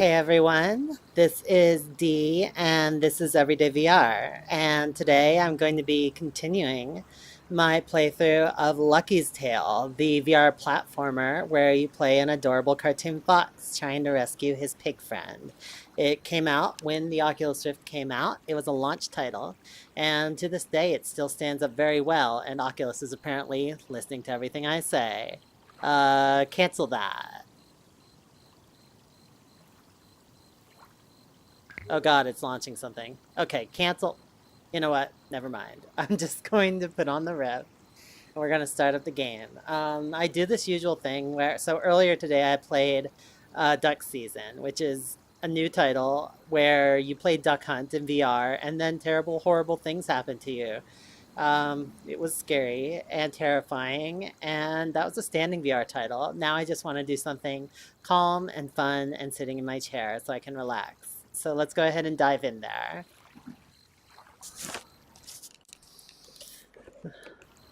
Hey everyone, this is Dee and this is Everyday VR. And today I'm going to be continuing my playthrough of Lucky's Tale, the VR platformer where you play an adorable cartoon fox trying to rescue his pig friend. It came out when the Oculus Rift came out. It was a launch title, and to this day it still stands up very well, and Oculus is apparently listening to everything I say. Cancel that. Oh god, it's launching something. Okay, cancel. You know what? Never mind. I'm just going to put on the Rift and we're going to start up the game. I do this usual thing where, so earlier today I played Duck Season, which is a new title where you play Duck Hunt in VR and then terrible, horrible things happen to you. It was scary and terrifying, and that was a standing VR title. Now I just want to do something calm and fun and sitting in my chair so I can relax. So let's go ahead and dive in there.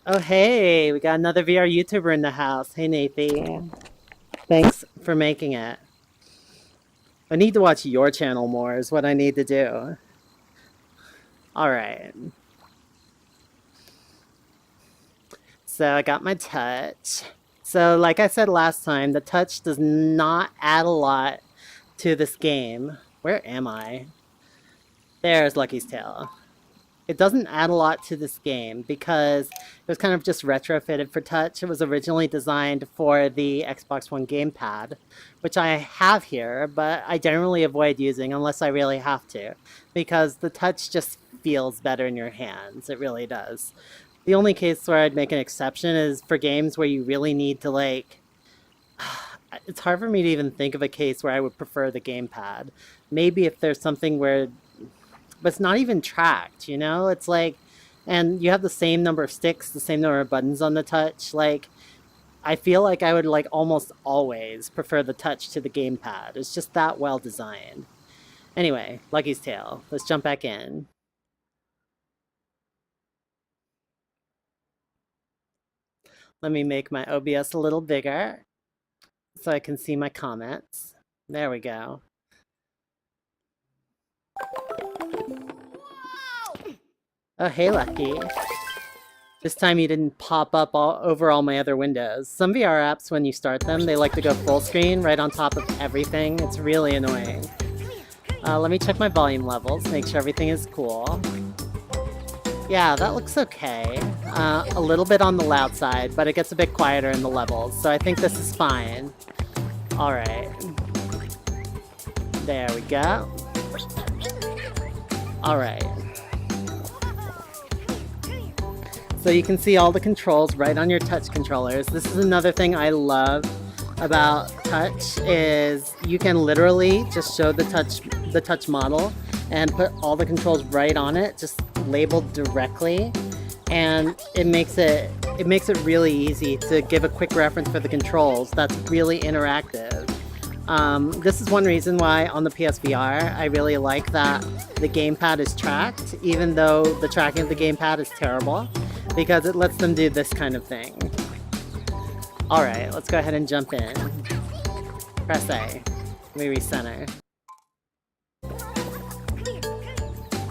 Oh hey, we got another VR YouTuber in the house. Hey Nathan. Thanks for making it. I need to watch your channel more is what I need to do. Alright. So I got my touch. So like I said last time, the touch does not add a lot to this game. Where am I? There's Lucky's Tale. It doesn't add a lot to this game because it was kind of just retrofitted for touch. It was originally designed for the Xbox One gamepad, which I have here, but I generally avoid using unless I really have to, because the touch just feels better in your hands. It really does. The only case where I'd make an exception is for games where you really need to, like... It's hard for me to even think of a case where I would prefer the gamepad. Maybe if there's something where... But it's not even tracked, you know? It's like... And you have the same number of sticks, the same number of buttons on the touch. Like, I feel like I would, like, almost always prefer the touch to the gamepad. It's just that well designed. Anyway, Lucky's Tale. Let's jump back in. Let me make my OBS a little bigger so I can see my comments. There we go. Oh, hey, Lucky. This time you didn't pop up over all my other windows. Some VR apps, when you start them, they like to go full screen right on top of everything. It's really annoying. Let me check my volume levels, make sure everything is cool. Yeah, that looks okay. A little bit on the loud side, but it gets a bit quieter in the levels, so I think this is fine. Alright. There we go. Alright. So you can see all the controls right on your touch controllers. This is another thing I love about touch, is you can literally just show the touch model and put all the controls right on it, just labeled directly, and it makes it really easy to give a quick reference for the controls. That's really interactive. This is one reason why on the PSVR I really like that the gamepad is tracked, even though the tracking of the gamepad is terrible, because it lets them do this kind of thing. Alright, let's go ahead and jump in. Press A. Let me recenter.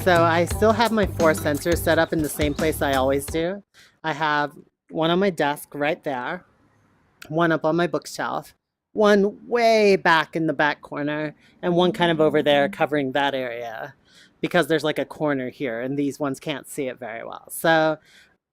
So I still have my 4 sensors set up in the same place I always do. I have one on my desk right there, one up on my bookshelf, one way back in the back corner, and one kind of over there covering that area, because there's like a corner here and these ones can't see it very well. So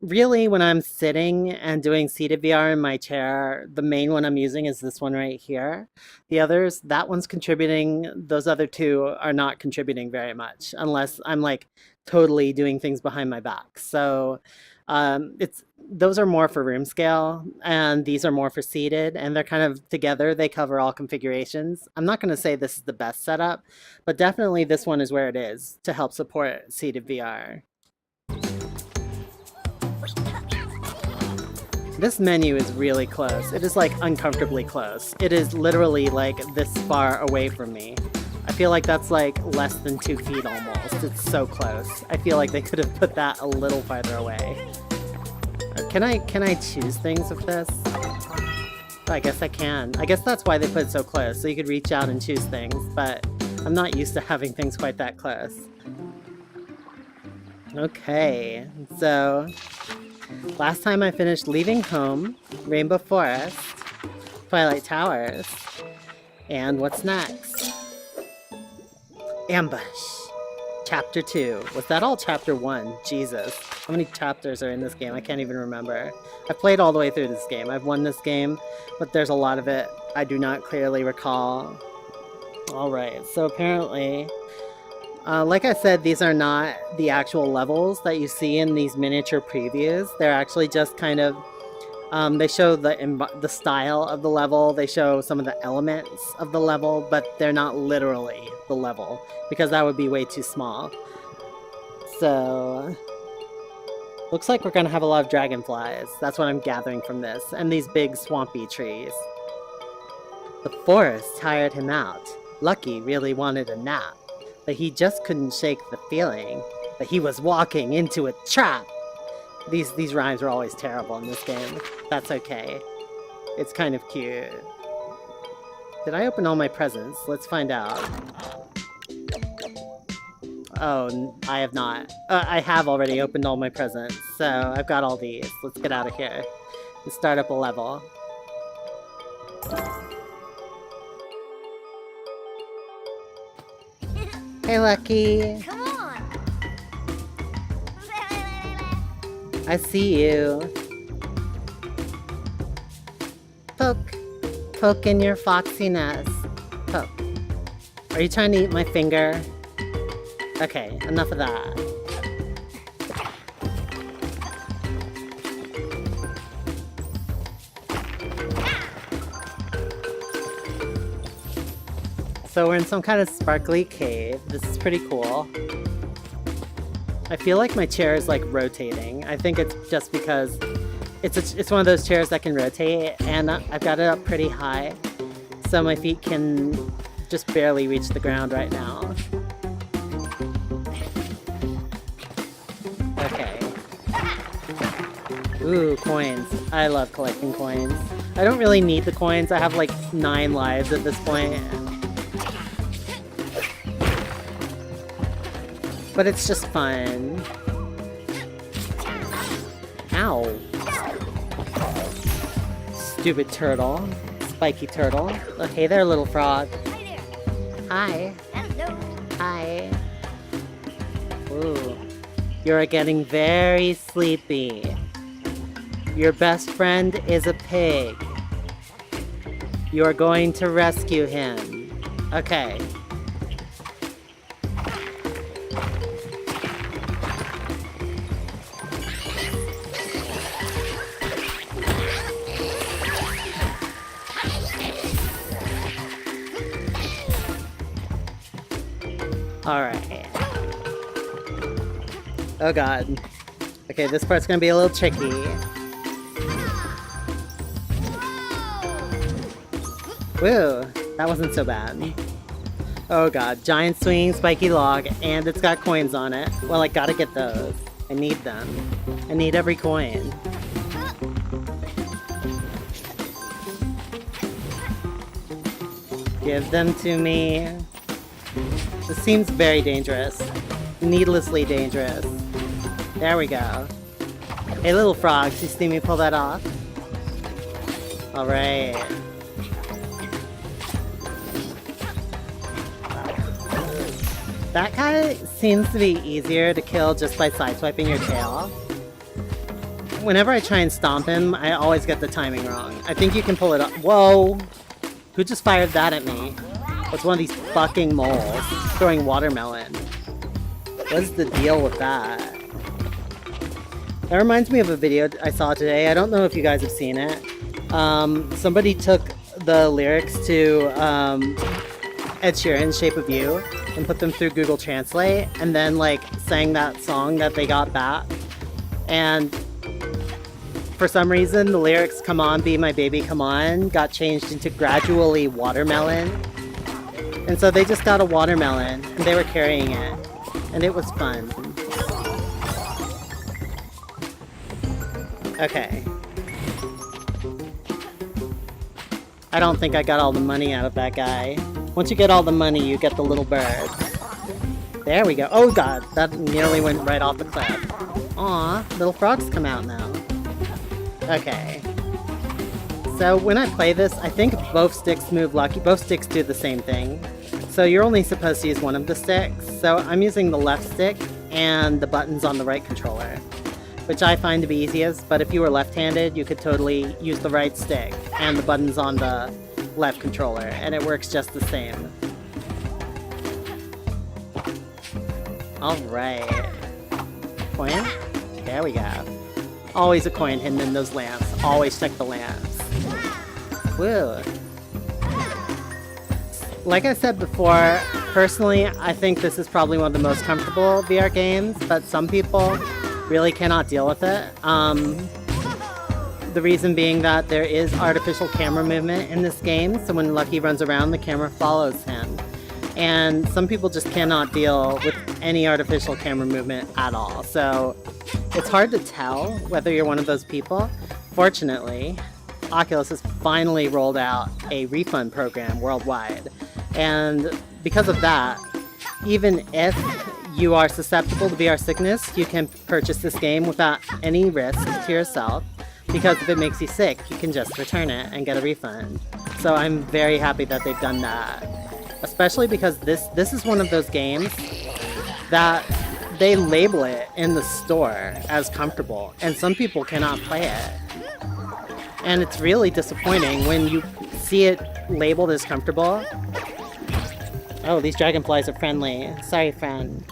really, when I'm sitting and doing seated VR in my chair, the main one I'm using is this one right here. The others, that one's contributing. Those other two are not contributing very much, unless I'm like totally doing things behind my back. So those are more for room scale, and these are more for seated, and they're kind of together. They cover all configurations. I'm not going to say this is the best setup, but definitely this one is where it is to help support seated VR. This menu is really close. It is like uncomfortably close. It is literally like this far away from me. I feel like that's like less than 2 feet almost. It's so close. I feel like they could have put that a little farther away. Can I choose things with this? I guess I can. I guess that's why they put it so close, so you could reach out and choose things, but I'm not used to having things quite that close. Okay, so last time I finished Leaving Home, Rainbow Forest, Twilight Towers, and what's next? Ambush! Chapter 2. Was that all Chapter 1? Jesus. How many chapters are in this game? I can't even remember. I've played all the way through this game. I've won this game, but there's a lot of it I do not clearly recall. Alright, so apparently, like I said, these are not the actual levels that you see in these miniature previews. They're actually just kind of, they show the style of the level, they show some of the elements of the level, but they're not literally the level, because that would be way too small. So, looks like we're gonna have a lot of dragonflies. That's what I'm gathering from this, and these big swampy trees. The forest tired him out. Lucky really wanted a nap, but he just couldn't shake the feeling that he was walking into a trap. These rhymes are always terrible in this game. That's okay. It's kind of cute. Did I open all my presents? Let's find out. Oh, I have not. I have already opened all my presents, so I've got all these. Let's get out of here and start up a level. Hey, Lucky. Come on. I see you. Poke. Poke in your foxiness. Poke. Are you trying to eat my finger? Okay, enough of that. So we're in some kind of sparkly cave. This is pretty cool. I feel like my chair is like rotating. I think it's just because it's one of those chairs that can rotate, and I've got it up pretty high, so my feet can just barely reach the ground right now. Okay. Ooh, coins. I love collecting coins. I don't really need the coins. I have like 9 lives at this point. But it's just fun. Ow. Stupid turtle. Spiky turtle. Oh, hey there, little frog. Hi. Hello. Hi. Ooh. You're getting very sleepy. Your best friend is a pig. You're going to rescue him. Okay. Alright. Oh god. Okay, this part's gonna be a little tricky. Woo! That wasn't so bad. Oh god, giant swinging spiky log, and it's got coins on it. Well, I gotta get those. I need them. I need every coin. Give them to me. This seems very dangerous. Needlessly dangerous. There we go. Hey little frogs, you see me pull that off? Alright. That kind of seems to be easier to kill just by sideswiping your tail. Whenever I try and stomp him, I always get the timing wrong. I think you can pull it up. Whoa! Who just fired that at me? What's one of these fucking moles throwing watermelon? What's the deal with that? That reminds me of a video I saw today. I don't know if you guys have seen it. Somebody took the lyrics to Ed Sheeran's Shape of You and put them through Google Translate, and then like sang that song that they got back. And for some reason, the lyrics "Come on, be my baby, come on" got changed into gradually watermelon. And so they just got a watermelon, and they were carrying it. And it was fun. Okay. I don't think I got all the money out of that guy. Once you get all the money, you get the little bird. There we go. Oh god, that nearly went right off the cliff. Aw, little frogs come out now. Okay. So when I play this, I think both sticks move lucky. Both sticks do the same thing. So you're only supposed to use one of the sticks. So I'm using the left stick and the buttons on the right controller, which I find to be easiest, but if you were left-handed, you could totally use the right stick and the buttons on the left controller, and it works just the same. Alright. Coin? There we go. Always a coin hidden in those lamps. Always check the lamps. Woo. Like I said before, personally, I think this is probably one of the most comfortable VR games, but some people really cannot deal with it. The reason being that there is artificial camera movement in this game, so when Lucky runs around, the camera follows him. And some people just cannot deal with any artificial camera movement at all. So it's hard to tell whether you're one of those people. Fortunately, Oculus has finally rolled out a refund program worldwide. And because of that, even if you are susceptible to VR sickness, you can purchase this game without any risk to yourself, because if it makes you sick, you can just return it and get a refund. So I'm very happy that they've done that. Especially because this is one of those games that they label it in the store as comfortable, and some people cannot play it. And it's really disappointing when you see it labeled as comfortable. Oh, these dragonflies are friendly. Sorry, friend.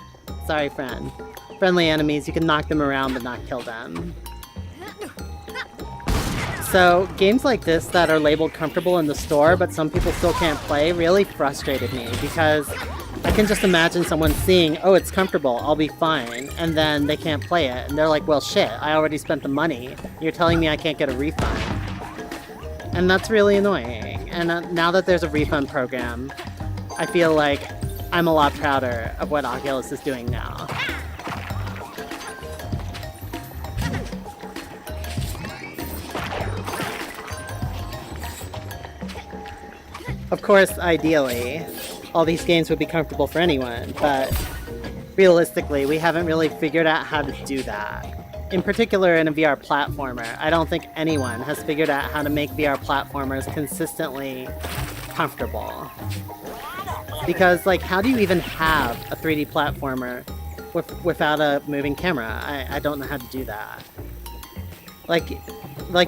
Sorry, friend. Friendly enemies, you can knock them around but not kill them. So, games like this that are labeled comfortable in the store but some people still can't play really frustrated me, because I can just imagine someone seeing, oh, it's comfortable, I'll be fine, and then they can't play it, and they're like, well, shit, I already spent the money. You're telling me I can't get a refund. And that's really annoying. And now that there's a refund program, I feel like I'm a lot prouder of what Oculus is doing now. Of course, ideally, all these games would be comfortable for anyone, but realistically, we haven't really figured out how to do that. In particular, in a VR platformer, I don't think anyone has figured out how to make VR platformers consistently comfortable. Because, like, how do you even have a 3D platformer without a moving camera? I don't know how to do that. Like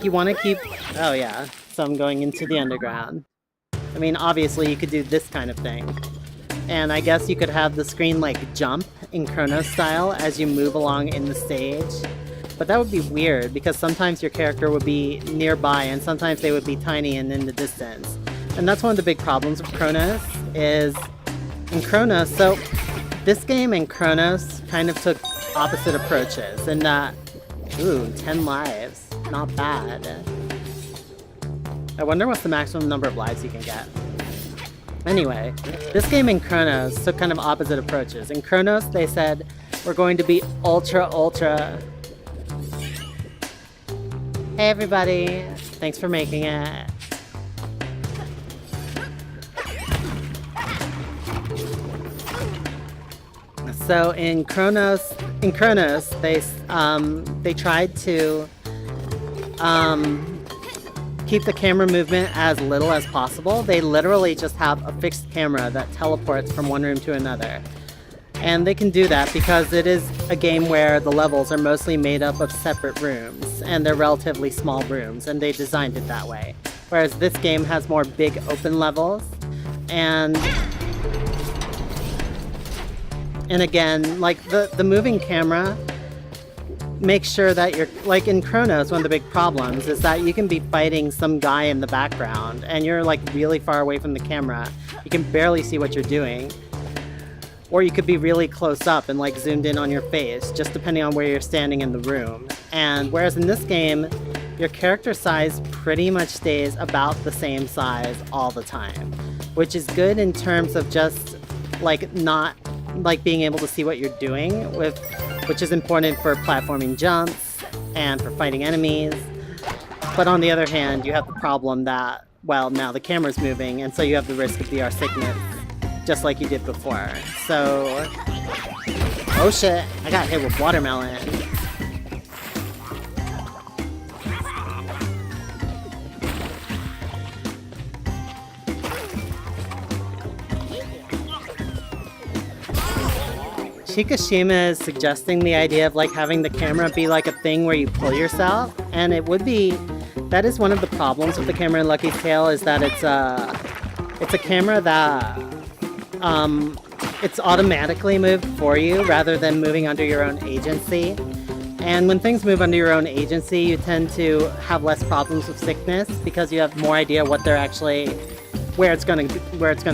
you want to keep... Oh yeah, so I'm going into the underground. I mean, obviously you could do this kind of thing. And I guess you could have the screen, like, jump in Chronos style as you move along in the stage. But that would be weird, because sometimes your character would be nearby and sometimes they would be tiny and in the distance. And that's one of the big problems with Chronos, is in Chronos, so this game and Chronos kind of took opposite approaches in that, ooh, 10 lives, not bad. I wonder what's the maximum number of lives you can get. Anyway, this game and Chronos took kind of opposite approaches. In Chronos, they said, we're going to be ultra. Hey everybody, thanks for making it. So in Chronos, they tried to keep the camera movement as little as possible. They literally just have a fixed camera that teleports from one room to another. And they can do that because it is a game where the levels are mostly made up of separate rooms, and they're relatively small rooms, and they designed it that way. Whereas this game has more big open levels, and again, like the moving camera make sure that you're, like in Chronos, one of the big problems is that you can be fighting some guy in the background and you're like really far away from the camera. You can barely see what you're doing. Or you could be really close up and like zoomed in on your face, just depending on where you're standing in the room. And whereas in this game, your character size pretty much stays about the same size all the time, which is good in terms of just like not like being able to see what you're doing, which is important for platforming jumps and for fighting enemies. But on the other hand, you have the problem that well, now the camera's moving, and so you have the risk of VR sickness, just like you did before. So... oh shit, I got hit with watermelon. Shikishima is suggesting the idea of like having the camera be like a thing where you pull yourself, and it would be, that is one of the problems with the camera in Lucky's Tale, is that it's a camera that it's automatically moved for you rather than moving under your own agency. And when things move under your own agency, you tend to have less problems with sickness because you have more idea what they're actually, where it's gonna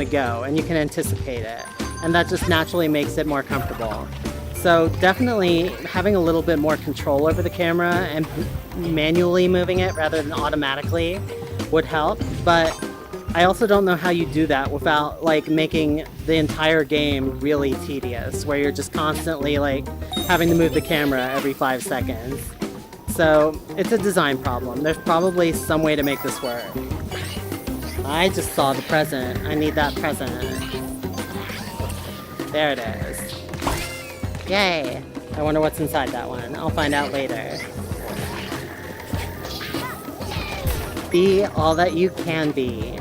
go, and you can anticipate it. And that just naturally makes it more comfortable. So definitely having a little bit more control over the camera and manually moving it rather than automatically would help. But I also don't know how you do that without like making the entire game really tedious, where you're just constantly like having to move the camera every 5 seconds. So it's a design problem. There's probably some way to make this work. I just saw the present. I need that present. There it is. Yay! I wonder what's inside that one. I'll find out later. Be all that you can be.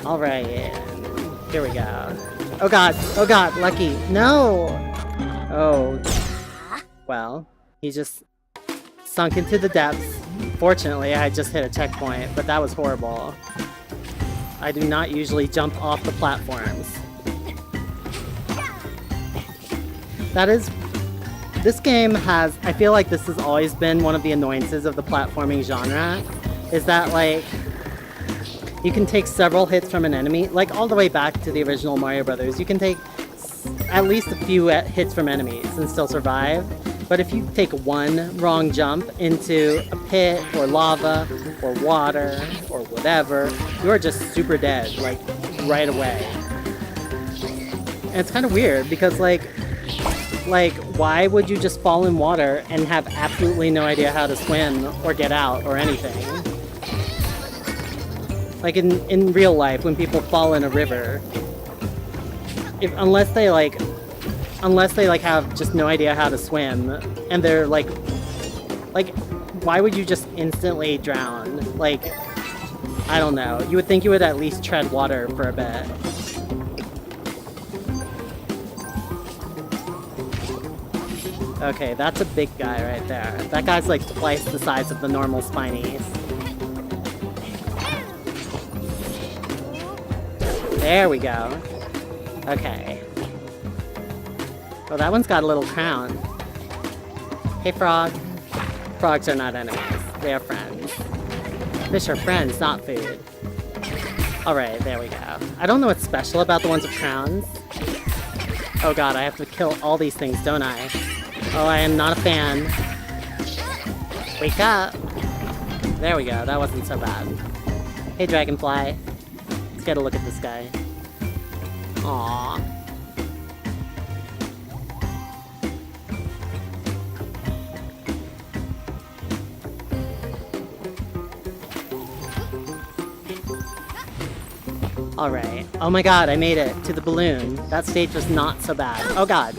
Alright. Here we go. Oh god! Oh god! Lucky! No! Oh. Well, he just sunk into the depths. Fortunately, I just hit a checkpoint, but that was horrible. I do not usually jump off the platforms. This game has, I feel like this has always been one of the annoyances of the platforming genre, is that like, you can take several hits from an enemy, like all the way back to the original Mario Brothers, you can take at least a few hits from enemies and still survive, but if you take one wrong jump into a pit, or lava, or water, or whatever, you are just super dead, like, right away. And it's kind of weird, because like, why would you just fall in water and have absolutely no idea how to swim or get out or anything? Like in real life, when people fall in a river, unless they have just no idea how to swim, and they're like, why would you just instantly drown? Like, I don't know. You would think you would at least tread water for a bit. Okay, that's a big guy right there. That guy's like twice the size of the normal spinies. There we go. Okay. Well, that one's got a little crown. Hey, frog. Frogs are not enemies. They are friends. Fish are friends, not food. Alright, there we go. I don't know what's special about the ones with crowns. Oh god, I have to kill all these things, don't I? Oh, I am not a fan. Wake up! There we go, that wasn't so bad. Hey, dragonfly. Let's get a look at this guy. Aww. Alright. Oh my god, I made it to the balloon. That stage was not so bad. Oh god.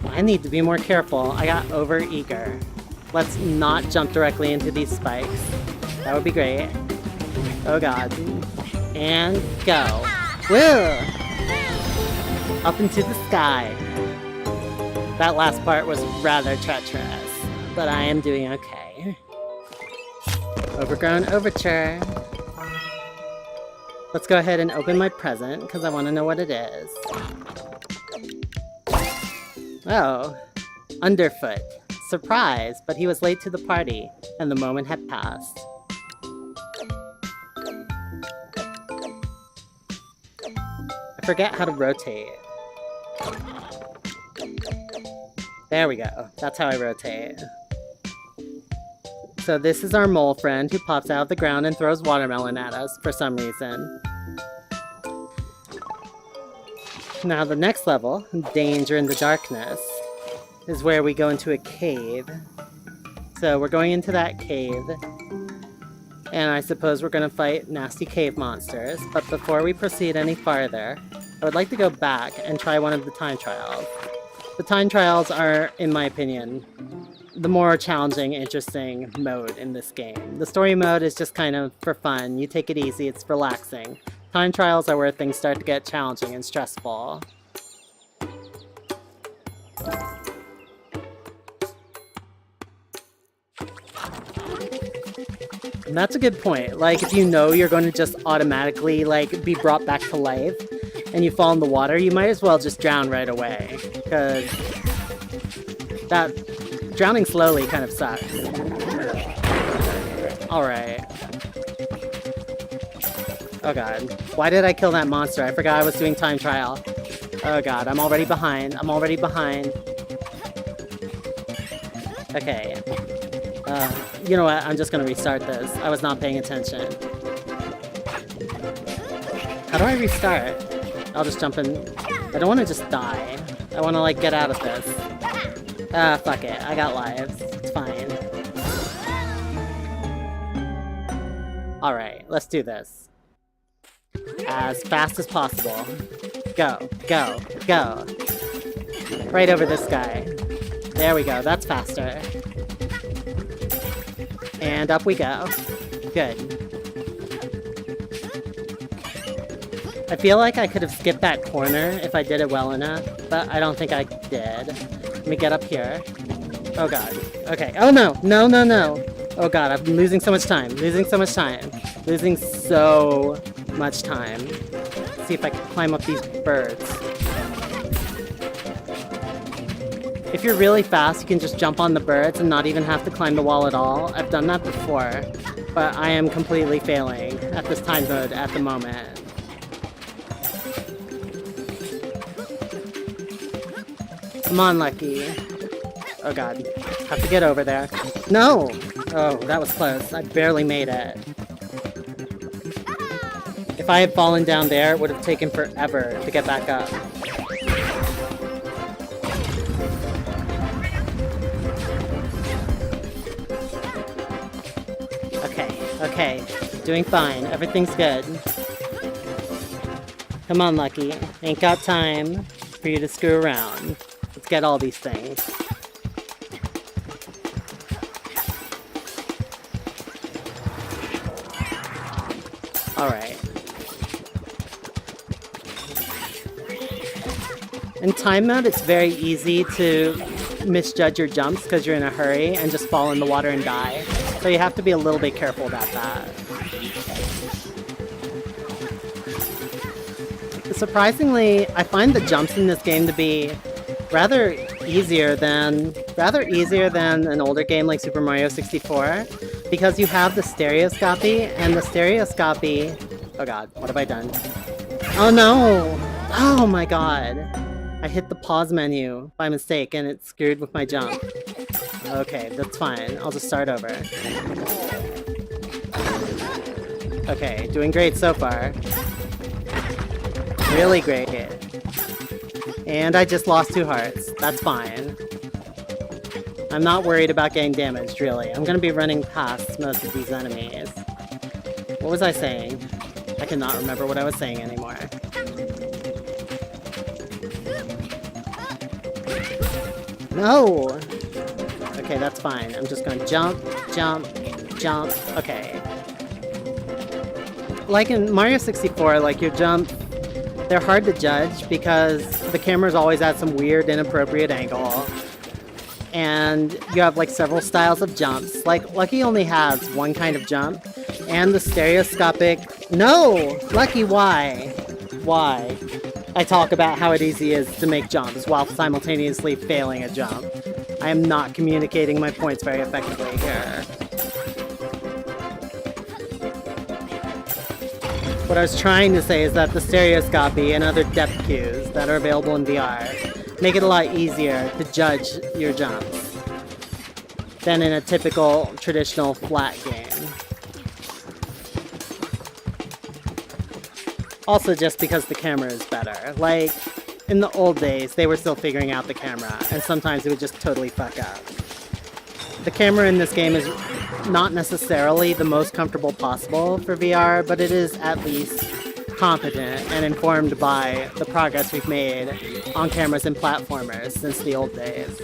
I need to be more careful. I got over-eager. Let's not jump directly into these spikes. That would be great. Oh god. And go. Woo! Up into the sky. That last part was rather treacherous, but I am doing okay. Overgrown Overture. Let's go ahead and open my present, because I want to know what it is. Oh, Underfoot. Surprise, but he was late to the party, and the moment had passed. I forget how to rotate. There we go. That's how I rotate. So this is our mole friend who pops out of the ground and throws watermelon at us for some reason. Now the next level, Danger in the Darkness, is where we go into a cave. So we're going into that cave, And I suppose we're gonna fight nasty cave monsters. But before we proceed any farther, I would like to go back and try one of the time trials. The time trials are, in my opinion, the more challenging, interesting mode in this game. The story mode is just kind of for fun. You take it easy, it's relaxing. Time trials are where things start to get challenging and stressful. And that's a good point. Like, if you know you're going to just automatically, like, be brought back to life, and you fall in the water, you might as well just drown right away. Because that drowning slowly kind of sucks. Alright. Oh god. Why did I kill that monster? I forgot I was doing time trial. Oh god, I'm already behind. I'm already behind. Okay. You know what? I'm just gonna restart this. I was not paying attention. How do I restart? I'll just jump in. I don't want to just die. I want to, like, get out of this. Fuck it. I got lives. It's fine. Alright, let's do this. As fast as possible. Go, go, go. Right over this guy. There we go. That's faster. And up we go. Good. I feel like I could have skipped that corner if I did it well enough, but I don't think I did. Let me get up here. Oh god. Okay. Oh no! No, no, no! Oh god, I'm losing so much time. Losing so much time. Losing so much time. Let's see if I can climb up these birds. If you're really fast, you can just jump on the birds and not even have to climb the wall at all. I've done that before, but I am completely failing at this time mode at the moment. Come on, Lucky. Oh god. Have to get over there. No! Oh, that was close. I barely made it. If I had fallen down there, it would have taken forever to get back up. Okay, doing fine. Everything's good. Come on, Lucky. Ain't got time for you to screw around. Let's get all these things. Alright. In time mode, it's very easy to misjudge your jumps because you're in a hurry and just fall in the water and die. So you have to be a little bit careful about that. Surprisingly, I find the jumps in this game to be rather easier than an older game like Super Mario 64, because you have the stereoscopy, and the stereoscopy... Oh god, what have I done? Oh no! Oh my god! I hit the pause menu by mistake and it screwed with my jump. Okay, that's fine. I'll just start over. Okay, doing great so far. Really great. And I just lost 2 hearts. That's fine. I'm not worried about getting damaged, really. I'm gonna be running past most of these enemies. What was I saying? I cannot remember what I was saying anymore. No! Okay, that's fine. I'm just gonna jump, jump, jump. Okay. Like in Mario 64, like your jump, they're hard to judge because the camera's always at some weird, inappropriate angle. And you have like several styles of jumps. Like, Lucky only has one kind of jump, and the stereoscopic... No! Lucky, why? Why? I talk about how easy it is to make jumps while simultaneously failing a jump. I am not communicating my points very effectively here. What I was trying to say is that the stereoscopy and other depth cues that are available in VR make it a lot easier to judge your jumps than in a typical, traditional, flat game. Also just because the camera is better. Like, in the old days, they were still figuring out the camera, and sometimes it would just totally fuck up. The camera in this game is not necessarily the most comfortable possible for VR, but it is at least competent and informed by the progress we've made on cameras and platformers since the old days.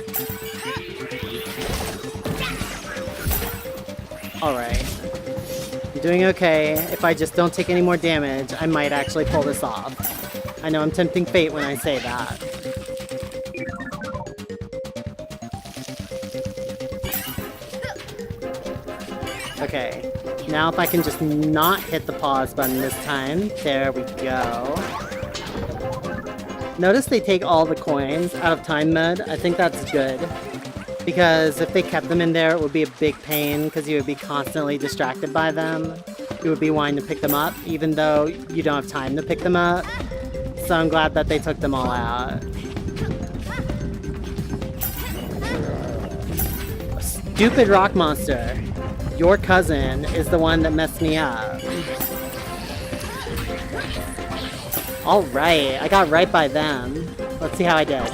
Alright. I'm doing okay. If I just don't take any more damage, I might actually pull this off. I know I'm tempting fate when I say that. Okay, now if I can just not hit the pause button this time. There we go. Notice they take all the coins out of time mode. I think that's good. Because if they kept them in there, it would be a big pain because you would be constantly distracted by them. You would be wanting to pick them up, even though you don't have time to pick them up. So I'm glad that they took them all out. Stupid rock monster. Your cousin is the one that messed me up. Alright, I got right by them. Let's see how I did.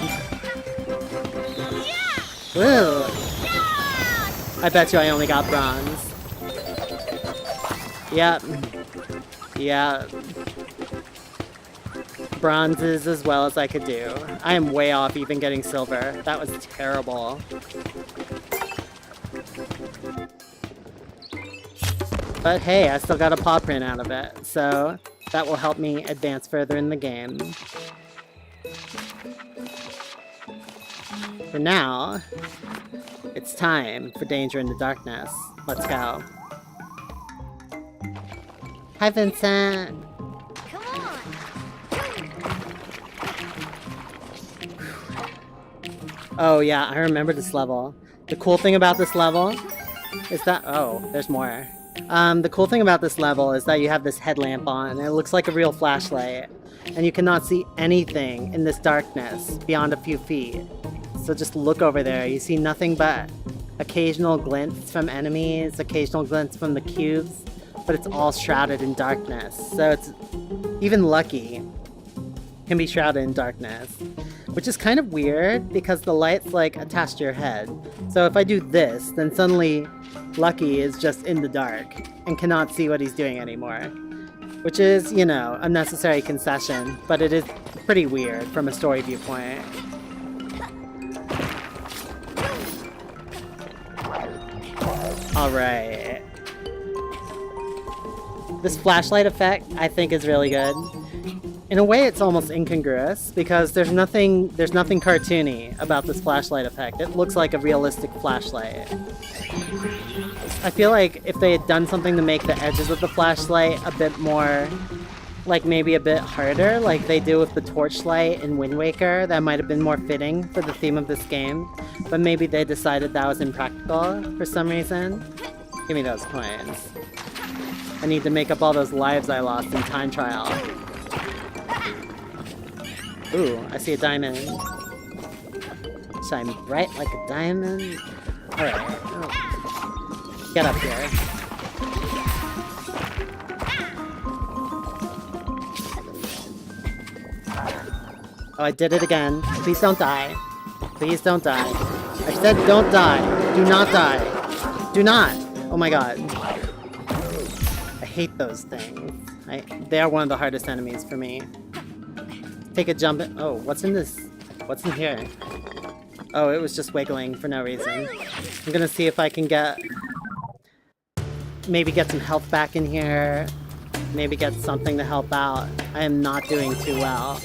Woo! I bet you I only got bronze. Yep. Yep. Bronzes as well as I could do. I am way off even getting silver. That was terrible. But hey, I still got a paw print out of it, so that will help me advance further in the game. For now, it's time for Danger in the Darkness. Let's go. Hi, Vincent! Come on. Oh yeah, I remember this level. The cool thing about this level is that... Oh, there's more. The cool thing about this level is that you have this headlamp on, and it looks like a real flashlight. And you cannot see anything in this darkness beyond a few feet. So just look over there, you see nothing but occasional glints from enemies, occasional glints from the cubes, but it's all shrouded in darkness. So it's even lucky can be shrouded in darkness. Which is kind of weird because the light's like attached to your head. So if I do this, then suddenly Lucky is just in the dark and cannot see what he's doing anymore. Which is, you know, a necessary concession, but it is pretty weird from a story viewpoint. Alright. This flashlight effect, I think, is really good. In a way, it's almost incongruous, because there's nothing cartoony about this flashlight effect. It looks like a realistic flashlight. I feel like if they had done something to make the edges of the flashlight a bit more, like maybe a bit harder, like they do with the torchlight in Wind Waker, that might have been more fitting for the theme of this game. But maybe they decided that was impractical for some reason. Give me those coins. I need to make up all those lives I lost in time trial. Ooh, I see a diamond. Shine bright like a diamond. Alright. Oh. Get up here. Oh, I did it again. Please don't die. Please don't die. I said don't die. Do not die. Do not! Oh my god. I hate those things. They are one of the hardest enemies for me. Take a jump in. Oh, what's in this? What's in here? Oh, it was just wiggling for no reason. I'm gonna see if I can get... Maybe get some health back in here. Maybe get something to help out. I am not doing too well.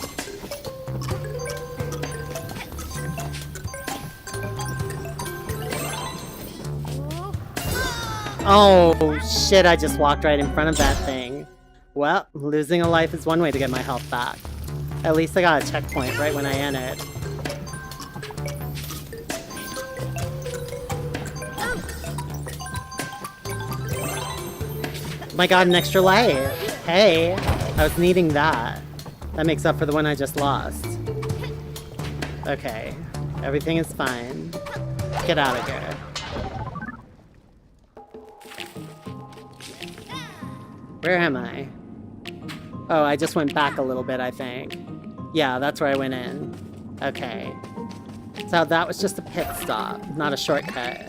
Oh, shit, I just walked right in front of that thing. Well, losing a life is one way to get my health back. At least I got a checkpoint right when I entered. Oh my god, an extra life! Hey! I was needing that. That makes up for the one I just lost. Okay. Everything is fine. Get out of here. Where am I? Oh, I just went back a little bit, I think. Yeah, that's where I went in. Okay. So that was just a pit stop, not a shortcut.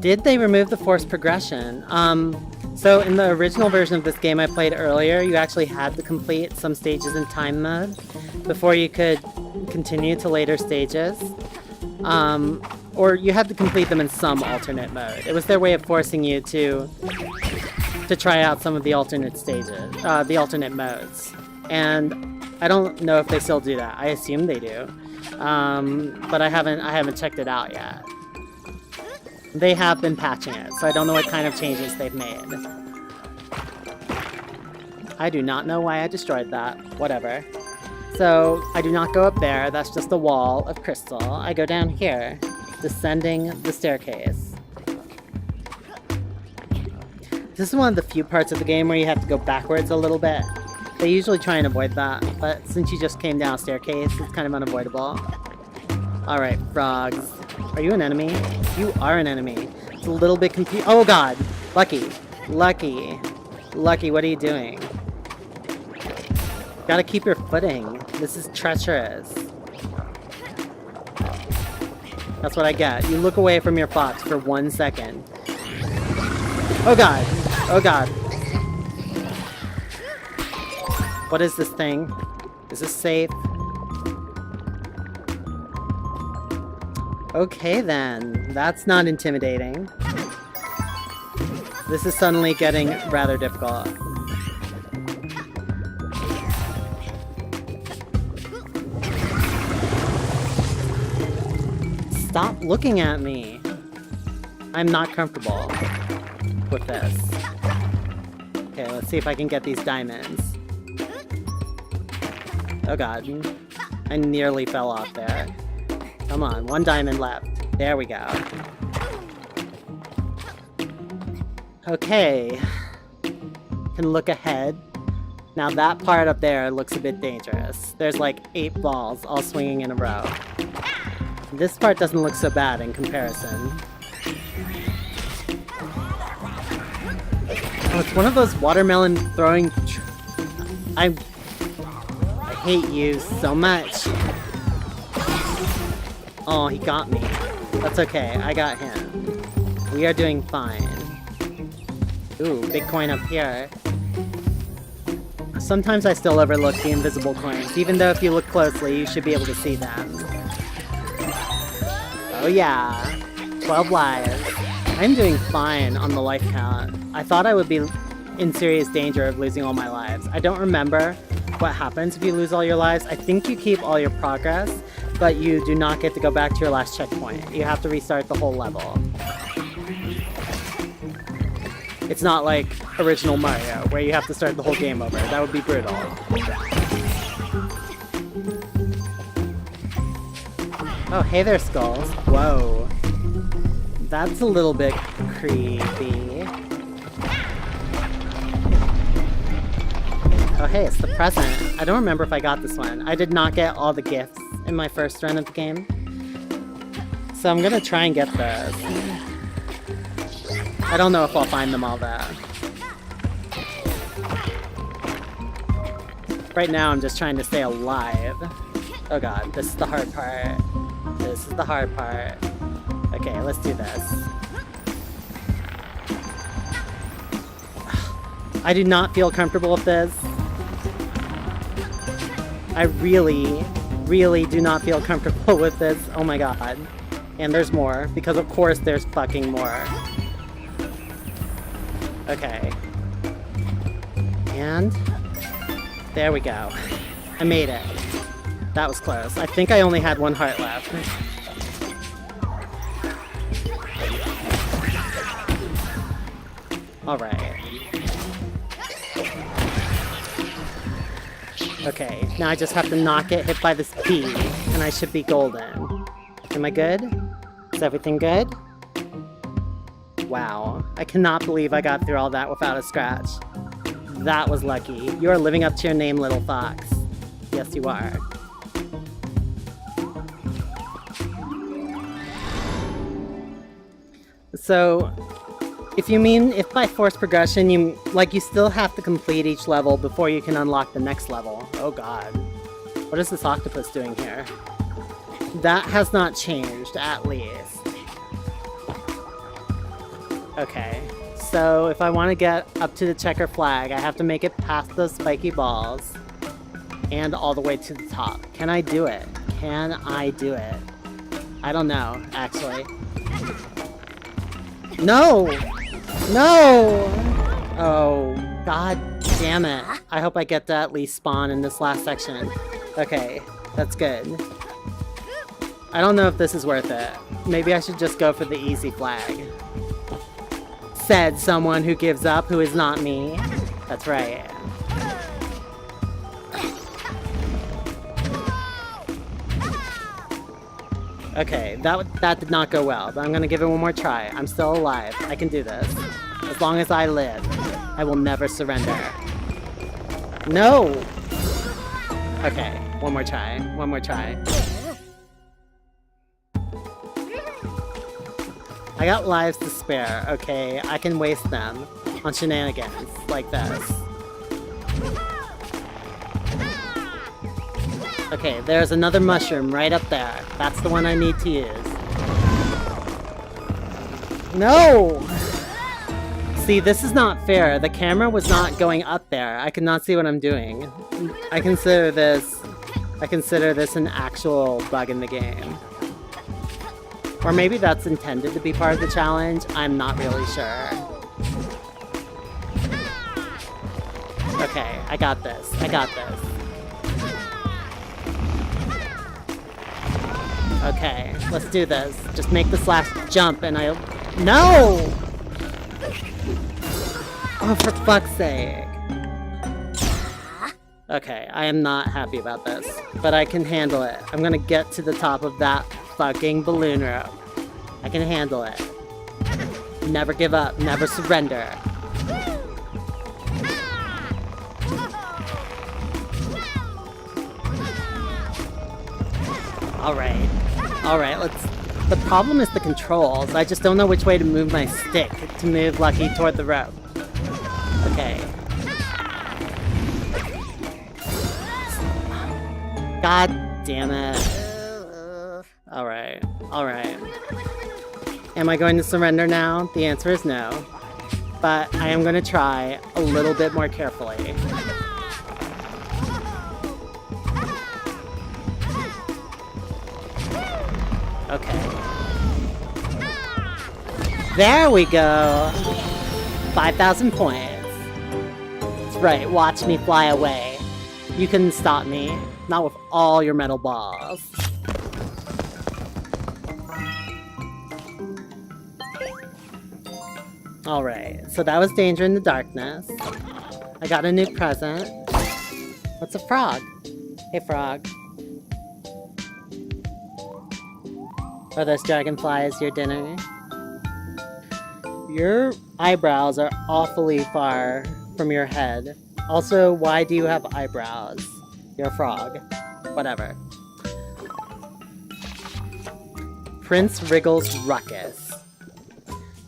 Did they remove the forced progression? So in the original version of this game I played earlier, you actually had to complete some stages in time mode before you could continue to later stages. Or you had to complete them in some alternate mode. It was their way of forcing you to try out some of the alternate stages, the alternate modes. And I don't know if they still do that. I assume they do. But I haven't checked it out yet. They have been patching it, so I don't know what kind of changes they've made. I do not know why I destroyed that. Whatever. So, I do not go up there. That's just a wall of crystal. I go down here, descending the staircase. This is one of the few parts of the game where you have to go backwards a little bit. They usually try and avoid that, but since you just came down a staircase, it's kind of unavoidable. Alright, frogs. Are you an enemy? You are an enemy. It's a little bit confused. Oh god! Lucky. Lucky. Lucky, what are you doing? Gotta keep your footing. This is treacherous. That's what I get. You look away from your fox for 1 second. Oh god! Oh god. What is this thing? Is this safe? Okay then, that's not intimidating. This is suddenly getting rather difficult. Stop looking at me! I'm not comfortable with this. Okay, let's see if I can get these diamonds. Oh god, I nearly fell off there. Come on, 1 diamond left. There we go. Okay. Can look ahead. Now that part up there looks a bit dangerous. There's like 8 balls all swinging in a row. This part doesn't look so bad in comparison. Oh, it's one of those watermelon throwing... I hate you so much. Oh, he got me. That's okay, I got him. We are doing fine. Ooh, big coin up here. Sometimes I still overlook the invisible coins, even though if you look closely, you should be able to see them. Oh yeah, 12 lives. I'm doing fine on the life count. I thought I would be in serious danger of losing all my lives. I don't remember what happens if you lose all your lives. I think you keep all your progress, but you do not get to go back to your last checkpoint. You have to restart the whole level. It's not like original Mario, where you have to start the whole game over. That would be brutal. Oh, hey there, skulls. Whoa. That's a little bit creepy. Oh, hey, it's the present. I don't remember if I got this one. I did not get all the gifts in my first run of the game. So I'm gonna try and get those. I don't know if I'll find them all though. Right now I'm just trying to stay alive. Oh god, this is the hard part. This is the hard part. Okay, let's do this. I do not feel comfortable with this. I really do not feel comfortable with this. Oh my god. And there's more, because of course there's fucking more. Okay. And there we go. I made it. That was close. I think I only had 1 heart left. Alright. Okay, now I just have to not get hit by this key, and I should be golden. Am I good? Is everything good? Wow, I cannot believe I got through all that without a scratch. That was lucky. You are living up to your name, little fox. Yes, you are. So, if by forced progression you still have to complete each level before you can unlock the next level. Oh god. What is this octopus doing here? That has not changed, at least. Okay, so if I want to get up to the checker flag, I have to make it past those spiky balls and all the way to the top. Can I do it? Can I do it? I don't know, actually. No! No! Oh, god damn it. I hope I get to at least spawn in this last section. Okay, that's good. I don't know if this is worth it. Maybe I should just go for the easy flag. Said someone who gives up, who is not me. That's right. Okay, that did not go well, but I'm gonna give it one more try. I'm still alive. I can do this. As long as I live, I will never surrender. No! Okay, one more try. One more try. I got lives to spare, okay? I can waste them on shenanigans like this. Okay, there's another mushroom right up there. That's the one I need to use. No! See, this is not fair. The camera was not going up there. I could not see what I'm doing. I consider this an actual bug in the game. Or maybe that's intended to be part of the challenge. I'm not really sure. Okay, I got this. I got this. Okay, let's do this. Just make this last jump and I'll... No! Oh, for fuck's sake. Okay, I am not happy about this, but I can handle it. I'm gonna get to the top of that fucking balloon rope. I can handle it. Never give up, never surrender. Alright, let's... The problem is the controls. I just don't know which way to move my stick to move Lucky toward the rope. Okay. God damn it. Alright. Am I going to surrender now? The answer is no. But I am going to try a little bit more carefully. Okay. There we go! 5,000 points. That's right, watch me fly away. You couldn't stop me. Not with all your metal balls. Alright, so that was Danger in the Darkness. I got a new present. What's a frog? Hey, frog. Are those dragonflies your dinner? Your eyebrows are awfully far from your head. Also, why do you have eyebrows? You're a frog. Whatever. Prince Wriggle's Ruckus.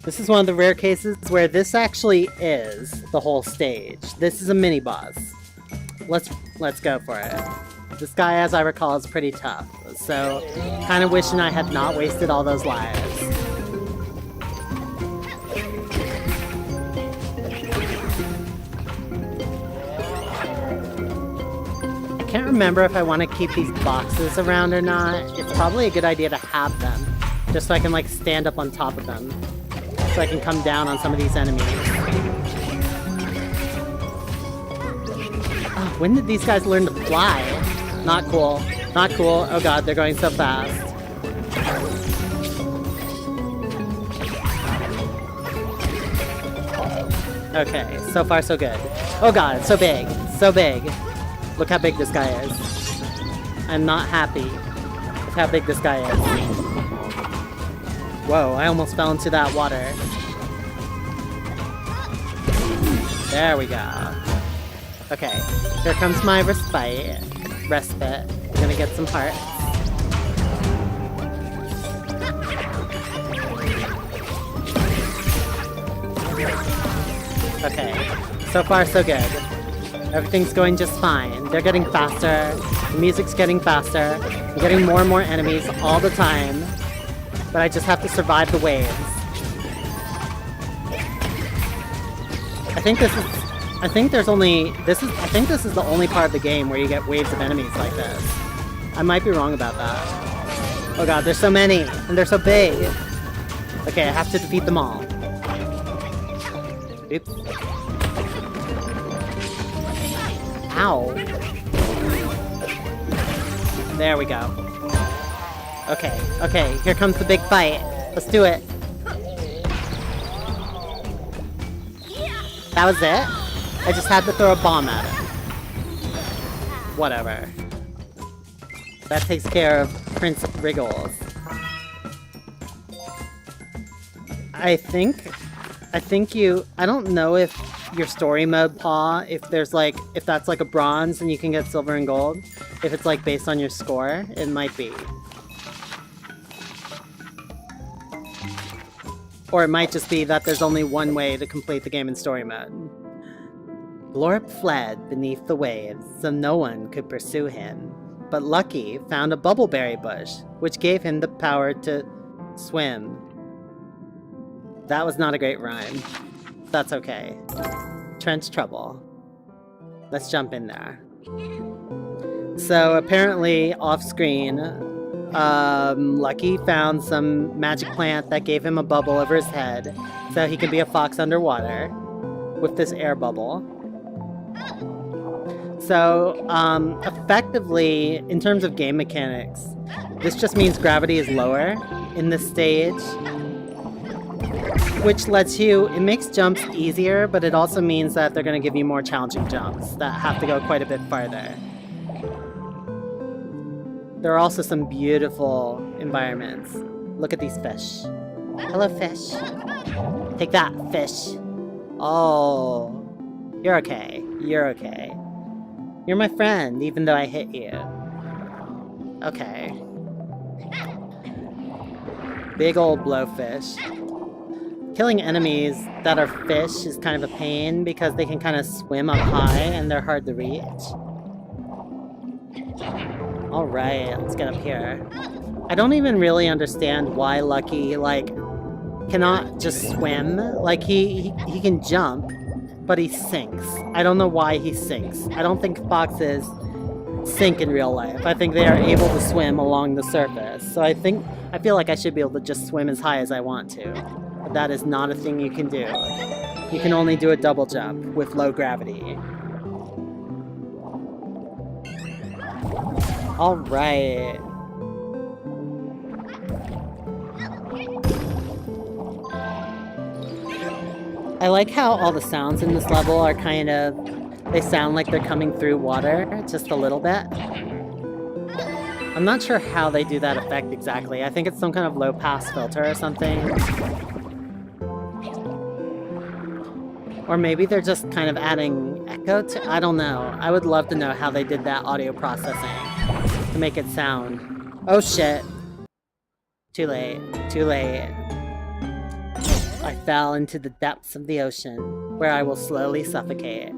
This is one of the rare cases where this actually is the whole stage. This is a mini-boss. Let's go for it. This guy, as I recall, is pretty tough, so kind of wishing I had not wasted all those lives. I can't remember if I want to keep these boxes around or not. It's probably a good idea to have them, just so I can like stand up on top of them, so I can come down on some of these enemies. Oh, when did these guys learn to fly? Not cool. Not cool. Oh god, they're going so fast. Okay, so far so good. Oh god, it's so big. So big. Look how big this guy is. I'm not happy with how big this guy is. Whoa, I almost fell into that water. There we go. Okay, here comes my respite. I'm gonna get some hearts. Okay, so far so good. Everything's going just fine. They're getting faster, the music's getting faster, I'm getting more and more enemies all the time, but I just have to survive the waves. think this is... I think there's only... I think this is the only part of the game where you get waves of enemies like this. I might be wrong about that. Oh god, there's so many! And they're so big! Okay, I have to defeat them all. Oops. Ow. There we go. Okay, okay, here comes the big fight. Let's do it. That was it? I just had to throw a bomb at him. Whatever. That takes care of Prince Wriggles. I think you... I don't know if your story mode paw, if that's like a bronze and you can get silver and gold. If it's like based on your score, it might be. Or it might just be that there's only one way to complete the game in story mode. Glorp fled beneath the waves, so no one could pursue him. But Lucky found a bubbleberry bush, which gave him the power to swim. That was not a great rhyme. That's okay. Trench trouble. Let's jump in there. So apparently, off-screen, Lucky found some magic plant that gave him a bubble over his head, so he could be a fox underwater with this air bubble. So, effectively, in terms of game mechanics, this just means gravity is lower in this stage, which lets you, it makes jumps easier, but it also means that they're going to give you more challenging jumps that have to go quite a bit farther. There are also some beautiful environments. Look at these fish. Hello, fish. Take that, fish. Oh, you're okay. You're okay. You're my friend, even though I hit you. Okay. Big old blowfish. Killing enemies that are fish is kind of a pain because they can kind of swim up high and they're hard to reach. Alright, let's get up here. I don't even really understand why Lucky, like, cannot just swim. Like, he can jump, but he sinks. I don't know why he sinks. I don't think foxes sink in real life. I think they are able to swim along the surface. So I feel like I should be able to just swim as high as I want to. But that is not a thing you can do. You can only do a double jump with low gravity. Alright. I like how all the sounds in this level are kind of... they sound like they're coming through water, just a little bit. I'm not sure how they do that effect exactly. I think it's some kind of low-pass filter or something. Or maybe they're just kind of adding echo to... I don't know. I would love to know how they did that audio processing to make it sound. Oh shit. Too late. Too late. I fell into the depths of the ocean, where I will slowly suffocate.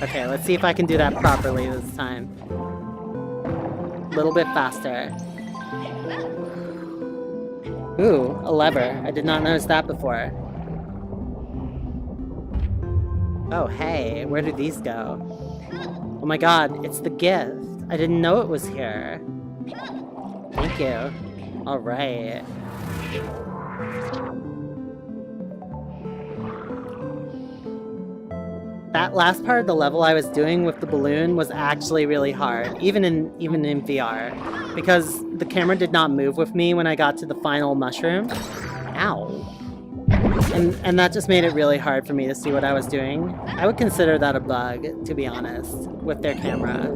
Okay, let's see if I can do that properly this time. A little bit faster. Ooh, a lever. I did not notice that before. Oh, hey, where did these go? Oh my god, it's the gift. I didn't know it was here. Thank you. Alright. That last part of the level I was doing with the balloon was actually really hard, even in VR, because the camera did not move with me when I got to the final mushroom. Ow. And that just made it really hard for me to see what I was doing. I would consider that a bug, to be honest, with their camera.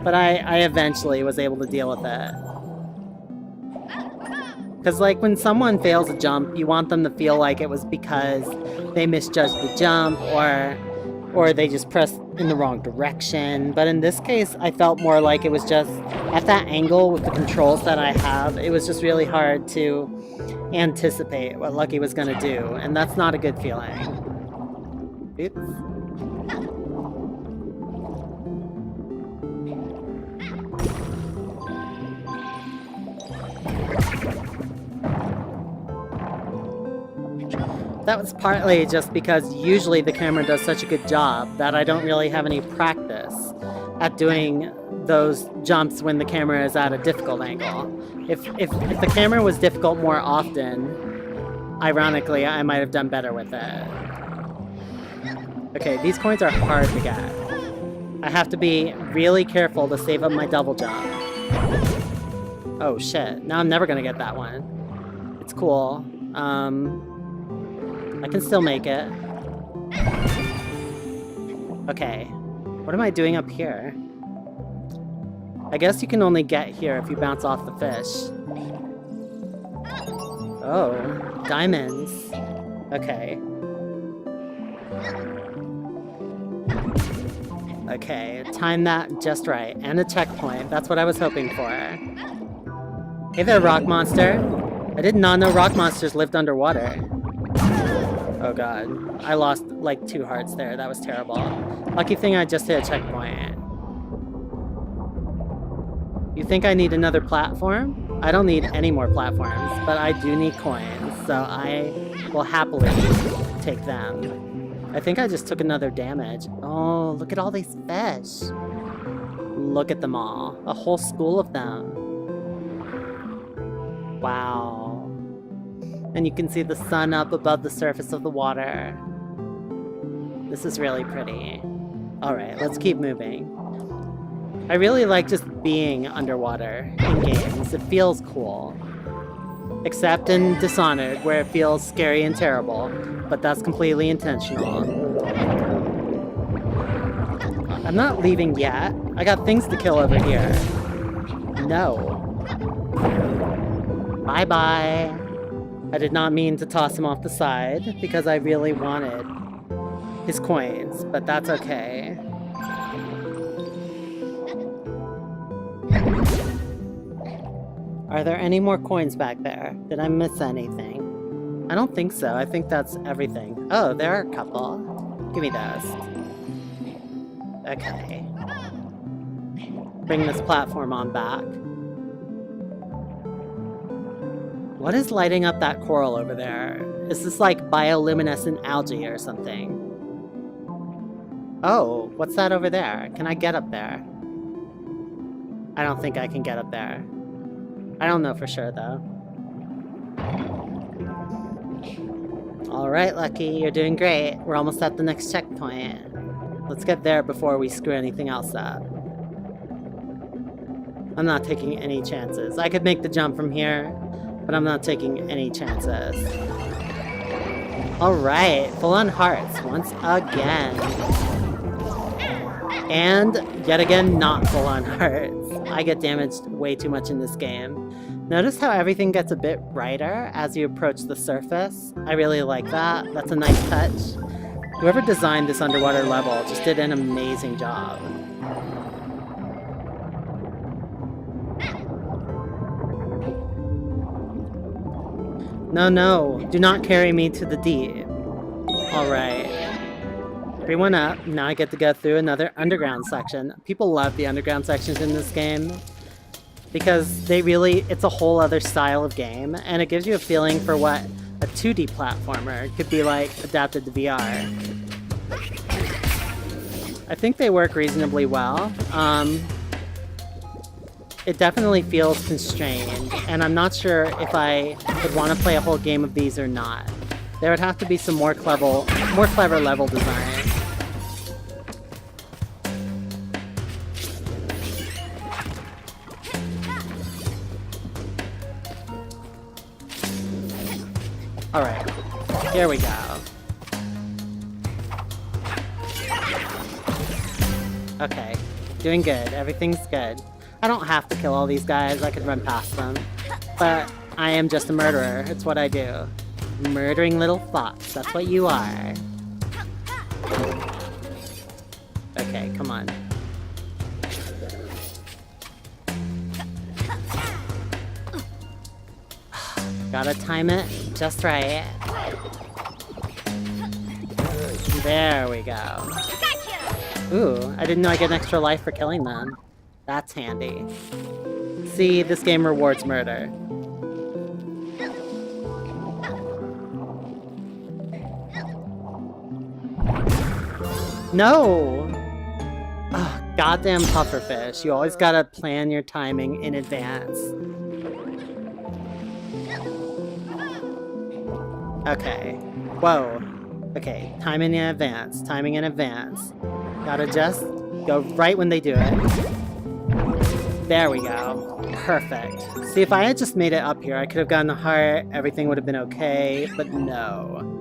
But I eventually was able to deal with it. Because, like, when someone fails a jump, you want them to feel like it was because they misjudged the jump, or they just pressed in the wrong direction. But in this case, I felt more like it was just, at that angle with the controls that I have, it was just really hard to anticipate what Lucky was going to do, and that's not a good feeling. Oops. That was partly just because usually the camera does such a good job that I don't really have any practice at doing those jumps when the camera is at a difficult angle. If the camera was difficult more often, ironically, I might have done better with it. Okay, these coins are hard to get. I have to be really careful to save up my double jump. Oh shit, now I'm never gonna get that one. It's cool. I can still make it. Okay. What am I doing up here? I guess you can only get here if you bounce off the fish. Oh, diamonds. Okay. Okay, time that just right. And a checkpoint. That's what I was hoping for. Hey there, rock monster. I did not know rock monsters lived underwater. Oh god. I lost like 2 hearts there. That was terrible. Lucky thing I just hit a checkpoint. You think I need another platform? I don't need any more platforms, but I do need coins, so I will happily take them. I think I just took another damage. Oh, look at all these fish. Look at them all. A whole school of them. Wow. And you can see the sun up above the surface of the water. This is really pretty. Alright, let's keep moving. I really like just being underwater in games. It feels cool. Except in Dishonored, where it feels scary and terrible. But that's completely intentional. I'm not leaving yet. I got things to kill over here. No. Bye-bye. I did not mean to toss him off the side, because I really wanted his coins, but that's okay. Are there any more coins back there? Did I miss anything? I don't think so. I think that's everything. Oh, there are a couple. Give me those. Okay. Bring this platform on back. What is lighting up that coral over there? Is this like bioluminescent algae or something? Oh, what's that over there? Can I get up there? I don't think I can get up there. I don't know for sure though. Alright, Lucky, you're doing great. We're almost at the next checkpoint. Let's get there before we screw anything else up. I'm not taking any chances. I could make the jump from here, but I'm not taking any chances. Alright, full on hearts once again. And yet again, not full on hearts. I get damaged way too much in this game. Notice how everything gets a bit brighter as you approach the surface? I really like that. That's a nice touch. Whoever designed this underwater level just did an amazing job. No, no, do not carry me to the deep. Alright. Everyone up. Now I get to go through another underground section. People love the underground sections in this game because it's a whole other style of game, and it gives you a feeling for what a 2D platformer could be like adapted to VR. I think they work reasonably well. It definitely feels constrained, and I'm not sure if I would want to play a whole game of these or not. There would have to be some more clever level design. Alright, here we go. Okay, doing good. Everything's good. I don't have to kill all these guys. I could run past them. But I am just a murderer. It's what I do. Murdering little fox. That's what you are. Okay, come on. Gotta time it just right. There we go. Ooh, I didn't know I get an extra life for killing them. That's handy. See, this game rewards murder. No! Ugh, goddamn pufferfish. You always gotta plan your timing in advance. Okay. Whoa. Okay, timing in advance. Timing in advance. Gotta just go right when they do it. There we go. Perfect. See, if I had just made it up here, I could have gotten a heart, everything would have been okay, but no.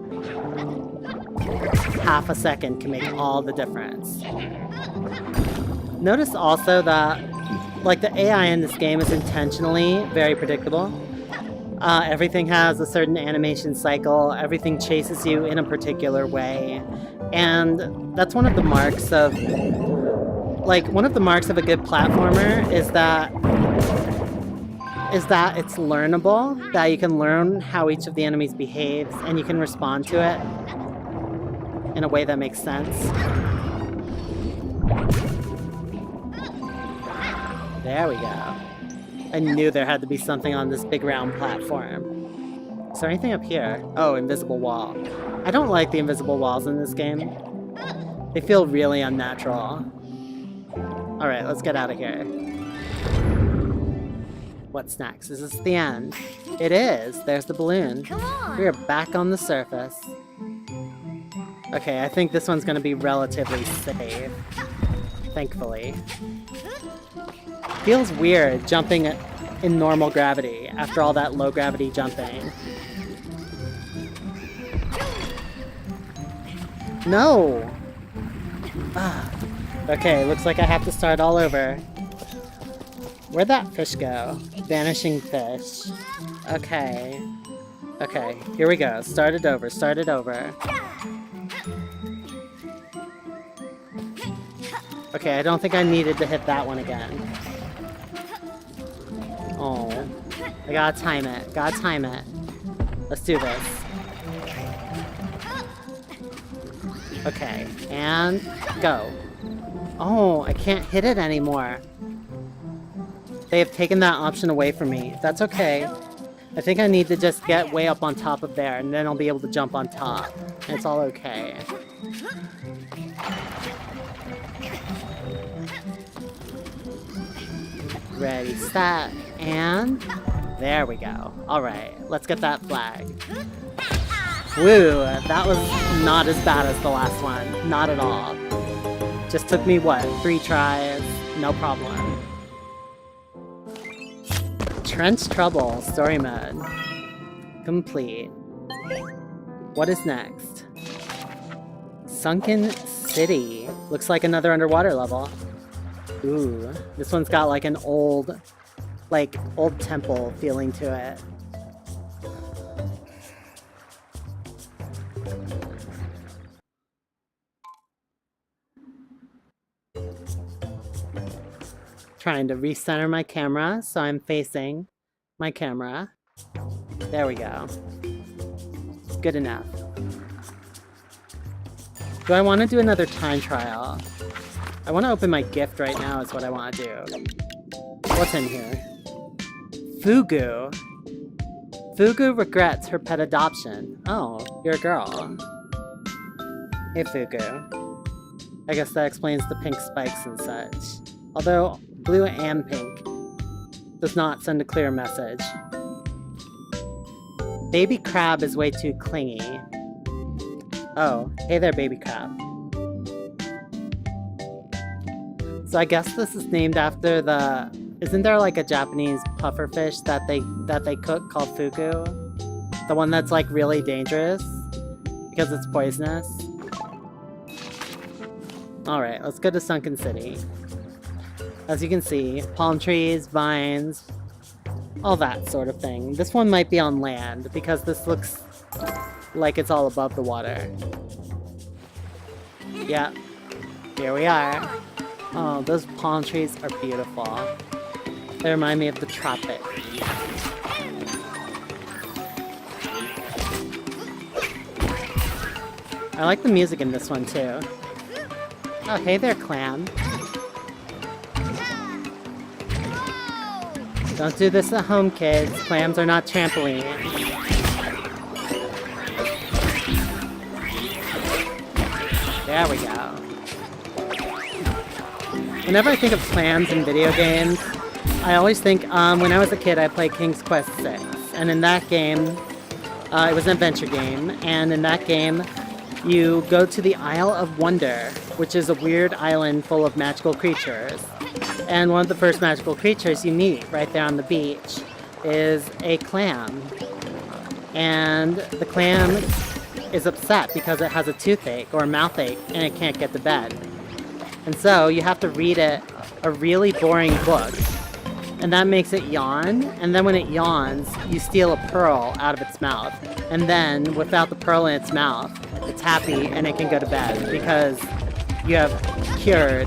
Half a second can make all the difference. Notice also that, like, the AI in this game is intentionally very predictable. Everything has a certain animation cycle, everything chases you in a particular way, and that's one of the marks of, like, one of the marks of a good platformer is that it's learnable, that you can learn how each of the enemies behaves, and you can respond to it in a way that makes sense. There we go. I knew there had to be something on this big round platform. Is there anything up here? Oh, invisible wall. I don't like the invisible walls in this game. They feel really unnatural. Alright, let's get out of here. What's next? Is this the end? It is! There's the balloon. Come on. We are back on the surface. Okay, I think this one's gonna be relatively safe. Thankfully. Feels weird jumping in normal gravity after all that low gravity jumping. No! Ah. Okay, looks like I have to start all over. Where'd that fish go? Vanishing fish. Okay. Okay, here we go. Start it over, start it over. Okay, I don't think I needed to hit that one again. Oh. I gotta time it. Gotta time it. Let's do this. Okay, and go. Oh, I can't hit it anymore. They have taken that option away from me. That's okay. I think I need to just get way up on top of there, and then I'll be able to jump on top. And it's all okay. Ready, set, and there we go. Alright, let's get that flag. Woo, that was not as bad as the last one. Not at all. Just took me, what, 3 tries? No problem. Trench Trouble, story mode. Complete. What is next? Sunken City. Looks like another underwater level. Ooh, this one's got like an old temple feeling to it. Trying to recenter my camera so I'm facing my camera. There we go. Good enough. Do I want to do another time trial? I want to open my gift right now is what I want to do. What's in here? Fugu. Fugu regrets her pet adoption. Oh, you're a girl. Hey, Fugu. I guess that explains the pink spikes and such. Although, blue and pink does not send a clear message. Baby crab is way too clingy. Oh, hey there, baby crab. So I guess this is named after the... Isn't there like a Japanese pufferfish that they cook called fugu? The one that's like really dangerous because it's poisonous? Alright, let's go to Sunken City. As you can see, palm trees, vines, all that sort of thing. This one might be on land because this looks like it's all above the water. Yeah, here we are. Oh, those palm trees are beautiful. They remind me of the tropics. I like the music in this one too. Oh, hey there, clam. Don't do this at home, kids. Clams are not trampoline. There we go. Whenever I think of clams in video games, I always think, when I was a kid, I played King's Quest VI. And in that game, it was an adventure game, and in that game, you go to the Isle of Wonder, which is a weird island full of magical creatures. And one of the first magical creatures you meet right there on the beach is a clam. And the clam is upset because it has a toothache or a mouthache and it can't get to bed. And so you have to read it a really boring book. And that makes it yawn, and then when it yawns, you steal a pearl out of its mouth. And then, without the pearl in its mouth, it's happy and it can go to bed because you have cured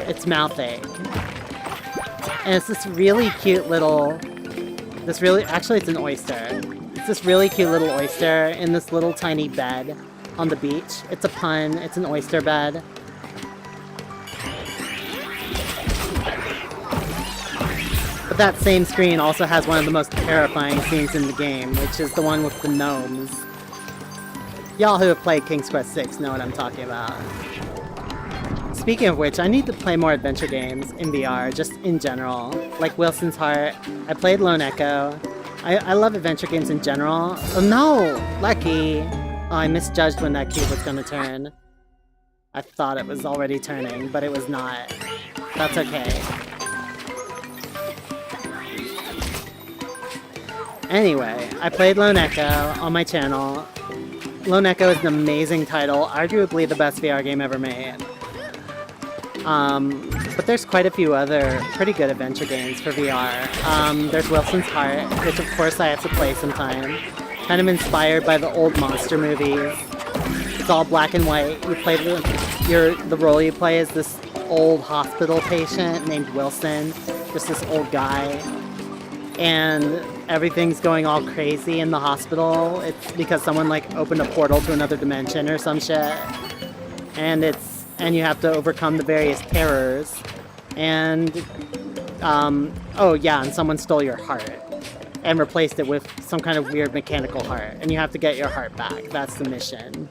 its mouthache. And it's this really cute little, actually it's an oyster. It's this really cute little oyster in this little tiny bed on the beach. It's a pun, it's an oyster bed. But that same screen also has one of the most terrifying scenes in the game, which is the one with the gnomes. Y'all who have played King's Quest VI know what I'm talking about. Speaking of which, I need to play more adventure games in VR, just in general. Like Wilson's Heart. I played Lone Echo. I love adventure games in general. Oh no! Lucky! Oh, I misjudged when that cube was gonna turn. I thought it was already turning, but it was not. That's okay. Anyway, I played Lone Echo on my channel. Lone Echo is an amazing title, arguably the best VR game ever made. But there's quite a few other pretty good adventure games for VR. There's Wilson's Heart, which of course I have to play sometime. Kind of inspired by the old monster movies. It's all black and white. You play the role you play is this old hospital patient named Wilson, just this old guy. And everything's going all crazy in the hospital. It's because someone like opened a portal to another dimension or some shit. And you have to overcome the various terrors. And oh yeah, and someone stole your heart and replaced it with some kind of weird mechanical heart. And you have to get your heart back. That's the mission.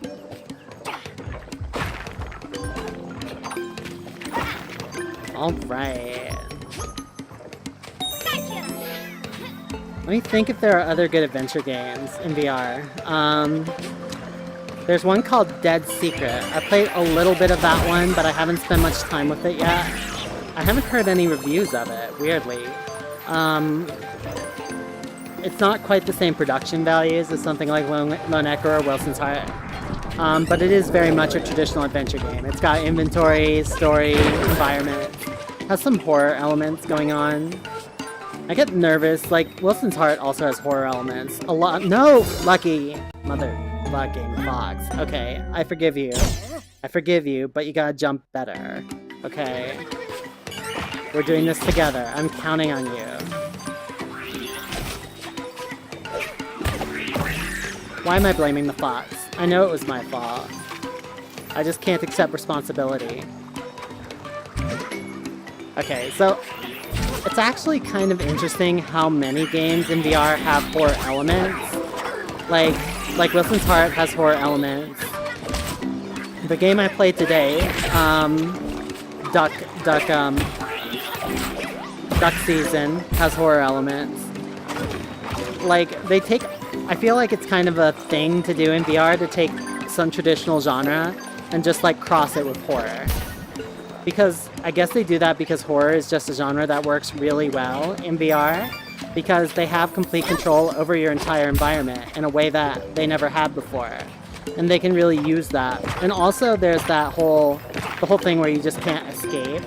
Alright. Let me think if there are other good adventure games in VR. There's one called Dead Secret. I played a little bit of that one, but I haven't spent much time with it yet. I haven't heard any reviews of it, weirdly. It's not quite the same production values as something like Lone Echo or Wilson's Heart. But it is very much a traditional adventure game. It's got inventory, story, environment. It has some horror elements going on. I get nervous, like, Wilson's Heart also has horror elements. A lot- No! Lucky! Motherfucking fox. Okay, I forgive you. I forgive you, but you gotta jump better. Okay? We're doing this together. I'm counting on you. Why am I blaming the fox? I know it was my fault. I just can't accept responsibility. Okay, so it's actually kind of interesting how many games in VR have horror elements. Like Wilson's Heart has horror elements. The game I played today, Duck Season, has horror elements. Like, I feel like it's kind of a thing to do in VR to take some traditional genre and just like cross it with horror. Because I guess they do that because horror is just a genre that works really well in VR, because they have complete control over your entire environment in a way that they never had before. And they can really use that. And also there's the whole thing where you just can't escape,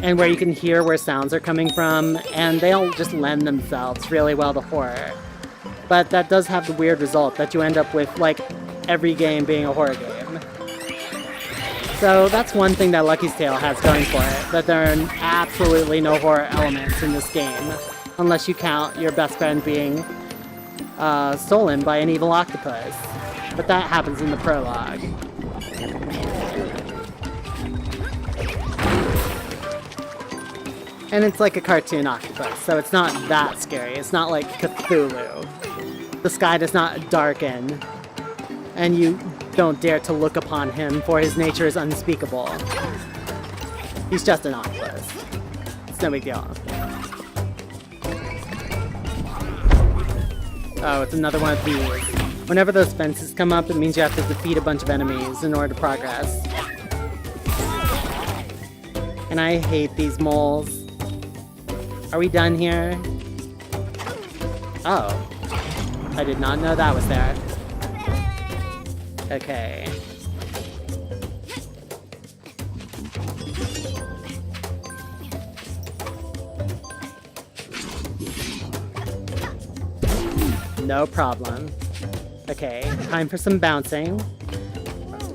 and where you can hear where sounds are coming from, and they all just lend themselves really well to horror. But that does have the weird result that you end up with like every game being a horror game. So that's one thing that Lucky's Tale has going for it, that there are absolutely no horror elements in this game, unless you count your best friend being stolen by an evil octopus. But that happens in the prologue. And it's like a cartoon octopus, so it's not that scary. It's not like Cthulhu. The sky does not darken, and you don't dare to look upon him, for his nature is unspeakable. He's just an Oculus. It's no big deal. Oh, it's another one of these. Whenever those fences come up, it means you have to defeat a bunch of enemies in order to progress. And I hate these moles. Are we done here? Oh. I did not know that was there. Okay. No problem. Okay, time for some bouncing.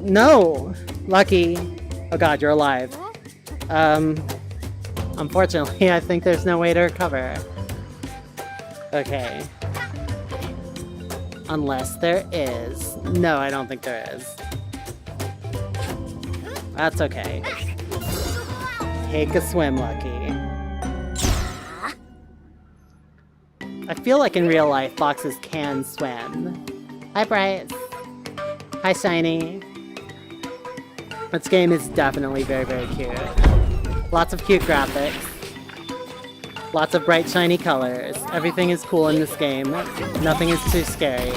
No! Lucky. Oh god, you're alive. Unfortunately, I think there's no way to recover. Okay. Unless there is. No, I don't think there is. That's okay. Take a swim, Lucky. I feel like in real life, foxes can swim. Hi, Bryce. Hi, Shiny. This game is definitely very, very cute. Lots of cute graphics. Lots of bright, shiny colors. Everything is cool in this game. Nothing is too scary.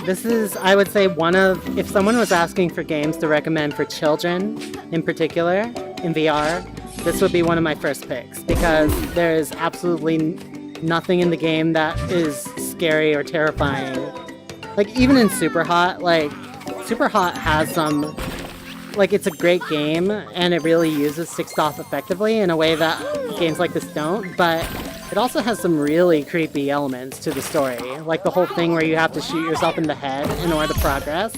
This is, I would say, one of... If someone was asking for games to recommend for children, in particular, in VR, this would be one of my first picks. Because there is absolutely nothing in the game that is scary or terrifying. Like, even in Super Hot, like... Super Hot has some... Like, it's a great game, and it really uses Sixth Off effectively in a way that games like this don't, but it also has some really creepy elements to the story. Like the whole thing where you have to shoot yourself in the head in order to progress.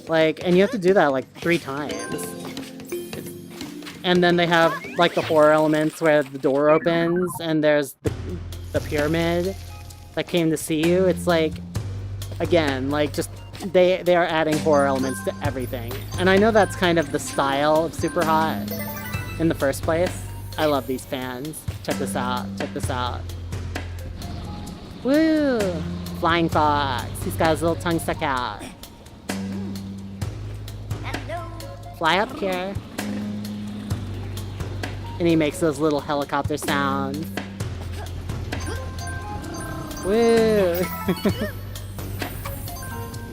Like, and you have to do that like 3 times. And then they have like the horror elements where the door opens and there's the pyramid that came to see you. It's like, again, like just they are adding horror elements to everything. And I know that's kind of the style of Super Hot in the first place. I love these fans. Check this out. Check this out. Woo! Flying fox. He's got his little tongue stuck out. Fly up here. And he makes those little helicopter sounds. Woo!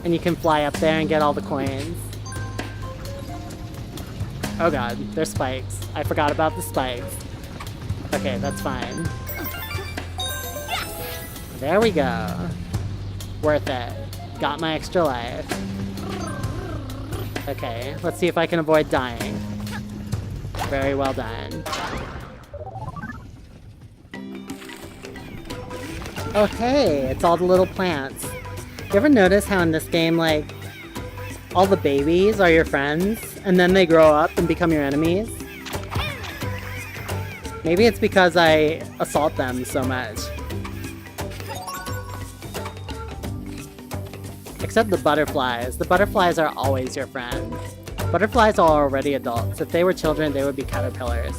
And you can fly up there and get all the coins. Oh god, there's spikes. I forgot about the spikes. Okay, that's fine. There we go. Worth it. Got my extra life. Okay, let's see if I can avoid dying. Very well done. Oh hey, it's all the little plants. You ever notice how in this game, like, all the babies are your friends, and then they grow up and become your enemies? Maybe it's because I assault them so much. Except the butterflies. The butterflies are always your friends. Butterflies are already adults. If they were children, they would be caterpillars.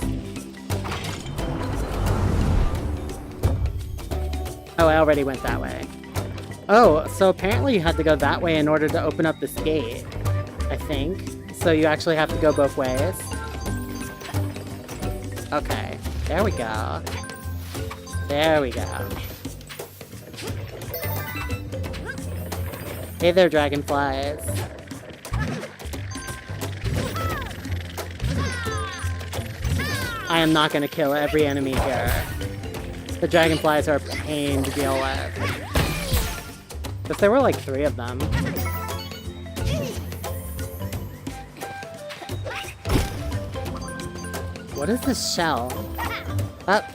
Oh, I already went that way. Oh, so apparently you had to go that way in order to open up this gate, I think. So you actually have to go both ways. Okay, there we go. There we go. Hey there, dragonflies. I am not gonna kill every enemy here. The dragonflies are a pain to deal with. If there were like 3 of them. What is this shell? Oh,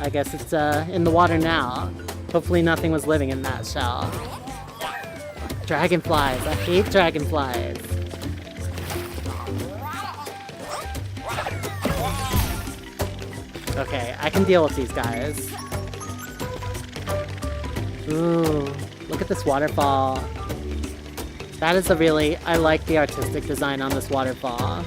I guess it's in the water now. Hopefully nothing was living in that shell. Dragonflies, I hate dragonflies. Okay, I can deal with these guys. Ooh. Look at this waterfall. That is a really... I like the artistic design on this waterfall.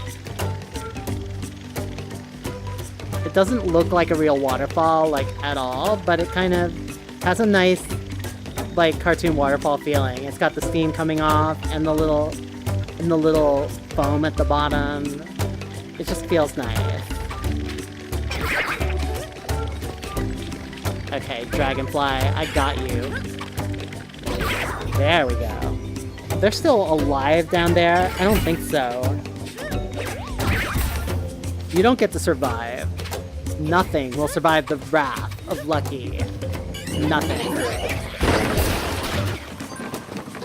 It doesn't look like a real waterfall, like, at all, but it kind of has a nice like cartoon waterfall feeling. It's got the steam coming off and the little foam at the bottom. It just feels nice. Okay, Dragonfly, I got you. There we go. They're still alive down there? I don't think so. You don't get to survive. Nothing will survive the wrath of Lucky. Nothing.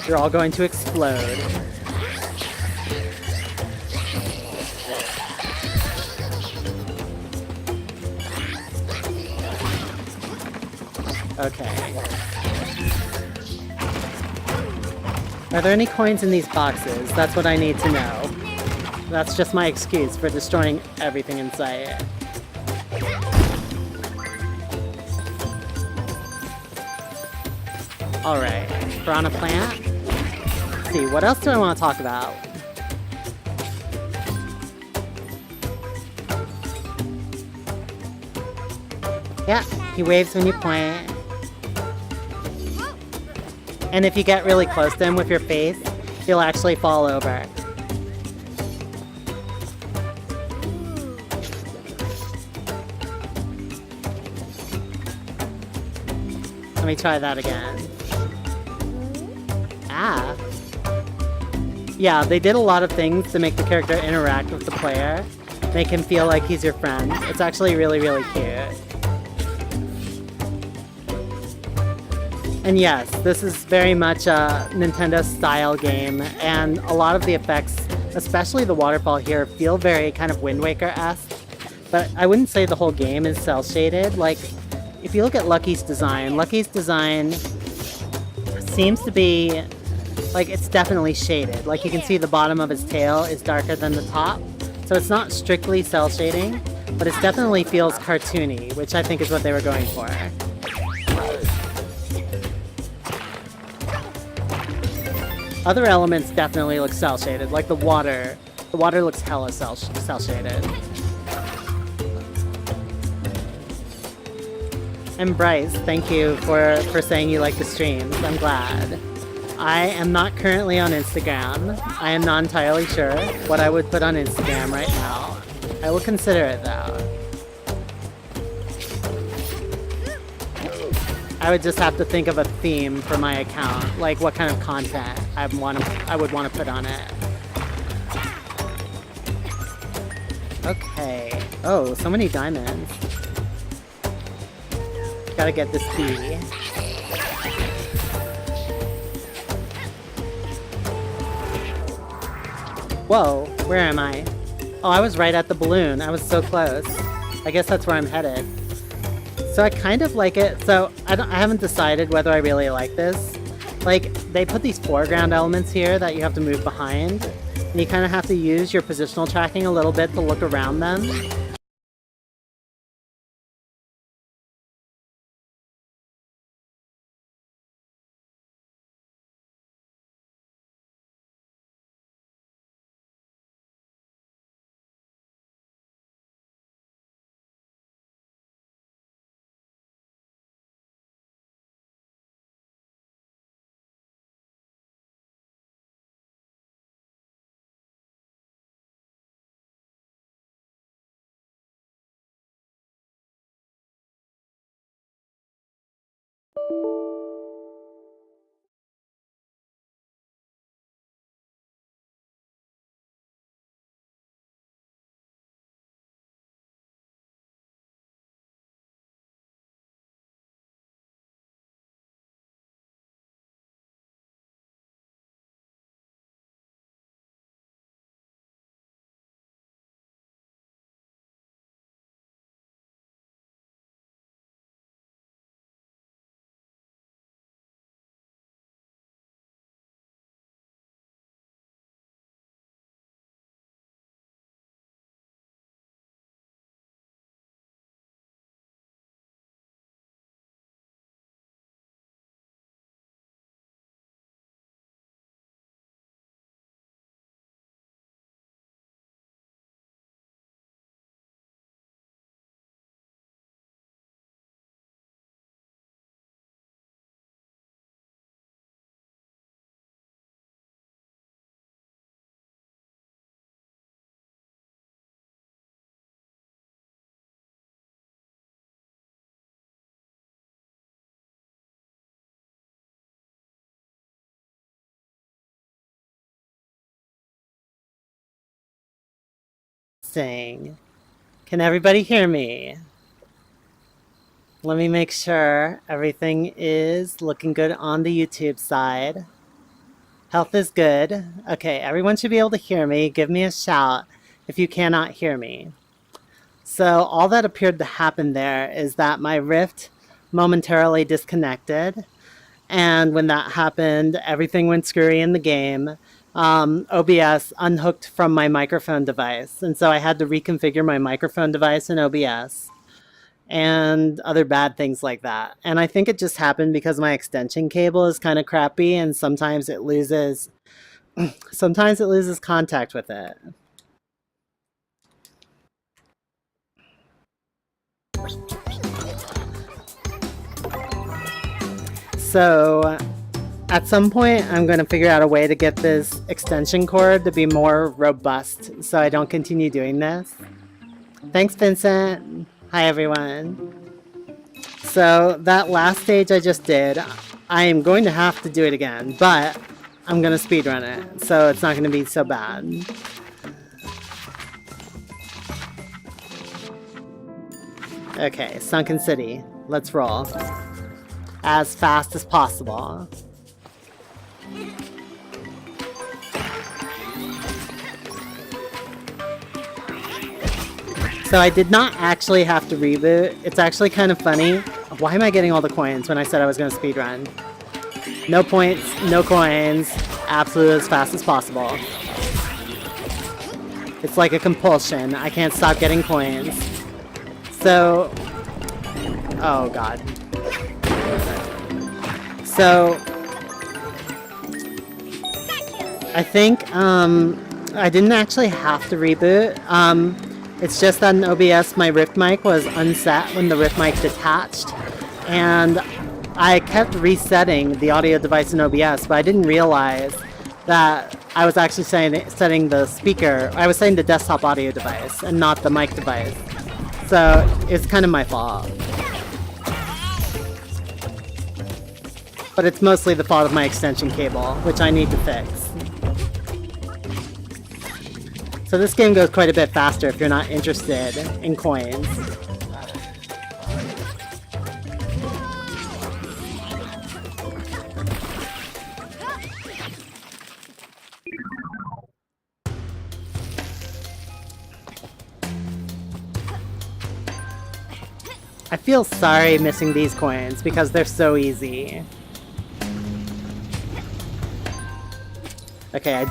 You're all going to explode. Okay. Are there any coins in these boxes? That's what I need to know. That's just my excuse for destroying everything in sight. Alright, piranha plant. Let's see, what else do I want to talk about? Yeah, he waves when you point. And if you get really close to him with your face, he'll actually fall over. Let me try that again. Ah. Yeah, they did a lot of things to make the character interact with the player. Make him feel like he's your friend. It's actually really, really cute. And yes, this is very much a Nintendo-style game, and a lot of the effects, especially the waterfall here, feel very kind of Wind Waker-esque. But I wouldn't say the whole game is cel-shaded. Like, if you look at Lucky's design seems to be, like, it's definitely shaded. Like, you can see the bottom of his tail is darker than the top. So it's not strictly cel-shading, but it definitely feels cartoony, which I think is what they were going for. Other elements definitely look cel-shaded, like the water. The water looks hella cel-shaded. And Bryce, thank you for saying you like the streams. I'm glad. I am not currently on Instagram. I am not entirely sure what I would put on Instagram right now. I will consider it though. I would just have to think of a theme for my account, like what kind of content I would want to put on it. Okay. Oh, so many diamonds. Gotta get this key. Whoa, where am I? Oh, I was right at the balloon. I was so close. I guess that's where I'm headed. So I kind of like it. So I haven't decided whether I really like this. Like, they put these foreground elements here that you have to move behind, and you kind of have to use your positional tracking a little bit to look around them. Testing. Can everybody hear me? Let me make sure everything is looking good on the YouTube side. Health is good. Okay, everyone should be able to hear me. Give me a shout if you cannot hear me. So all that appeared to happen there is that my Rift momentarily disconnected. And when that happened, everything went screwy in the game. OBS unhooked from my microphone device. And so I had to reconfigure my microphone device in OBS. And other bad things like that. And I think it just happened because my extension cable is kind of crappy and sometimes it loses contact with it. So at some point I'm going to figure out a way to get this extension cord to be more robust so I don't continue doing this. Thanks, Vincent. Hi everyone. So that last stage I just did, I am going to have to do it again, but I'm going to speedrun it, so it's not going to be so bad. Okay, Sunken City. Let's roll. As fast as possible. So I did not actually have to reboot. It's actually kind of funny. Why am I getting all the coins when I said I was going to speedrun? No points, no coins, absolutely as fast as possible. It's like a compulsion. I can't stop getting coins. So, oh god. So, I think I didn't actually have to reboot. It's just that in OBS my Rift mic was unset when the Rift mic detached, and I kept resetting the audio device in OBS, but I didn't realize that I was actually setting the speaker. I was setting the desktop audio device and not the mic device. So it's kind of my fault. But it's mostly the fault of my extension cable, which I need to fix. So this game goes quite a bit faster if you're not interested in coins. I feel sorry missing these coins because they're so easy. Okay, I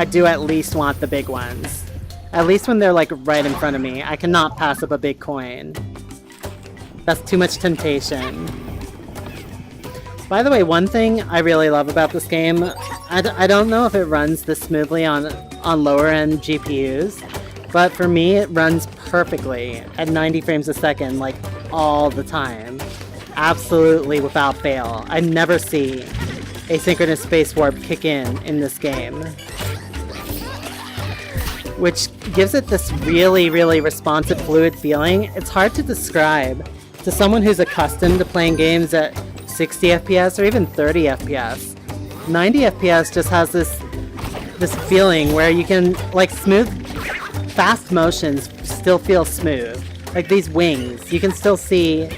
do at least want the big ones. At least when they're like right in front of me. I cannot pass up a big coin. That's too much temptation. By the way, one thing I really love about this game, I don't know if it runs this smoothly on lower end GPUs, but for me it runs perfectly at 90 frames a second, like all the time. Absolutely without fail. I never see asynchronous space warp kick in this game. Which gives it this really, really responsive, fluid feeling. It's hard to describe to someone who's accustomed to playing games at 60 FPS or even 30 FPS. 90 FPS just has this feeling where you can, like, fast motions still feel smooth. Like these wings, you can still see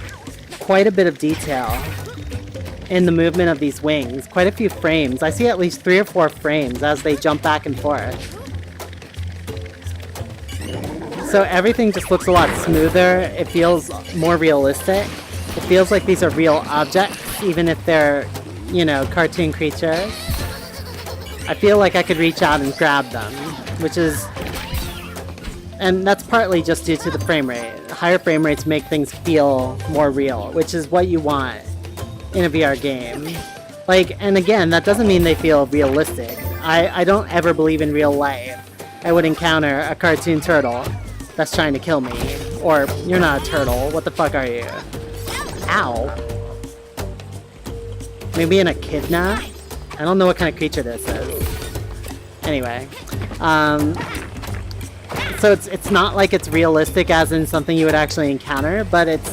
quite a bit of detail in the movement of these wings. Quite a few frames. I see at least 3 or 4 frames as they jump back and forth. So everything just looks a lot smoother. It feels more realistic. It feels like these are real objects, even if they're, you know, cartoon creatures. I feel like I could reach out and grab them, which is... And that's partly just due to the frame rate. Higher frame rates make things feel more real, which is what you want in a VR game. Like, and again, that doesn't mean they feel realistic. I don't ever believe in real life I would encounter a cartoon turtle that's trying to kill me. Or, you're not a turtle, what the fuck are you? Ow. Maybe in a echidna? I don't know what kind of creature this is. Anyway. So it's not like it's realistic as in something you would actually encounter, but it's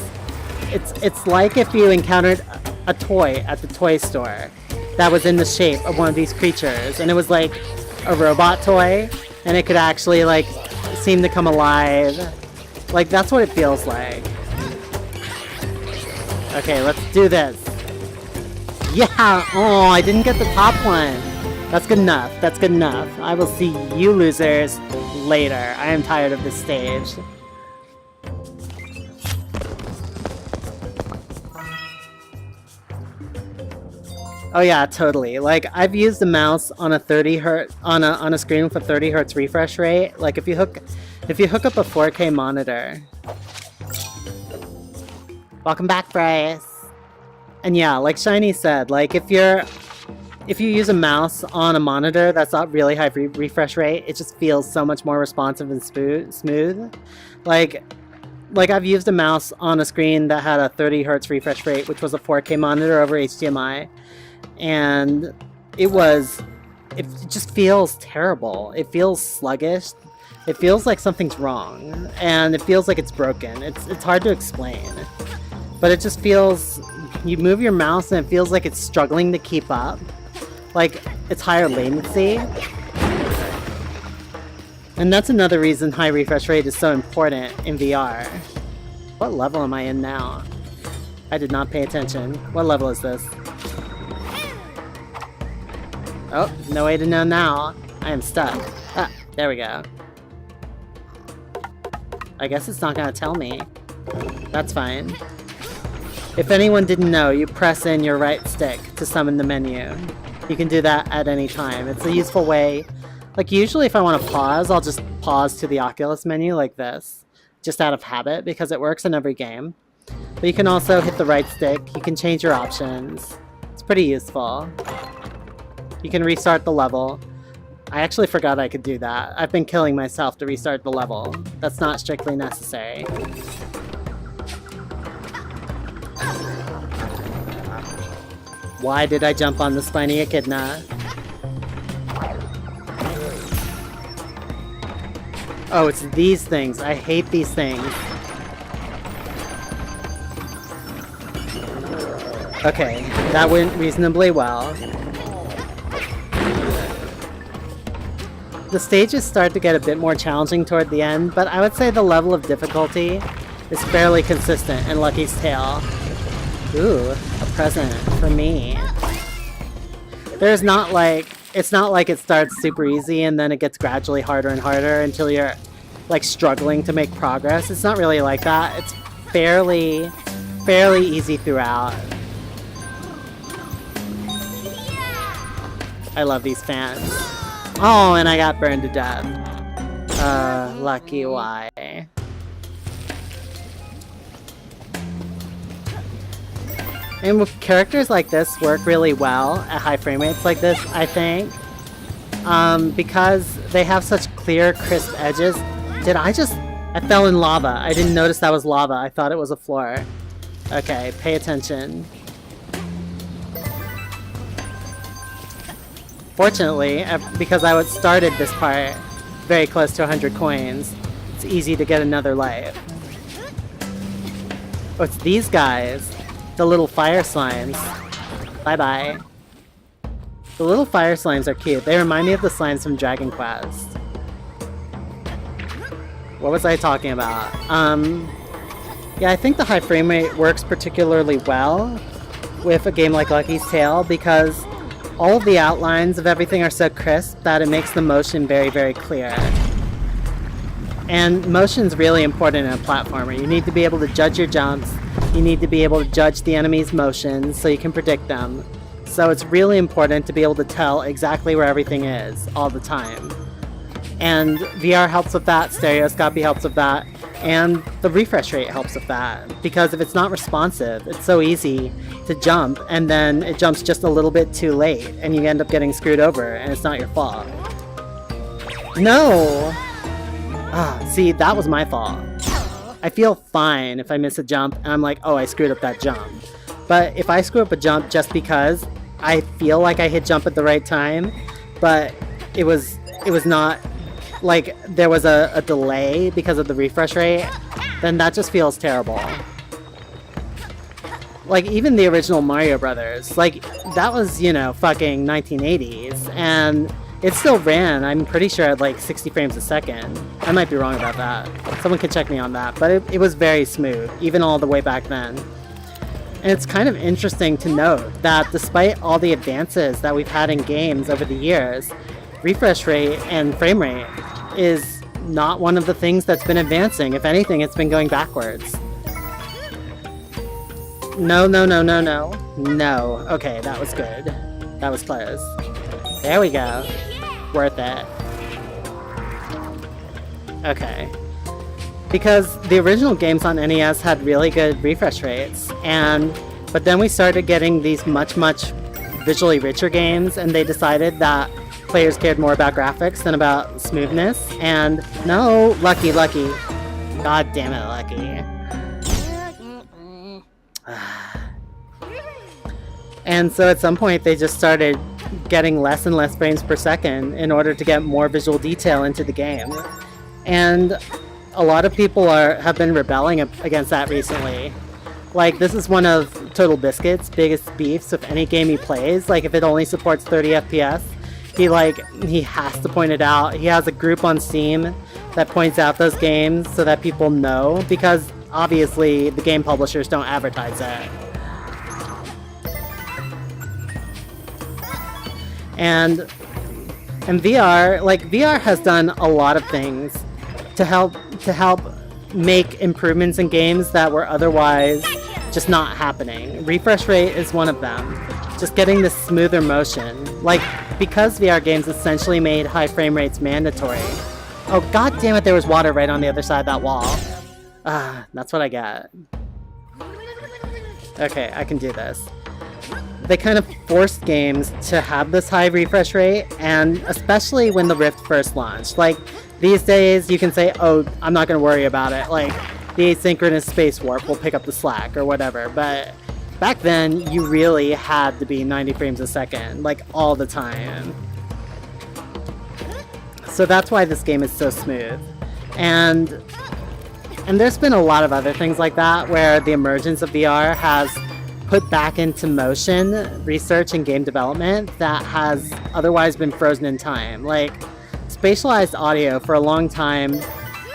like if you encountered a toy at the toy store that was in the shape of one of these creatures, and it was like a robot toy, and it could actually like seem to come alive. Like, that's what it feels like. Okay, let's do this. Yeah! Oh, I didn't get the top one. That's good enough. That's good enough. I will see you losers later. I am tired of this stage. Oh yeah, totally. Like, I've used a mouse on a 30 hertz on a screen with a 30 hertz refresh rate. Like, if you hook up a 4K monitor. Welcome back, Bryce. And yeah, like Shiny said, like if you use a mouse on a monitor that's not really high refresh rate, it just feels so much more responsive and smooth. Like I've used a mouse on a screen that had a 30 hertz refresh rate, which was a 4K monitor over HDMI. And it just feels terrible. It feels sluggish. It feels like something's wrong, and it feels like it's broken. It's hard to explain, but it just feels, you move your mouse and it feels like it's struggling to keep up. Like, it's higher latency. And that's another reason high refresh rate is so important in VR. What level am I in now? I did not pay attention. What level is this? Oh, no way to know now. I am stuck. Ah, there we go. I guess it's not gonna tell me. That's fine. If anyone didn't know, you press in your right stick to summon the menu. You can do that at any time. It's a useful way. Like, usually if I want to pause, I'll just pause to the Oculus menu like this. Just out of habit, because it works in every game. But you can also hit the right stick. You can change your options. It's pretty useful. You can restart the level. I actually forgot I could do that. I've been killing myself to restart the level. That's not strictly necessary. Why did I jump on the spiny echidna? Oh, it's these things. I hate these things. Okay, that went reasonably well. The stages start to get a bit more challenging toward the end, but I would say the level of difficulty is fairly consistent in Lucky's Tale. Ooh, a present for me. It's not like it starts super easy and then it gets gradually harder and harder until you're like struggling to make progress. It's not really like that. It's fairly easy throughout. I love these fans. Oh, and I got burned to death. Lucky, why? And with characters like this work really well at high frame rates like this, I think. Because they have such clear, crisp edges. I fell in lava. I didn't notice that was lava. I thought it was a floor. Okay, pay attention. Fortunately, because I started this part very close to 100 coins, it's easy to get another life. Oh, it's these guys. The little fire slimes. Bye-bye. The little fire slimes are cute. They remind me of the slimes from Dragon Quest. What was I talking about? Yeah, I think the high frame rate works particularly well with a game like Lucky's Tale because all of the outlines of everything are so crisp that it makes the motion very, very clear. And motion's really important in a platformer. You need to be able to judge your jumps. You need to be able to judge the enemy's motions so you can predict them. So it's really important to be able to tell exactly where everything is all the time. And VR helps with that, stereoscopy helps with that, and the refresh rate helps with that. Because if it's not responsive, it's so easy to jump, and then it jumps just a little bit too late, and you end up getting screwed over, and it's not your fault. No! Ah, see, that was my fault. I feel fine if I miss a jump, and I'm like, oh, I screwed up that jump. But if I screw up a jump just because I feel like I hit jump at the right time, but it was not, like, there was a delay because of the refresh rate, then that just feels terrible. Like, even the original Mario Brothers, like, that was, you know, fucking 1980s, and it still ran, I'm pretty sure, at like 60 frames a second. I might be wrong about that. Someone can check me on that. But it was very smooth, even all the way back then. And it's kind of interesting to note that despite all the advances that we've had in games over the years, refresh rate and frame rate is not one of the things that's been advancing. If anything, it's been going backwards. No, no, no, no, no. No. Okay, that was good. That was close. There we go. Worth it. Okay. Because the original games on NES had really good refresh rates, but then we started getting these much visually richer games, and they decided that players cared more about graphics than about smoothness, and no, Lucky. God damn it, Lucky. And so at some point they just started getting less and less frames per second in order to get more visual detail into the game. And a lot of people have been rebelling against that recently. Like, this is one of Total Biscuit's biggest beefs with any game he plays. Like, if it only supports 30 FPS, he has to point it out. He has a group on Steam that points out those games so that people know, because obviously the game publishers don't advertise it. And VR has done a lot of things to help make improvements in games that were otherwise just not happening. Refresh rate is one of them. Just getting this smoother motion. Like, because VR games essentially made high frame rates mandatory. Oh, god damn it, there was water right on the other side of that wall. That's what I get. Okay, I can do this. They kind of forced games to have this high refresh rate, and especially when the Rift first launched. Like, these days you can say, oh, I'm not going to worry about it. Like, the asynchronous space warp will pick up the slack or whatever. But back then, you really had to be 90 frames a second, like, all the time. So that's why this game is so smooth. And there's been a lot of other things like that, where the emergence of VR has put back into motion research and game development that has otherwise been frozen in time. Like, spatialized audio for a long time,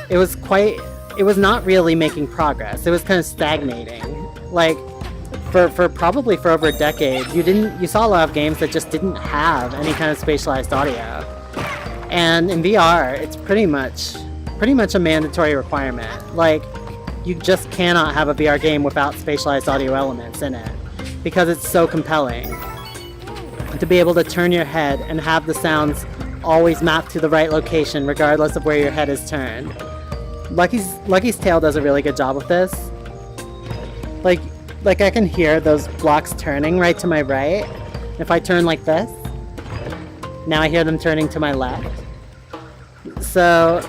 it was not really making progress. It was kind of stagnating. Like, for probably for over a decade, you saw a lot of games that just didn't have any kind of spatialized audio. And in VR, it's pretty much a mandatory requirement. Like, you just cannot have a VR game without spatialized audio elements in it, because it's so compelling to be able to turn your head and have the sounds always mapped to the right location regardless of where your head is turned. Lucky's Tale does a really good job with this. Like I can hear those blocks turning right to my right. If I turn like this, now I hear them turning to my left. So,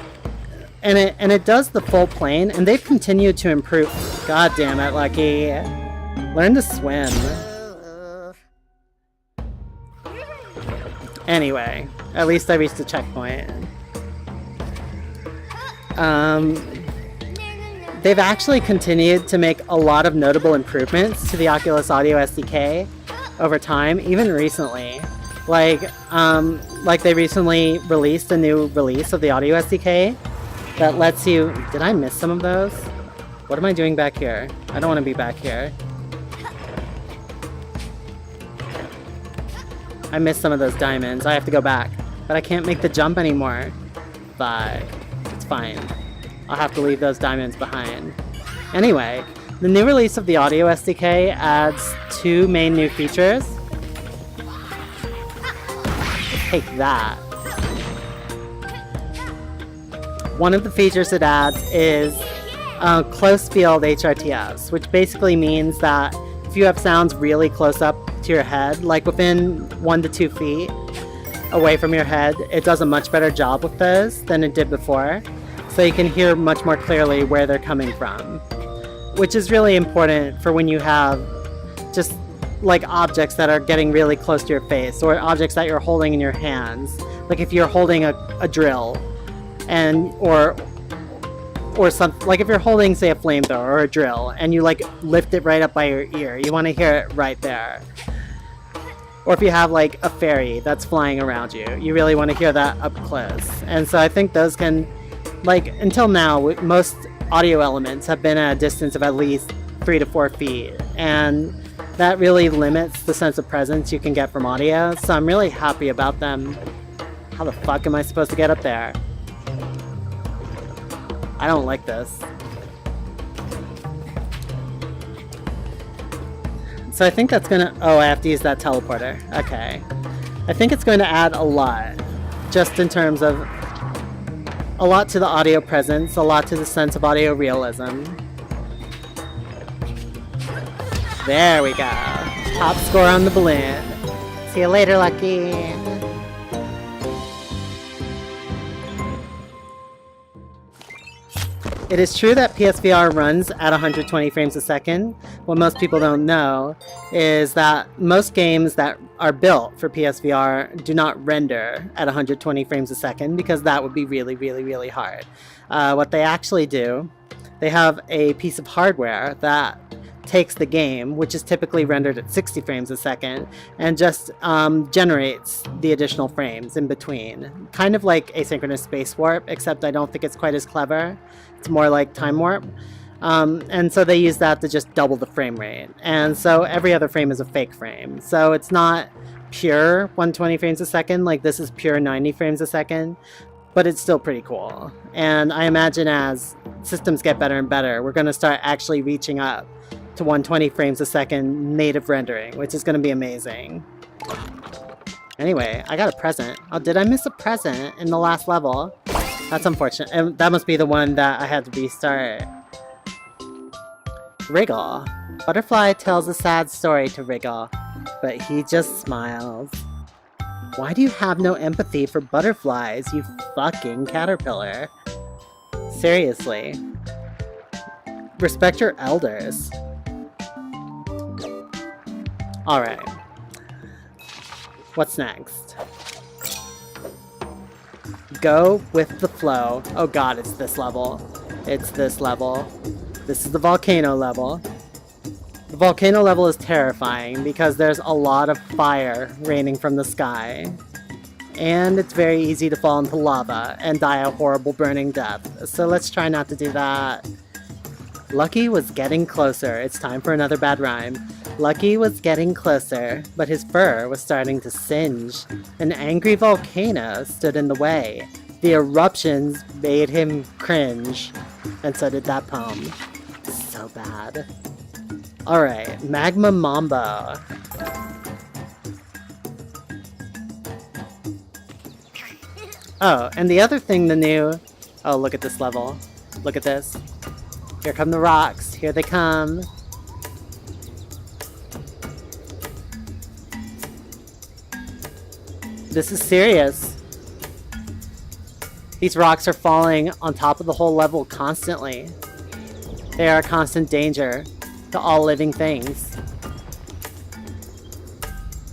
and it does the full plane, and they've continued to improve. God damn it, Lucky. Learn to swim. Anyway, at least I reached the checkpoint. They've actually continued to make a lot of notable improvements to the Oculus Audio SDK over time, even recently. Like they recently released a new release of the Audio SDK that lets you... Did I miss some of those? What am I doing back here? I don't want to be back here. I missed some of those diamonds. I have to go back. But I can't make the jump anymore. Bye. It's fine. I'll have to leave those diamonds behind. Anyway, the new release of the Audio SDK adds 2 main new features. Take that. One of the features it adds is close field HRTFs, which basically means that if you have sounds really close up to your head, like within 1 to 2 feet away from your head, it does a much better job with those than it did before. So you can hear much more clearly where they're coming from, which is really important for when you have just like objects that are getting really close to your face, or objects that you're holding in your hands. Like if you're holding a drill, and or something, like if you're holding, say, a flamethrower or a drill, and you like lift it right up by your ear, you want to hear it right there. or if you have like a fairy that's flying around you, you really want to hear that up close. And so I think those can, like, until now, most audio elements have been at a distance of at least 3 to 4 feet, and that really limits the sense of presence you can get from audio, so I'm really happy about them. How the fuck am I supposed to get up there? I don't like this. So I think that's gonna... Oh, I have to use that teleporter. Okay. I think it's going to add a lot, just in terms of a lot to the audio presence, a lot to the sense of audio realism. There we go. Top score on the balloon. See you later, Lucky. It is true that PSVR runs at 120 frames a second. What most people don't know is that most games that are built for PSVR do not render at 120 frames a second because that would be really, really, really hard. What they actually do, they have a piece of hardware that takes the game, which is typically rendered at 60 frames a second, and just generates the additional frames in between. Kind of like asynchronous space warp, except I don't think it's quite as clever. It's more like time warp. And so they use that to just double the frame rate. And so every other frame is a fake frame. So it's not pure 120 frames a second, like this is pure 90 frames a second, but it's still pretty cool. And I imagine as systems get better and better, we're going to start actually reaching up to 120 frames a second native rendering, which is going to be amazing. Anyway, I got a present. Oh, did I miss a present in the last level? That's unfortunate. And that must be the one that I had to restart. Wriggle. Butterfly tells a sad story to Wriggle, but he just smiles. Why do you have no empathy for butterflies, you fucking caterpillar? Seriously. Respect your elders. Alright. What's next? Go with the flow. Oh god, it's this level. It's this level. This is the volcano level. The volcano level is terrifying because there's a lot of fire raining from the sky. And it's very easy to fall into lava and die a horrible burning death. So let's try not to do that. Lucky was getting closer. It's time for another bad rhyme. Lucky was getting closer, but his fur was starting to singe. An angry volcano stood in the way. The eruptions made him cringe. And so did that poem. So bad. Alright, Magma Mambo. Oh, and the other thing, the new... Oh, look at this level. Look at this. Here come the rocks. Here they come. This is serious. These rocks are falling on top of the whole level constantly. They are a constant danger to all living things.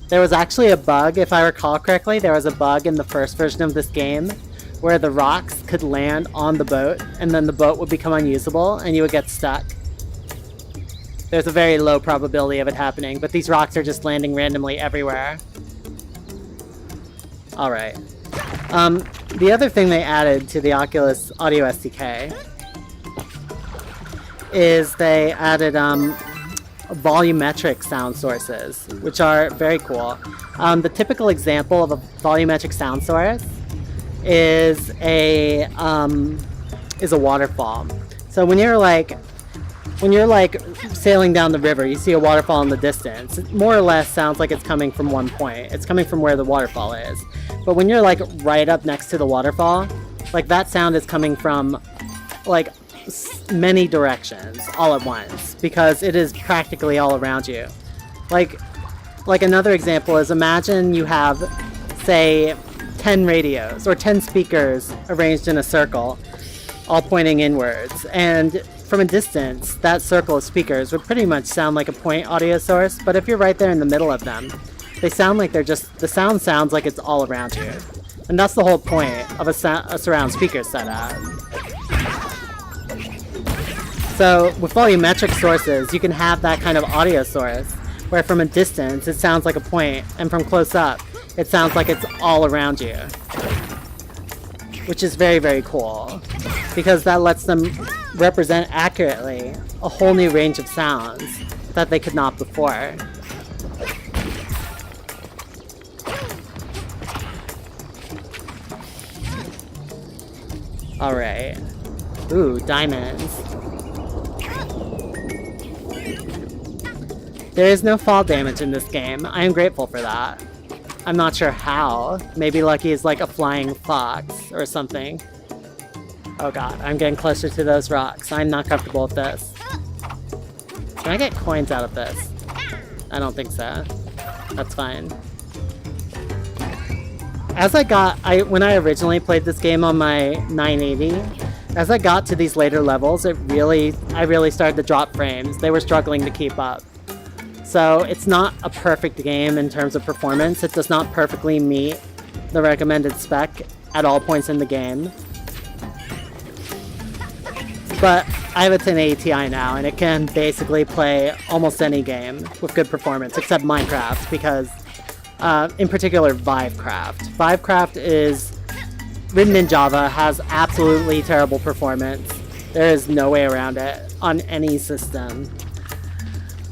There was actually a bug, if I recall correctly, there was a bug in the first version of this game where the rocks could land on the boat and then the boat would become unusable and you would get stuck. There's a very low probability of it happening, but these rocks are just landing randomly everywhere. Alright. The other thing they added to the Oculus Audio SDK is they added volumetric sound sources, which are very cool. The typical example of a volumetric sound source is a waterfall. So when you're like sailing down the river, you see a waterfall in the distance. It more or less sounds like it's coming from one point. It's coming from where the waterfall is. But when you're like right up next to the waterfall, like that sound is coming from like many directions all at once because it is practically all around you. Like another example is, imagine you have, say, 10 radios or 10 speakers arranged in a circle, all pointing inwards, and from a distance, that circle of speakers would pretty much sound like a point audio source, but if you're right there in the middle of them, they sound like they're just, the sound sounds like it's all around you. And that's the whole point of a surround speaker setup. So with volumetric sources, you can have that kind of audio source where from a distance it sounds like a point, and from close up it sounds like it's all around you. Which is very, very cool, because that lets them represent accurately a whole new range of sounds that they could not before. Alright. Ooh, diamonds. There is no fall damage in this game. I am grateful for that. I'm not sure how. Maybe Lucky is like a flying fox or something. Oh god, I'm getting closer to those rocks. I'm not comfortable with this. Can I get coins out of this? I don't think so. That's fine. As when I originally played this game on my 980, as I got to these later levels, I really started to drop frames. They were struggling to keep up. So it's not a perfect game in terms of performance. It does not perfectly meet the recommended spec at all points in the game. But I have a 1080 Ti now, and it can basically play almost any game with good performance, except Minecraft, because in particular Vivecraft. Vivecraft is written in Java, has absolutely terrible performance. There is no way around it on any system.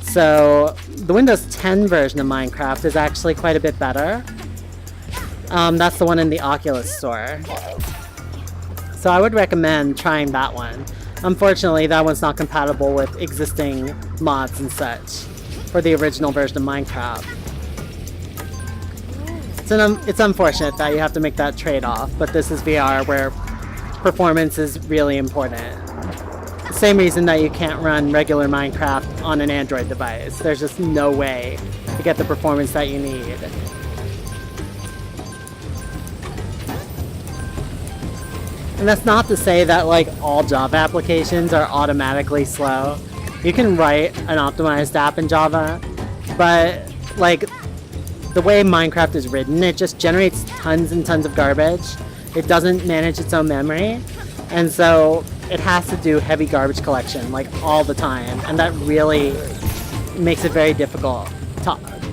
So the Windows 10 version of Minecraft is actually quite a bit better. That's the one in the Oculus store. So I would recommend trying that one. Unfortunately, that one's not compatible with existing mods and such for the original version of Minecraft. It's unfortunate that you have to make that trade-off, but this is VR where performance is really important. The same reason that you can't run regular Minecraft on an Android device. There's just no way to get the performance that you need. And that's not to say that like all Java applications are automatically slow. You can write an optimized app in Java, but like the way Minecraft is written, it just generates tons and tons of garbage. It doesn't manage its own memory, and so it has to do heavy garbage collection like all the time, and that really makes it very difficult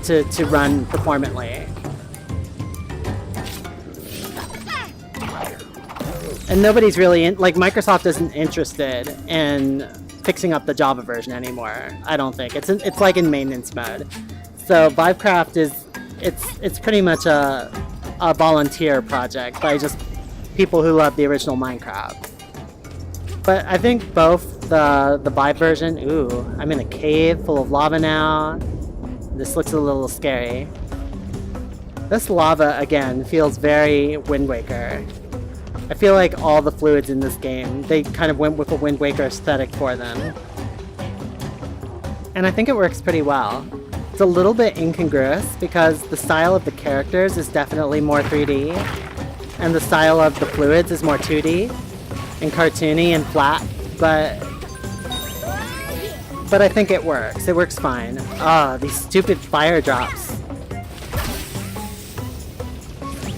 to run performantly. And nobody's really Microsoft isn't interested in fixing up the Java version anymore. I don't think it's like in maintenance mode. So Vivecraft it's pretty much a volunteer project by just people who love the original Minecraft. But I think both the Vive version, ooh, I'm in a cave full of lava now. This looks a little scary. This lava, again, feels very Wind Waker. I feel like all the fluids in this game, they kind of went with a Wind Waker aesthetic for them. And I think it works pretty well. It's a little bit incongruous because the style of the characters is definitely more 3D, and the style of the fluids is more 2D and cartoony and flat, but I think it works. It works fine. Ah, these stupid fire drops.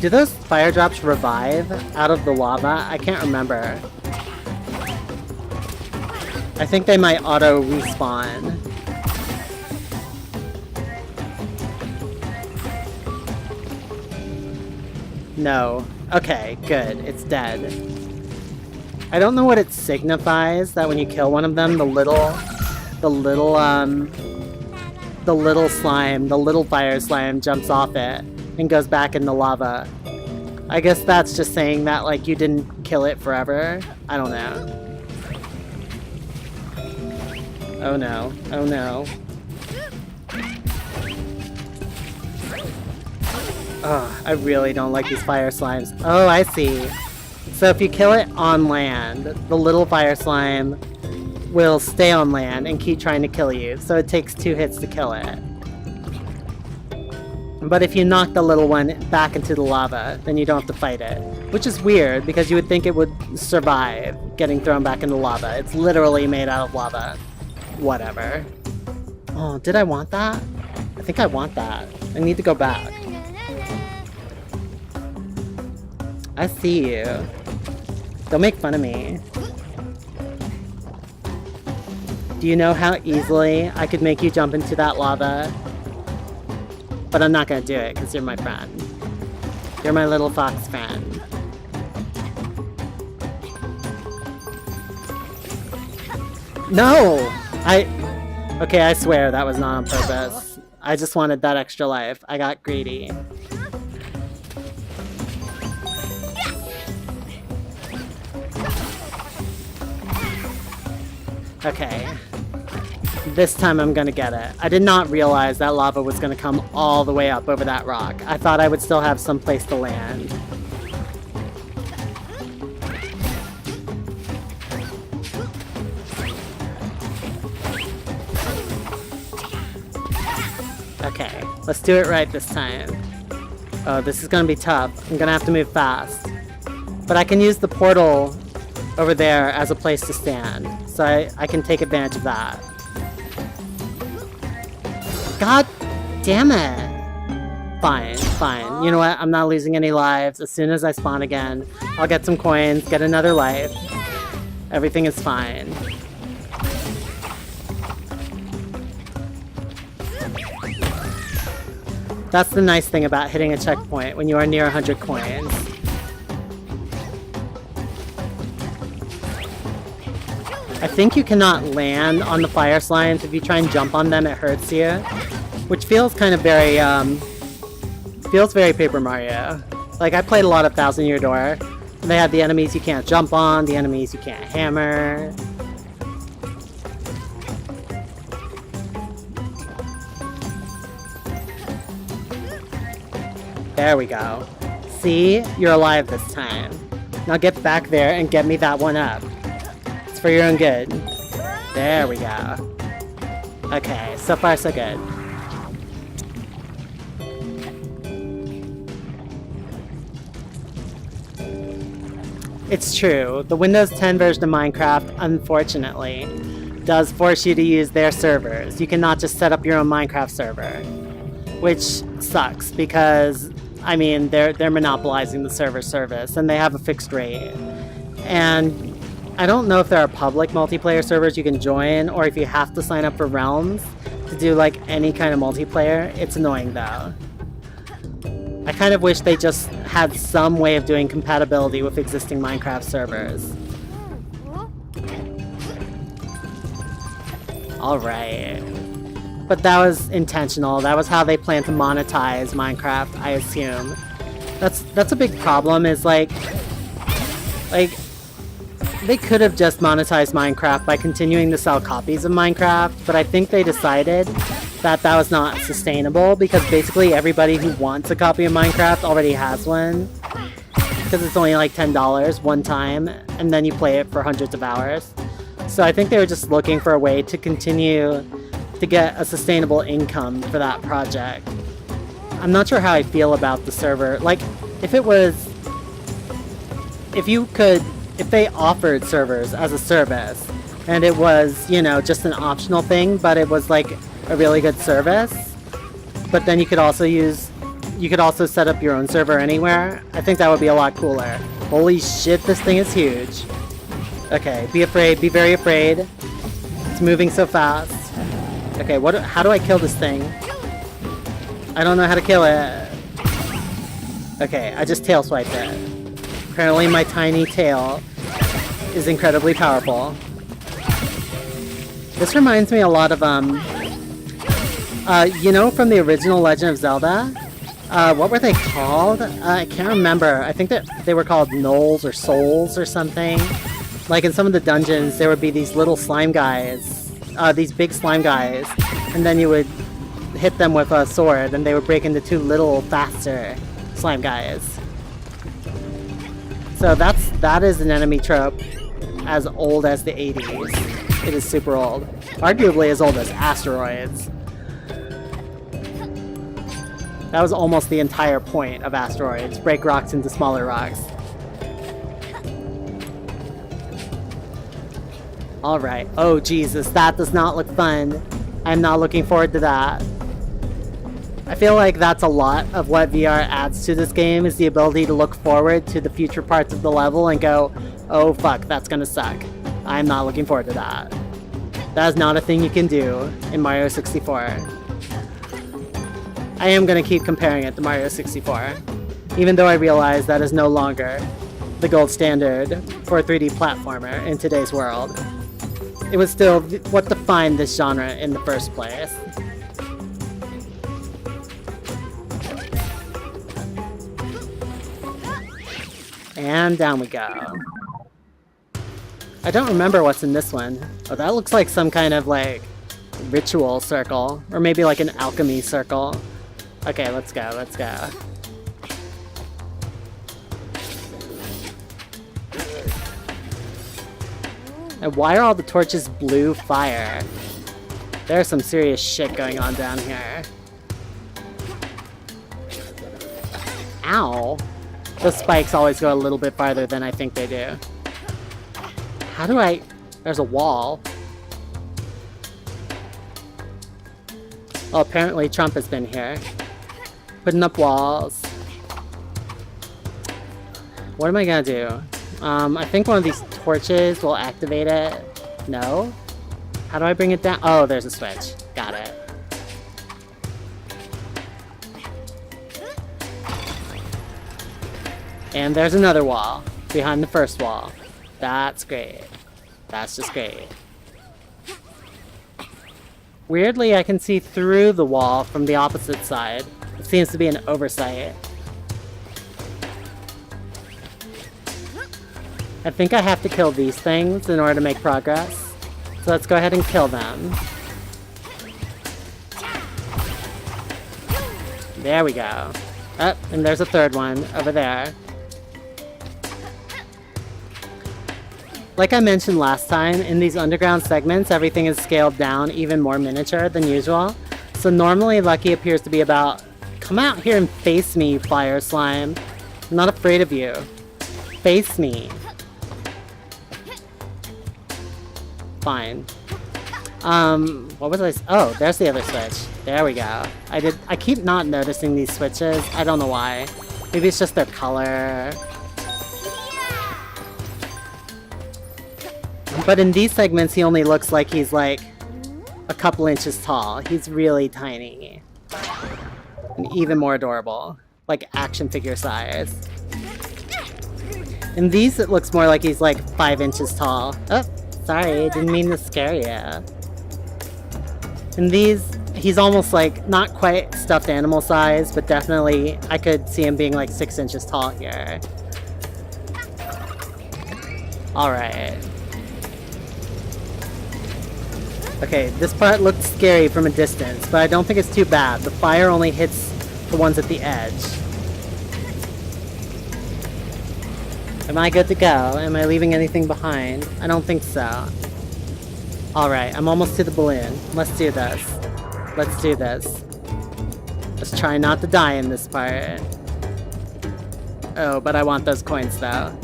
Do those fire drops revive out of the lava? I can't remember. I think they might auto respawn. No. Okay, good. It's dead. I don't know what it signifies that when you kill one of them, the little fire slime jumps off it and goes back in the lava. I guess that's just saying that like you didn't kill it forever. I don't know. Oh no. Oh no. Oh, I really don't like these fire slimes. Oh, I see. So if you kill it on land, the little fire slime will stay on land and keep trying to kill you. So it takes 2 hits to kill it. But if you knock the little one back into the lava, then you don't have to fight it. Which is weird, because you would think it would survive getting thrown back into lava. It's literally made out of lava. Whatever. Oh, did I want that? I think I want that. I need to go back. I see you. Don't make fun of me. Do you know how easily I could make you jump into that lava But I'm not gonna do it because you're my friend. You're my little fox friend. No! Okay, I swear that was not on purpose. I just wanted that extra life. I got greedy. Okay. This time I'm gonna get it. I did not realize that lava was gonna come all the way up over that rock. I thought I would still have some place to land. Okay, let's do it right this time. Oh, this is gonna be tough. I'm gonna have to move fast. But I can use the portal over there as a place to stand. So I can take advantage of that. God damn it! Fine, fine. You know what? I'm not losing any lives. As soon as I spawn again, I'll get some coins, get another life. Everything is fine. That's the nice thing about hitting a checkpoint when you are near 100 coins. I think you cannot land on the fire slimes. If you try and jump on them, it hurts you. Which feels kind of very, feels very Paper Mario. Like, I played a lot of Thousand Year Door. And they have the enemies you can't jump on, the enemies you can't hammer. There we go. See? You're alive this time. Now get back there and get me that one up. It's for your own good. There we go. Okay, so far so good. It's true, the Windows 10 version of Minecraft, unfortunately, does force you to use their servers. You cannot just set up your own Minecraft server. Which sucks, because, I mean, they're monopolizing the server service, and they have a fixed rate. And I don't know if there are public multiplayer servers you can join, or if you have to sign up for Realms to do, like, any kind of multiplayer. It's annoying, though. I kind of wish they just had some way of doing compatibility with existing Minecraft servers. Alright. But that was intentional. That was how they plan to monetize Minecraft, I assume. That's a big problem, is like they could have just monetized Minecraft by continuing to sell copies of Minecraft, but I think they decided that that was not sustainable, because basically everybody who wants a copy of Minecraft already has one. Because it's only like $10 one time, and then you play it for hundreds of hours. So I think they were just looking for a way to continue to get a sustainable income for that project. I'm not sure how I feel about the server. Like, if they offered servers as a service, and it was, you know, just an optional thing, but it was like a really good service, but then you could also set up your own server anywhere, I think that would be a lot cooler. Holy shit, this thing is huge. Okay, be afraid, be very afraid. It's moving so fast. Okay, how do I kill this thing? I don't know how to kill it. Okay, I just tail swiped it. Apparently my tiny tail is incredibly powerful. This reminds me a lot of, you know, from the original Legend of Zelda? What were they called? I can't remember. I think that they were called Knolls or Souls or something. Like, in some of the dungeons, there would be these little slime guys. These big slime guys. And then you would hit them with a sword, and they would break into two little, faster slime guys. So that is an enemy trope as old as the 80s. It is super old. Arguably as old as asteroids. That was almost the entire point of asteroids. Break rocks into smaller rocks. Alright. Oh Jesus, that does not look fun. I'm not looking forward to that. I feel like that's a lot of what VR adds to this game, is the ability to look forward to the future parts of the level and go, oh fuck, that's gonna suck. I'm not looking forward to that. That is not a thing you can do in Mario 64. I am going to keep comparing it to Mario 64, even though I realize that is no longer the gold standard for a 3D platformer in today's world. It was still what defined this genre in the first place. And down we go. I don't remember what's in this one. Oh, that looks like some kind of, like, ritual circle. Or maybe like an alchemy circle. Okay, let's go, let's go. And why are all the torches blue fire? There's some serious shit going on down here. Ow! Those spikes always go a little bit farther than I think they do. How do I... There's a wall. Well, apparently Trump has been here. Putting up walls. What am I gonna do? I think one of these torches will activate it. No? How do I bring it down? Oh, there's a switch. Got it. And there's another wall behind the first wall. That's great. That's just great. Weirdly, I can see through the wall from the opposite side. It seems to be an oversight. I think I have to kill these things in order to make progress. So let's go ahead and kill them. There we go. Oh, and there's a third one over there. Like I mentioned last time, in these underground segments, everything is scaled down even more miniature than usual. So normally Lucky appears to be about, come out here and face me, you fire slime. I'm not afraid of you. Face me. Fine. What was I? Oh, there's the other switch. There we go. I keep not noticing these switches. I don't know why. Maybe it's just their color. But in these segments, he only looks like he's like a couple inches tall. He's really tiny. And even more adorable. Like action figure size. In these, it looks more like he's like 5 inches tall. Oh, sorry, didn't mean to scare you. In these, he's almost like, not quite stuffed animal size, but definitely I could see him being like 6 inches tall here. Alright. Okay, this part looked scary from a distance, but I don't think it's too bad. The fire only hits the ones at the edge. Am I good to go? Am I leaving anything behind? I don't think so. Alright, I'm almost to the balloon. Let's do this. Let's do this. Let's try not to die in this part. Oh, but I want those coins though.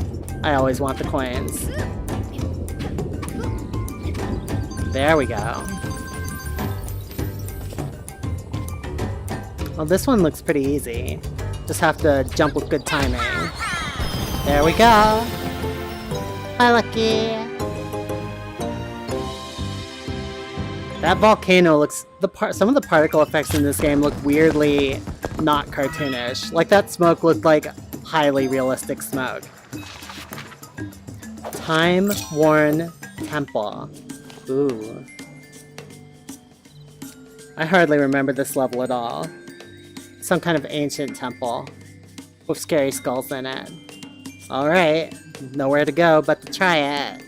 I always want the coins. There we go. Well, this one looks pretty easy. Just have to jump with good timing. There we go! Hi, Lucky! That volcano looks... some of the particle effects in this game look weirdly not cartoonish. Like that smoke looked like highly realistic smoke. Time-worn temple. Ooh. I hardly remember this level at all. Some kind of ancient temple with scary skulls in it. Alright, nowhere to go but to try it.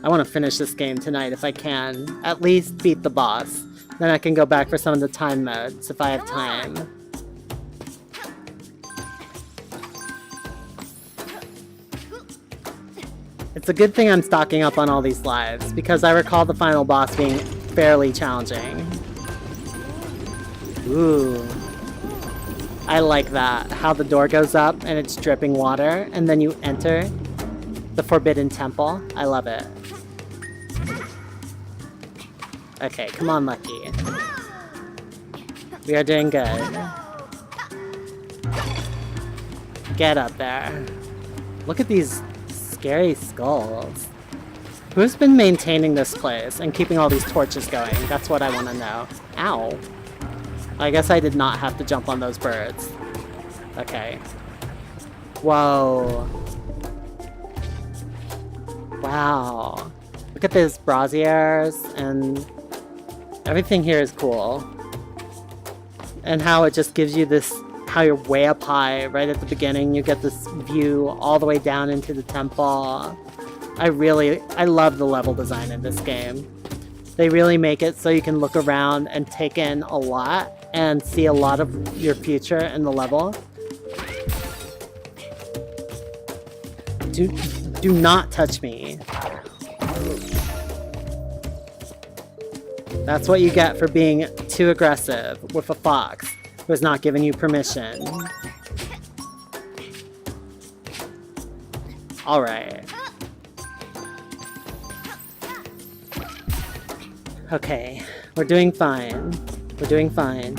I want to finish this game tonight if I can. At least beat the boss. Then I can go back for some of the time modes if I have time. It's a good thing I'm stocking up on all these lives, because I recall the final boss being fairly challenging. Ooh. I like that. How the door goes up and it's dripping water, and then you enter the Forbidden Temple. I love it. Okay, come on, Lucky. We are doing good. Get up there. Look at these scary skulls. Who's been maintaining this place and keeping all these torches going? That's what I want to know. Ow. I guess I did not have to jump on those birds. Okay. Whoa. Wow. Look at these braziers, and everything here is cool. And how it just gives you this, how you're way up high right at the beginning. You get this view all the way down into the temple. I love the level design in this game. They really make it so you can look around and take in a lot and see a lot of your future in the level. Do not touch me. That's what you get for being too aggressive with a fox who has not given you permission. Alright. Okay, we're doing fine. We're doing fine.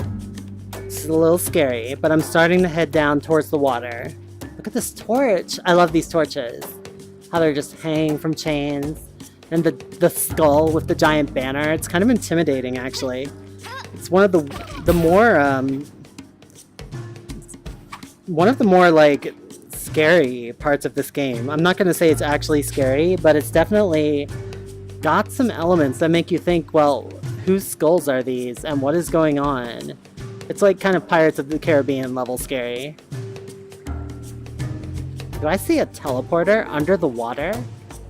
This is a little scary, but I'm starting to head down towards the water. Look at this torch! I love these torches. How they're just hanging from chains. And the skull with the giant banner. It's kind of intimidating, actually. It's one of the more like scary parts of this game. I'm not gonna say it's actually scary, but it's definitely got some elements that make you think, well, whose skulls are these and what is going on? It's like kind of Pirates of the Caribbean level scary. Do I see a teleporter under the water?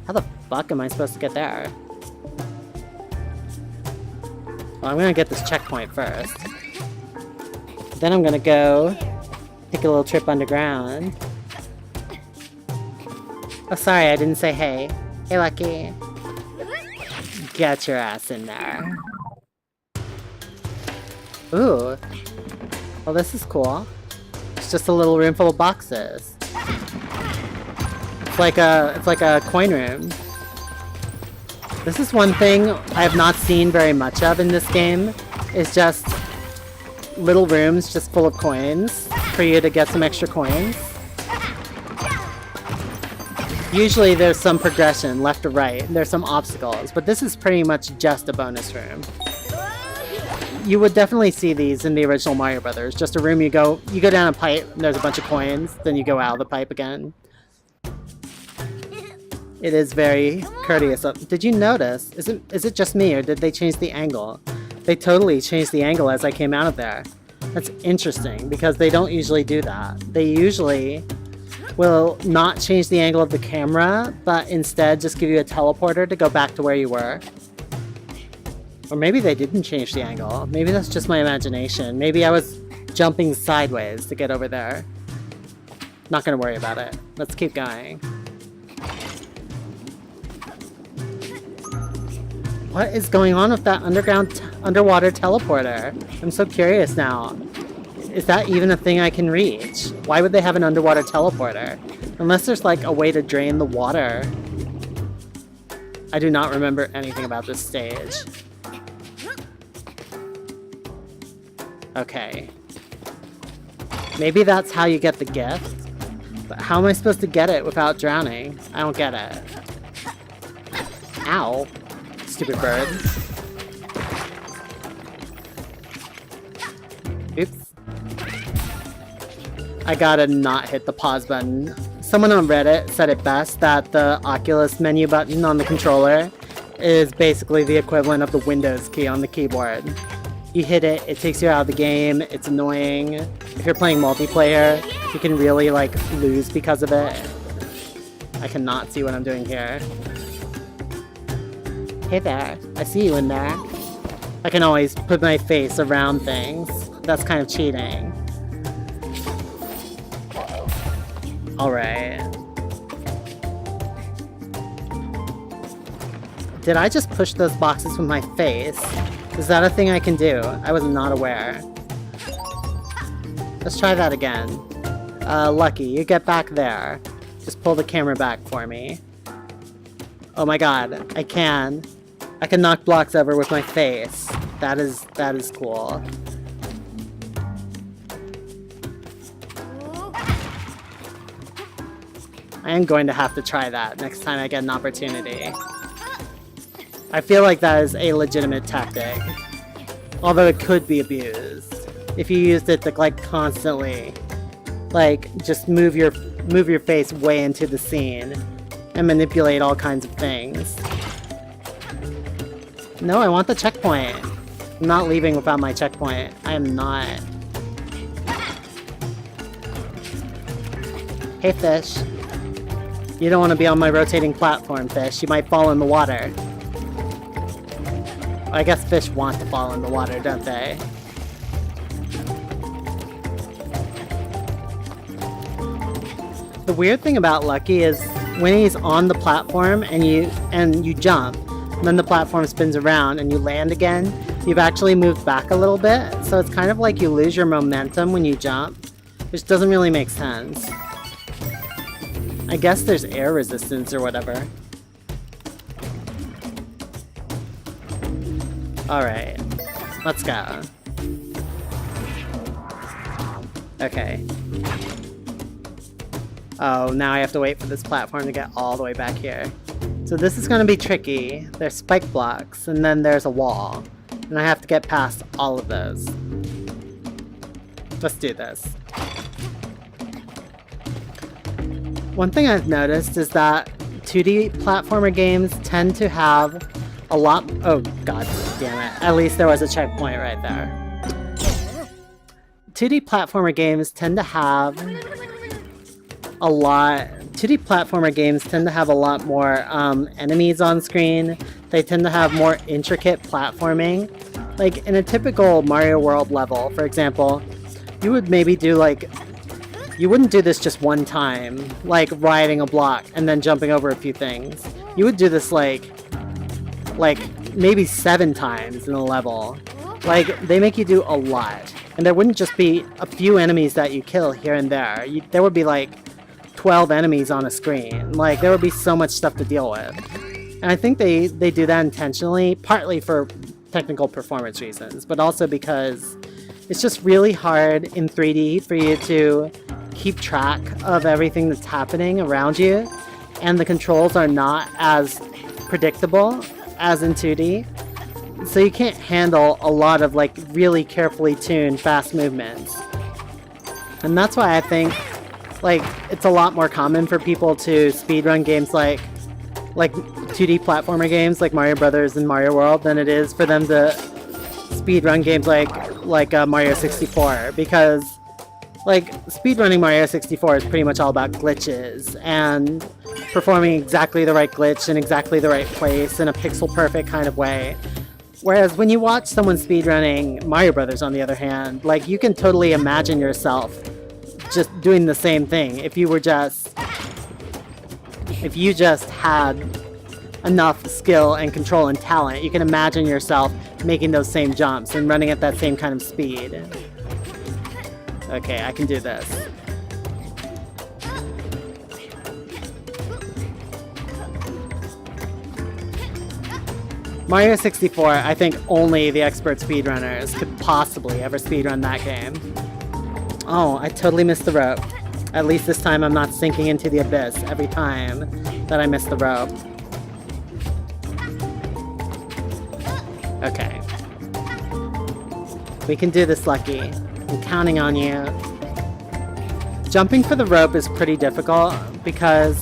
How the fuck am I supposed to get there? Well, I'm gonna get this checkpoint first. Then I'm gonna go take a little trip underground. Oh, sorry, I didn't say hey. Hey, Lucky. Get your ass in there. Ooh. Well, this is cool. It's just a little room full of boxes. It's like a coin room. This is one thing I have not seen very much of in this game, is just little rooms just full of coins for you to get some extra coins. Usually there's some progression left to right, there's some obstacles, but this is pretty much just a bonus room. You would definitely see these in the original Mario Brothers. Just a room you go down a pipe, and there's a bunch of coins, then you go out of the pipe again. It is very courteous. Did you notice? Is it just me, or did they change the angle? They totally changed the angle as I came out of there. That's interesting, because they don't usually do that. They usually will not change the angle of the camera, but instead just give you a teleporter to go back to where you were. Or maybe they didn't change the angle. Maybe that's just my imagination. Maybe I was jumping sideways to get over there. Not gonna worry about it. Let's keep going. What is going on with that underwater teleporter? I'm so curious now. Is that even a thing I can reach? Why would they have an underwater teleporter? Unless there's like a way to drain the water. I do not remember anything about this stage. Okay. Maybe that's how you get the gift? But how am I supposed to get it without drowning? I don't get it. Ow. Stupid bird. Oops. I gotta not hit the pause button. Someone on Reddit said it best, that the Oculus menu button on the controller is basically the equivalent of the Windows key on the keyboard. You hit it, it takes you out of the game, it's annoying. If you're playing multiplayer, you can really like lose because of it. I cannot see what I'm doing here. Hey there, I see you in there. I can always put my face around things. That's kind of cheating. Alright. Did I just push those boxes with my face? Is that a thing I can do? I was not aware. Let's try that again. Lucky, you get back there. Just pull the camera back for me. Oh my god, I can. I can knock blocks over with my face. That is cool. I am going to have to try that next time I get an opportunity. I feel like that is a legitimate tactic. Although it could be abused. if you used it to like constantly like just move your face way into the scene and manipulate all kinds of things. No, I want the checkpoint. I'm not leaving without my checkpoint. I am not. Hey, fish. You don't want to be on my rotating platform, fish. You might fall in the water. I guess fish want to fall in the water, don't they? The weird thing about Lucky is when he's on the platform and you jump, and then the platform spins around and you land again, you've actually moved back a little bit. So it's kind of like you lose your momentum when you jump, which doesn't really make sense. I guess there's air resistance or whatever. Alright, let's go. Okay. Oh, now I have to wait for this platform to get all the way back here. So this is going to be tricky. There's spike blocks, and then there's a wall. And I have to get past all of those. Let's do this. One thing I've noticed is that 2D platformer games tend to have a lot... Oh, god damn it. At least there was a checkpoint right there. 2D platformer games tend to have a lot... 2D platformer games tend to have a lot more enemies on screen. They tend to have more intricate platforming. Like, in a typical Mario World level, for example, you would maybe do like... You wouldn't do this just one time, like riding a block and then jumping over a few things. You would do this like maybe 7 times in a level. Like, they make you do a lot. And there wouldn't just be a few enemies that you kill here and there. There would be like 12 enemies on a screen. Like, there would be so much stuff to deal with. And I think they do that intentionally, partly for technical performance reasons, but also because it's just really hard in 3D for you to keep track of everything that's happening around you, and the controls are not as predictable as in 2D. So you can't handle a lot of like really carefully tuned fast movements. And that's why I think like it's a lot more common for people to speedrun games like 2D platformer games like Mario Brothers and Mario World than it is for them to speedrun games like Mario 64, because like speedrunning Mario 64 is pretty much all about glitches and performing exactly the right glitch in exactly the right place in a pixel perfect kind of way. Whereas when you watch someone speedrunning Mario Brothers, on the other hand, like you can totally imagine yourself just doing the same thing if you just had enough skill and control and talent. You can imagine yourself making those same jumps and running at that same kind of speed. Okay, I can do this. Mario 64, I think only the expert speedrunners could possibly ever speedrun that game. Oh, I totally missed the rope. At least this time I'm not sinking into the abyss every time that I miss the rope. Okay. We can do this, Lucky. I'm counting on you. Jumping for the rope is pretty difficult because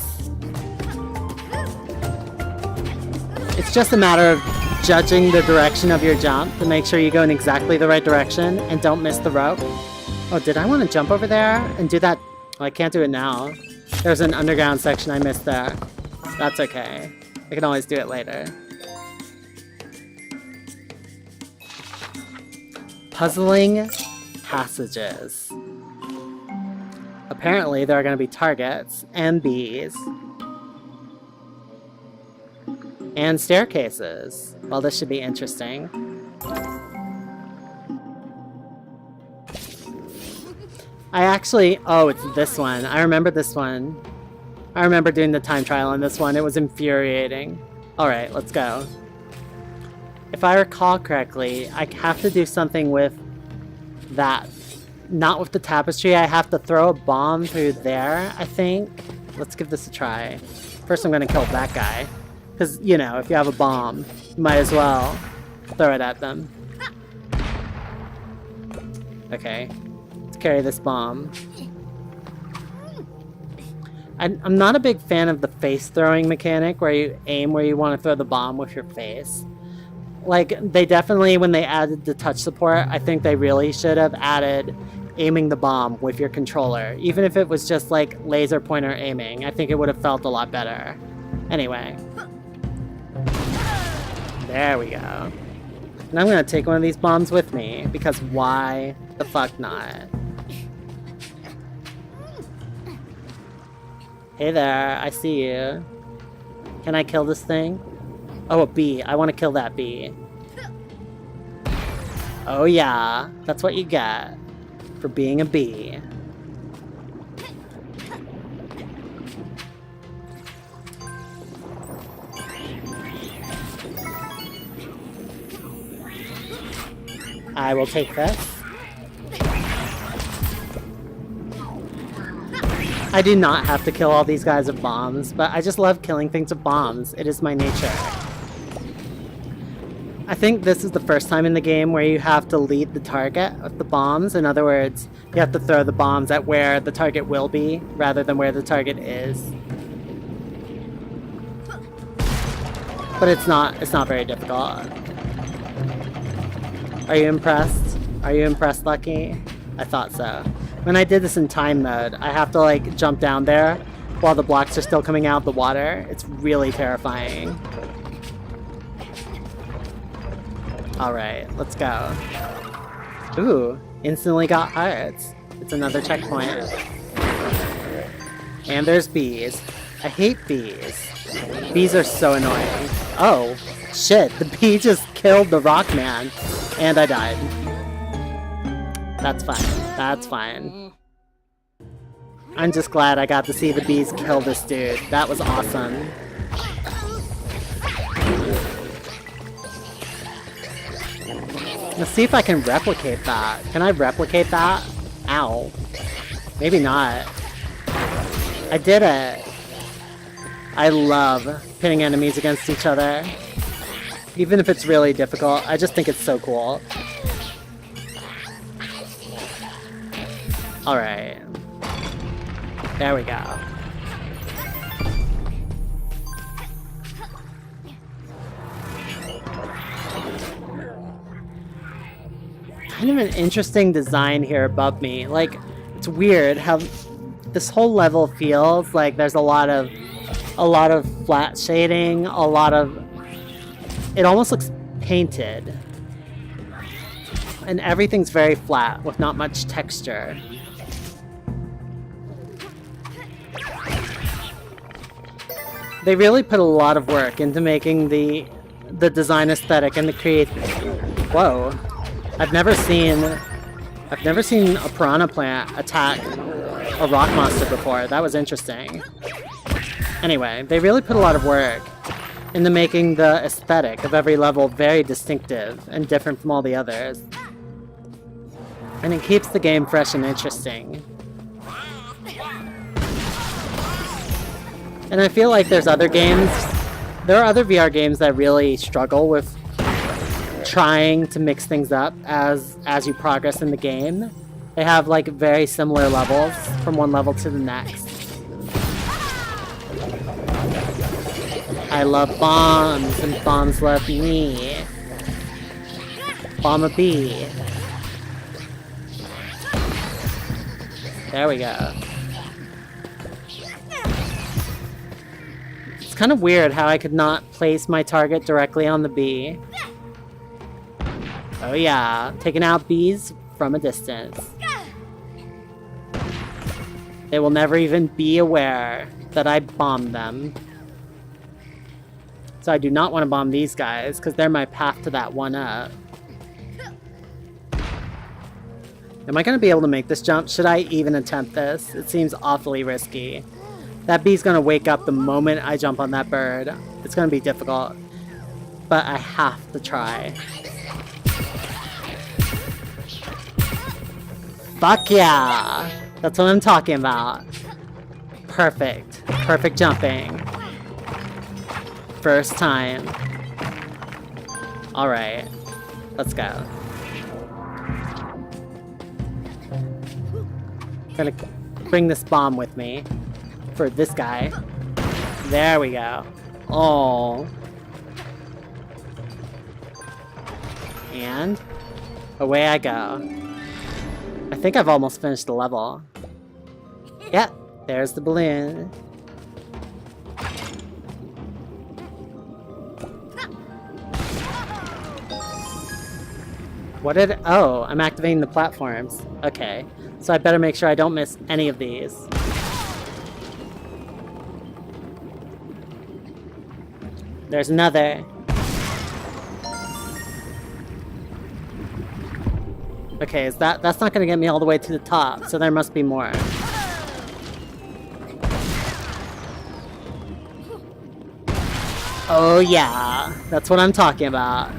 it's just a matter of judging the direction of your jump to make sure you go in exactly the right direction and don't miss the rope. Oh, did I want to jump over there and do that? Oh, I can't do it now. There's an underground section I missed there. That's okay. I can always do it later. Puzzling passages. Apparently there are going to be targets and bees and staircases. Well, this should be interesting. Oh, it's this one. I remember this one. I remember doing the time trial on this one. It was infuriating. Alright, let's go. If I recall correctly, I have to do something with that. Not with the tapestry. I have to throw a bomb through there, I think. Let's give this a try. First I'm gonna kill that guy. Because, you know, if you have a bomb, you might as well throw it at them. Okay. Let's carry this bomb. I'm not a big fan of the face throwing mechanic where you aim where you want to throw the bomb with your face. Like, they definitely, when they added the touch support, I think they really should have added aiming the bomb with your controller. Even if it was just like laser pointer aiming, I think it would have felt a lot better. Anyway. There we go. And I'm gonna take one of these bombs with me, because why the fuck not? Hey there, I see you. Can I kill this thing? Oh, a bee. I want to kill that bee. Oh yeah, that's what you get for being a bee. I will take this. I do not have to kill all these guys with bombs, but I just love killing things with bombs. It is my nature. I think this is the first time in the game where you have to lead the target with the bombs. In other words, you have to throw the bombs at where the target will be, rather than where the target is. But it's not very difficult. Are you impressed? Are you impressed, Lucky? I thought so. When I did this in time mode, I have to like jump down there while the blocks are still coming out of the water. It's really terrifying. Alright, let's go. Ooh, instantly got hearts. It's another checkpoint. And there's bees. I hate bees. Bees are so annoying. Oh, shit, the bee just killed the rock man. And I died. That's fine. That's fine. I'm just glad I got to see the bees kill this dude. That was awesome. Let's see if I can replicate that. Can I replicate that? Ow. Maybe not. I did it. I love pitting enemies against each other. Even if it's really difficult, I just think it's so cool. Alright. There we go. Kind of an interesting design here above me. Like, it's weird how this whole level feels like there's a lot of flat shading, it almost looks painted. And everything's very flat with not much texture. They really put a lot of work into making the design aesthetic and the Whoa. I've never seen a piranha plant attack a rock monster before. That was interesting. Anyway, they really put a lot of work into making the aesthetic of every level very distinctive and different from all the others. And it keeps the game fresh and interesting. And I feel like there are other VR games that really struggle with trying to mix things up as you progress in the game. They have like very similar levels from one level to the next. I love bombs, and bombs love me. Bomb a bee. There we go. It's kind of weird how I could not place my target directly on the bee. Oh yeah, taking out bees from a distance. They will never even be aware that I bombed them. So I do not want to bomb these guys, because they're my path to that 1-up. Am I going to be able to make this jump? Should I even attempt this? It seems awfully risky. That bee's going to wake up the moment I jump on that bird. It's going to be difficult. But I have to try. Fuck yeah! That's what I'm talking about. Perfect. Perfect jumping. First time. Alright. Let's go. Gonna bring this bomb with me. For this guy. There we go. Oh. And away I go. I think I've almost finished the level. Yep, there's the balloon. What did... Oh, I'm activating the platforms. Okay, so I better make sure I don't miss any of these. There's another. Okay, that's not gonna get me all the way to the top, so there must be more. Oh yeah, that's what I'm talking about.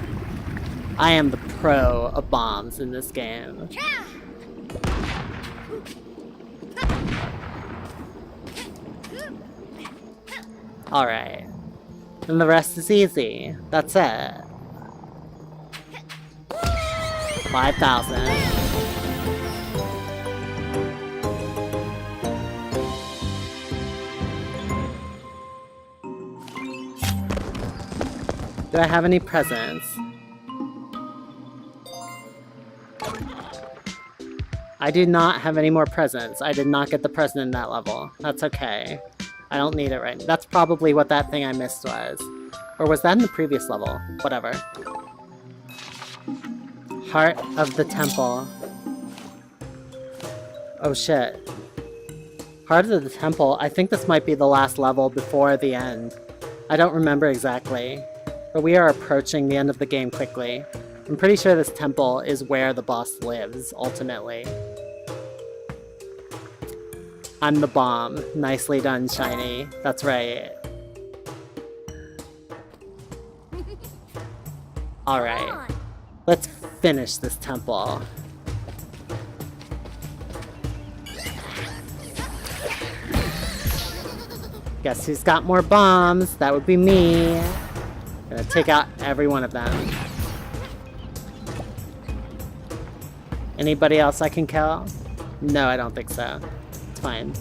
I am the pro of bombs in this game. Alright. And the rest is easy. That's it. 5,000. Do I have any presents? I do not have any more presents. I did not get the present in that level. That's okay. I don't need it right now. That's probably what that thing I missed was. Or was that in the previous level? Whatever. Heart of the Temple. Oh shit. Heart of the Temple. I think this might be the last level before the end. I don't remember exactly. But we are approaching the end of the game quickly. I'm pretty sure this temple is where the boss lives, ultimately. I'm the bomb. Nicely done, Shiny. That's right. Alright. Let's finish this temple. Guess who's got more bombs? That would be me. Gonna take out every one of them. Anybody else I can kill? No, I don't think so. It's fine.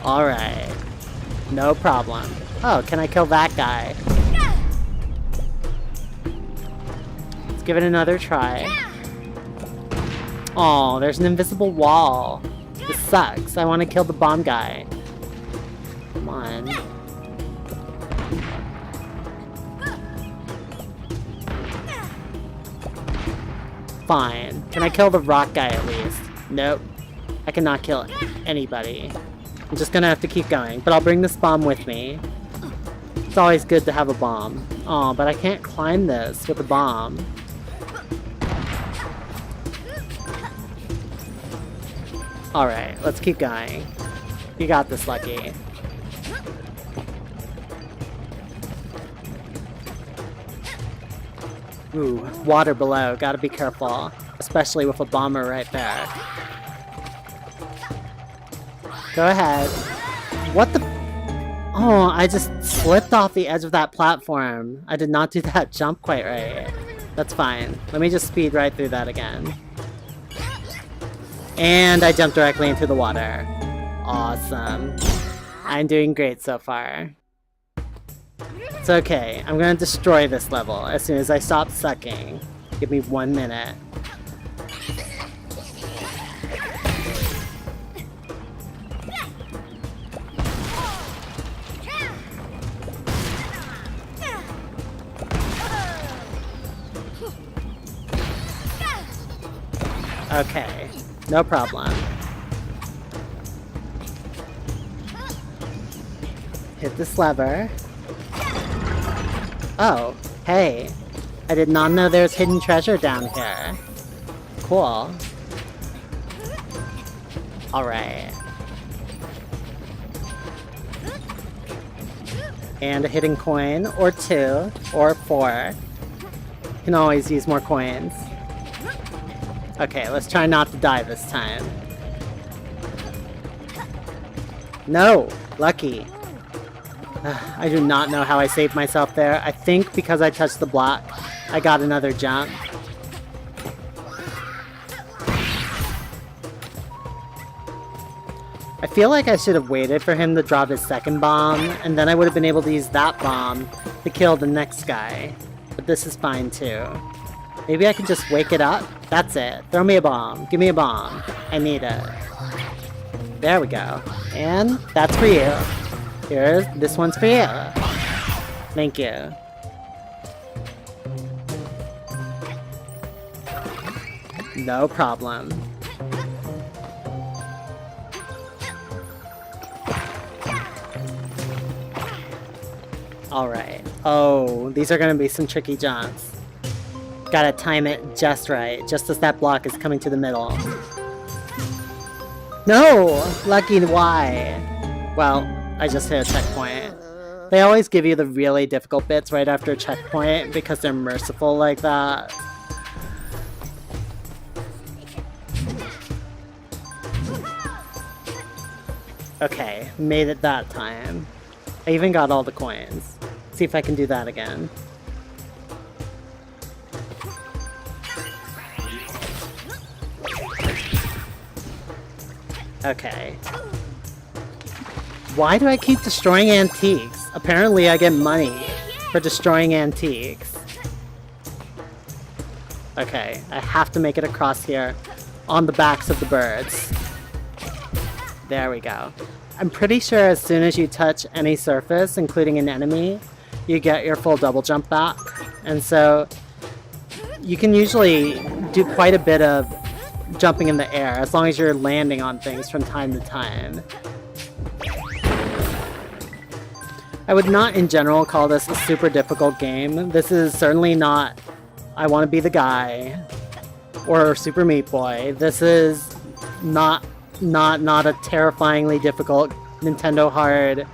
Alright. No problem. Oh, can I kill that guy? Let's give it another try. Oh, there's an invisible wall. This sucks. I want to kill the bomb guy. Come on. Fine. Can I kill the rock guy at least? Nope. I cannot kill anybody. I'm just gonna have to keep going, but I'll bring this bomb with me. It's always good to have a bomb. Oh, but I can't climb this with a bomb. Alright, let's keep going. You got this, Lucky. Ooh, water below. Gotta be careful. Especially with a bomber right there. Go ahead. What the... Oh, I just slipped off the edge of that platform. I did not do that jump quite right. That's fine. Let me just speed right through that again. And I jumped directly into the water. Awesome. I'm doing great so far. It's okay. I'm gonna destroy this level as soon as I stop sucking. Give me 1 minute. Okay, no problem. Hit this lever. Oh, hey. I did not know there was hidden treasure down here. Cool. Alright. And a hidden coin, or 2, or 4. You can always use more coins. Okay, let's try not to die this time. No! Lucky. I do not know how I saved myself there. I think because I touched the block, I got another jump. I feel like I should have waited for him to drop his second bomb, and then I would have been able to use that bomb to kill the next guy. But this is fine too. Maybe I can just wake it up? That's it. Throw me a bomb. Give me a bomb. I need it. There we go. And that's for you. This one's for you. Thank you. No problem. Alright. Oh, these are gonna be some tricky jumps. Gotta time it just right, just as that block is coming to the middle. No! Lucky, why? Well, I just hit a checkpoint. They always give you the really difficult bits right after a checkpoint because they're merciful like that. Okay, made it that time. I even got all the coins. See if I can do that again. Okay. Why do I keep destroying antiques? Apparently I get money for destroying antiques. Okay, I have to make it across here on the backs of the birds. There we go. I'm pretty sure as soon as you touch any surface, including an enemy, you get your full double jump back. And so you can usually do quite a bit of jumping in the air as long as you're landing on things from time to time. I would not in general call this a super difficult game. This is certainly not I Want to Be the Guy or Super Meat Boy. This is not a terrifyingly difficult Nintendo hard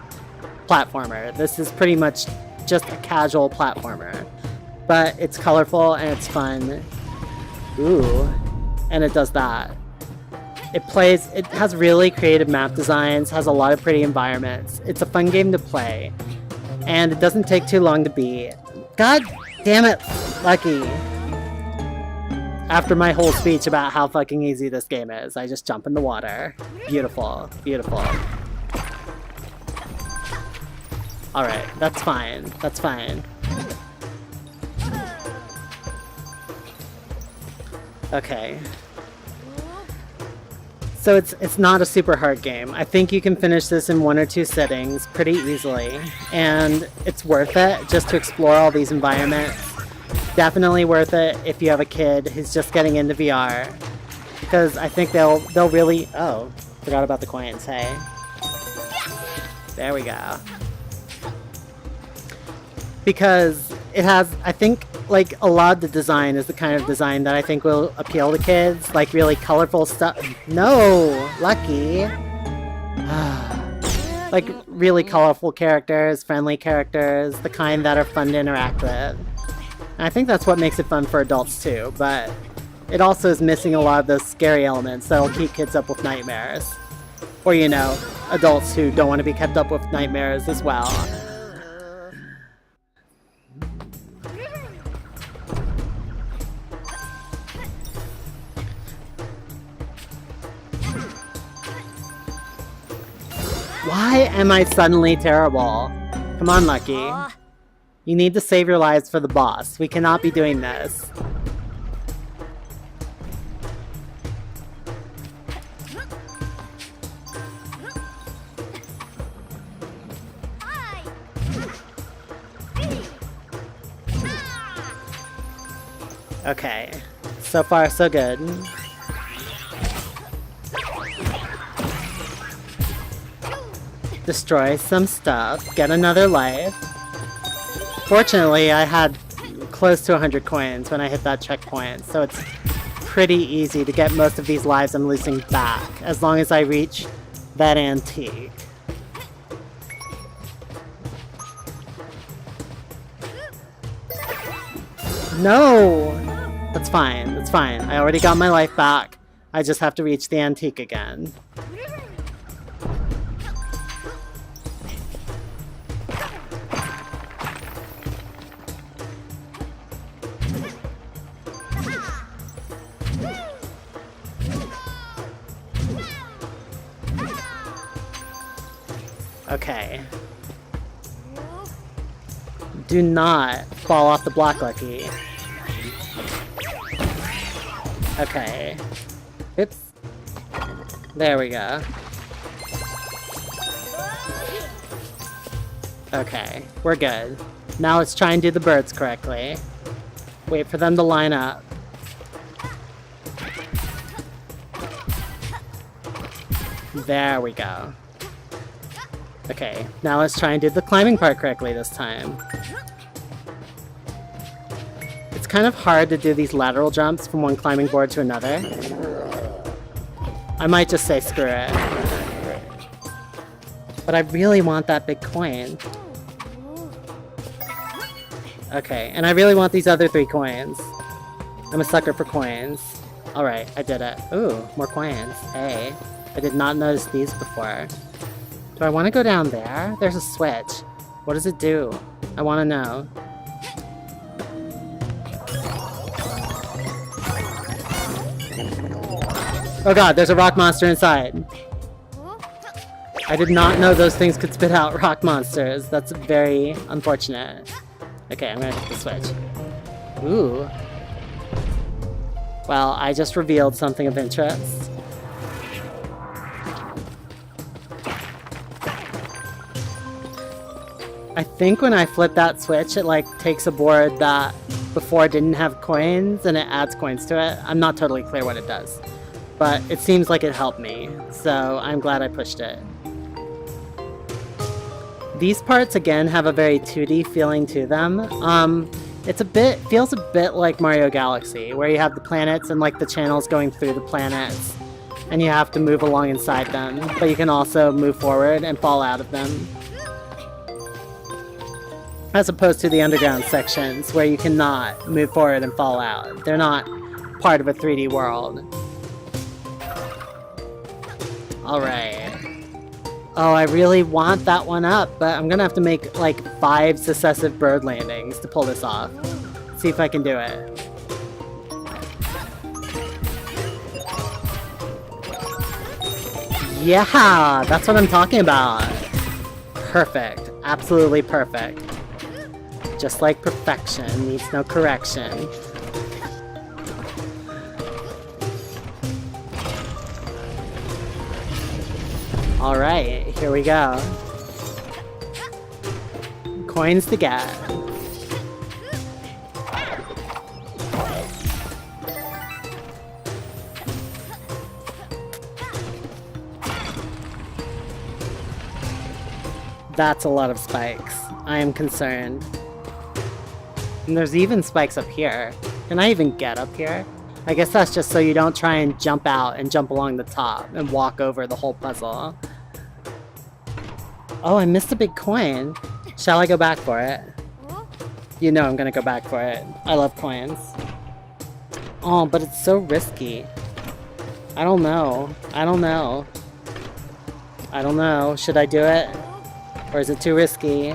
platformer. This is pretty much just a casual platformer. But it's colorful and it's fun. Ooh. And it does that. It has really creative map designs, has a lot of pretty environments. It's a fun game to play. And it doesn't take too long to beat. God damn it, Lucky. After my whole speech about how fucking easy this game is, I just jump in the water. Beautiful, beautiful. Alright, that's fine. That's fine. Okay. So it's not a super hard game. I think you can finish this in 1 or 2 sittings pretty easily. And it's worth it just to explore all these environments. Definitely worth it if you have a kid who's just getting into VR. Because I think they'll really... Oh, forgot about the coins, hey. There we go. Because it has, I think, like, a lot of the design is the kind of design that I think will appeal to kids. Like, really colorful stuff. No! Lucky! Like, really colorful characters, friendly characters, the kind that are fun to interact with. And I think that's what makes it fun for adults too, but it also is missing a lot of those scary elements that'll keep kids up with nightmares. Or, you know, adults who don't want to be kept up with nightmares as well. Why am I suddenly terrible? Come on, Lucky. You need to save your lives for the boss. We cannot be doing this. Okay. So far, so good. Destroy some stuff. Get another life. Fortunately, I had close to 100 coins when I hit that checkpoint, so it's pretty easy to get most of these lives I'm losing back, as long as I reach that antique. No! That's fine, that's fine. I already got my life back. I just have to reach the antique again. Okay. Do not fall off the block, Lucky. Okay. Oops. There we go. Okay, we're good. Now let's try and do the birds correctly. Wait for them to line up. There we go. Okay, now let's try and do the climbing part correctly this time. It's kind of hard to do these lateral jumps from one climbing board to another. I might just say screw it. But I really want that big coin. Okay, and I really want these other 3 coins. I'm a sucker for coins. Alright, I did it. Ooh, more coins. Hey, I did not notice these before. Do I want to go down there? There's a switch. What does it do? I want to know. Oh god, there's a rock monster inside. I did not know those things could spit out rock monsters. That's very unfortunate. Okay, I'm gonna hit the switch. Ooh. Well, I just revealed something of interest. I think when I flip that switch, it like takes a board that before didn't have coins and it adds coins to it. I'm not totally clear what it does, but it seems like it helped me, so I'm glad I pushed it. These parts again have a very 2D feeling to them. Feels a bit like Mario Galaxy, where you have the planets and like the channels going through the planets, and you have to move along inside them, but you can also move forward and fall out of them. As opposed to the underground sections, where you cannot move forward and fall out. They're not part of a 3D world. Alright. Oh, I really want that one up, but I'm gonna have to make like 5 successive bird landings to pull this off. See if I can do it. Yeah, that's what I'm talking about. Perfect. Absolutely perfect. Just like perfection needs no correction. Alright, here we go. Coins to get. That's a lot of spikes. I am concerned. And there's even spikes up here. Can I even get up here? I guess that's just so you don't try and jump out and jump along the top and walk over the whole puzzle. Oh, I missed a big coin. Shall I go back for it? You know I'm gonna go back for it. I love coins. Oh, but it's so risky. I don't know. I don't know. I don't know. Should I do it? Or is it too risky?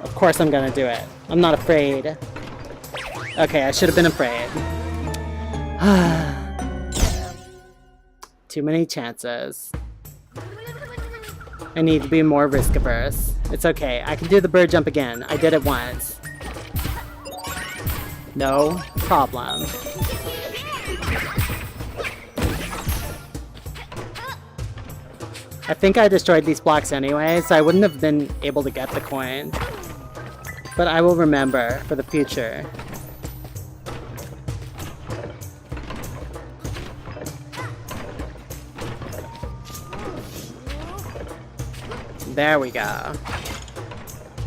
Of course I'm gonna do it. I'm not afraid. Okay, I should have been afraid. Too many chances. I need to be more risk-averse. It's okay, I can do the bird jump again. I did it once. No problem. I think I destroyed these blocks anyway, so I wouldn't have been able to get the coin. But I will remember for the future. There we go.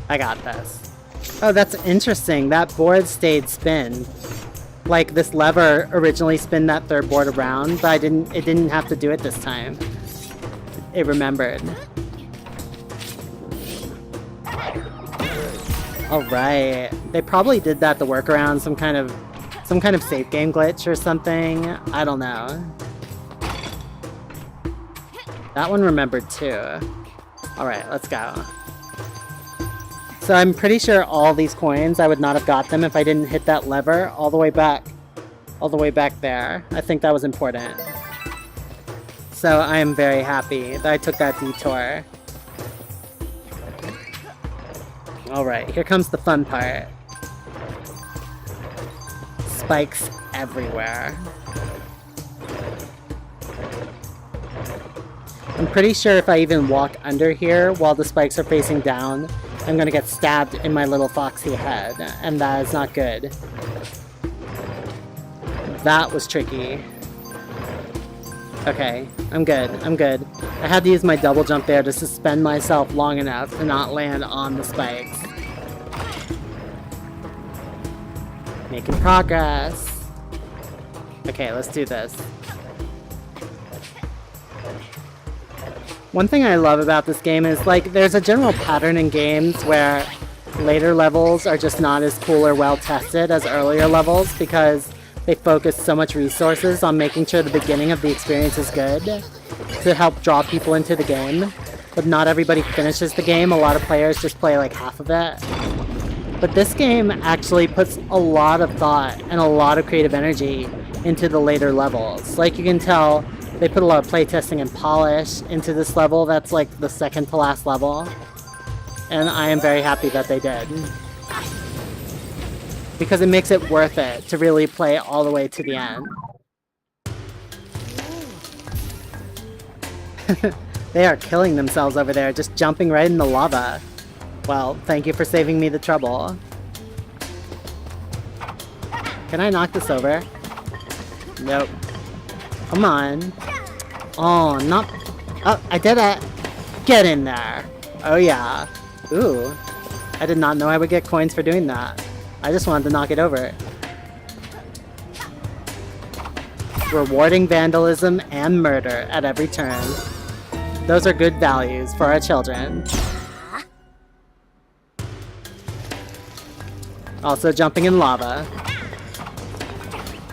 I got this. Oh, that's interesting. That board stayed spin. Like, this lever originally spun that third board around, but it didn't have to do it this time. It remembered. Alright. They probably did that to work around some kind of save game glitch or something. I don't know. That one remembered too. Alright, let's go. So I'm pretty sure all these coins, I would not have got them if I didn't hit that lever all the way back there. I think that was important. So I am very happy that I took that detour. Alright, here comes the fun part. Spikes everywhere. I'm pretty sure if I even walk under here while the spikes are facing down, I'm gonna get stabbed in my little foxy head, and that is not good. That was tricky. Okay, I'm good, I'm good. I had to use my double jump there to suspend myself long enough to not land on the spikes. Making progress. Okay, let's do this. One thing I love about this game is, like, there's a general pattern in games where later levels are just not as cool or well tested as earlier levels because they focus so much resources on making sure the beginning of the experience is good to help draw people into the game. But not everybody finishes the game. A lot of players just play like half of it. But this game actually puts a lot of thought and a lot of creative energy into the later levels. Like, you can tell they put a lot of playtesting and polish into this level. That's like the second to last level. And I am very happy that they did. Because it makes it worth it to really play all the way to the end. They are killing themselves over there, just jumping right in the lava. Well, thank you for saving me the trouble. Can I knock this over? Nope. Come on. Oh, not... Oh, I did it! Get in there! Oh yeah. Ooh. I did not know I would get coins for doing that. I just wanted to knock it over. Rewarding vandalism and murder at every turn. Those are good values for our children. Also jumping in lava.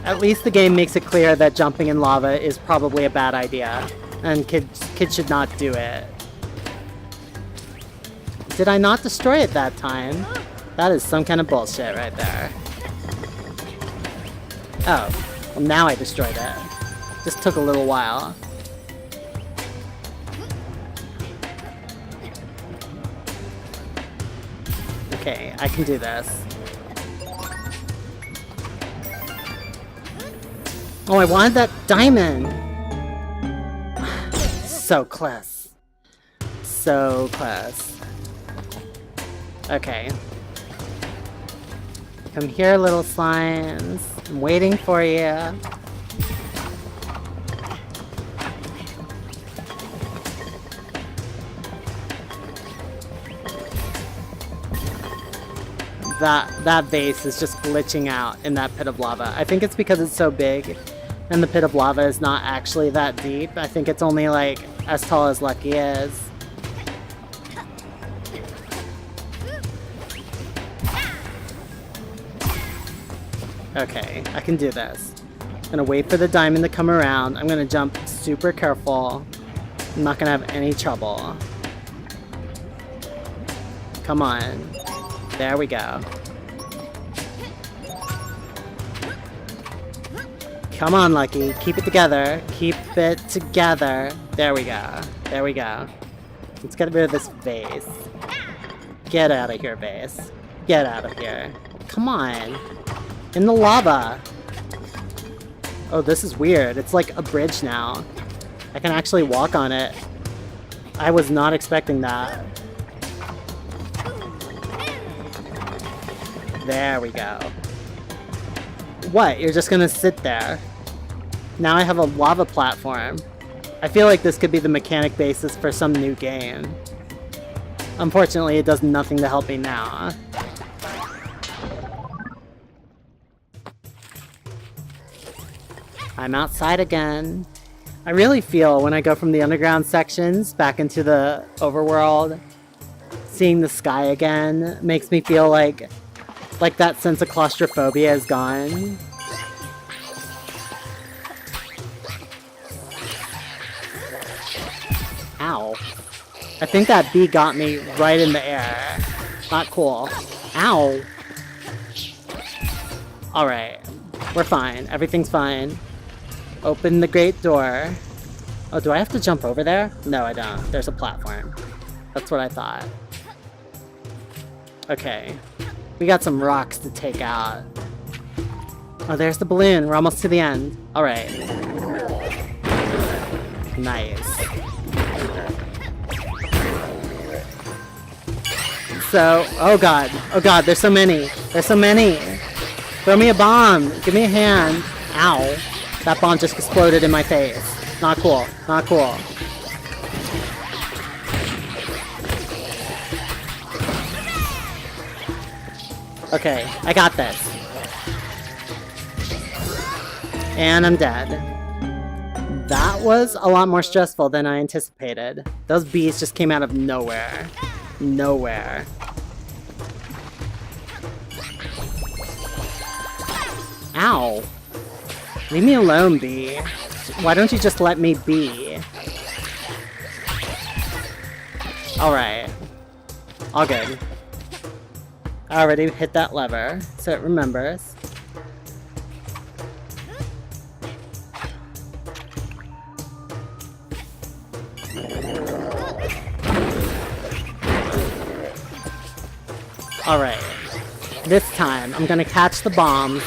At least the game makes it clear that jumping in lava is probably a bad idea, and kids should not do it. Did I not destroy it that time? That is some kind of bullshit right there. Oh, well now I destroyed it. Just took a little while. Okay, I can do this. Oh, I wanted that diamond! So close. So close. Okay. Come here, little slimes. I'm waiting for you. That vase is just glitching out in that pit of lava. I think it's because it's so big and the pit of lava is not actually that deep. I think it's only like as tall as Lucky is. Okay, I can do this. I'm gonna wait for the diamond to come around. I'm gonna jump super careful. I'm not gonna have any trouble. Come on. There we go. Come on, Lucky. Keep it together. Keep it together. There we go. There we go. Let's get rid of this vase. Get out of here, vase. Get out of here. Come on. In the lava. Oh, this is weird. It's like a bridge now. I can actually walk on it. I was not expecting that. There we go. What? You're just gonna sit there? Now I have a lava platform. I feel like this could be the mechanic basis for some new game. Unfortunately, it does nothing to help me now. I'm outside again. I really feel when I go from the underground sections back into the overworld, seeing the sky again makes me feel like that sense of claustrophobia is gone. Ow. I think that bee got me right in the air. Not cool. Ow. Alright. We're fine. Everything's fine. Open the great door. Oh, do I have to jump over there? No, I don't. There's a platform. That's what I thought. Okay. We got some rocks to take out. Oh, there's the balloon. We're almost to the end. Alright. Nice. So, oh god, there's so many. There's so many. Throw me a bomb. Give me a hand. Ow. That bomb just exploded in my face. Not cool. Not cool. Okay, I got this. And I'm dead. That was a lot more stressful than I anticipated. Those bees just came out of nowhere. Nowhere. Ow. Leave me alone, bee. Why don't you just let me be? Alright. All good. I already hit that lever, so it remembers. Alright. This time, I'm gonna catch the bombs.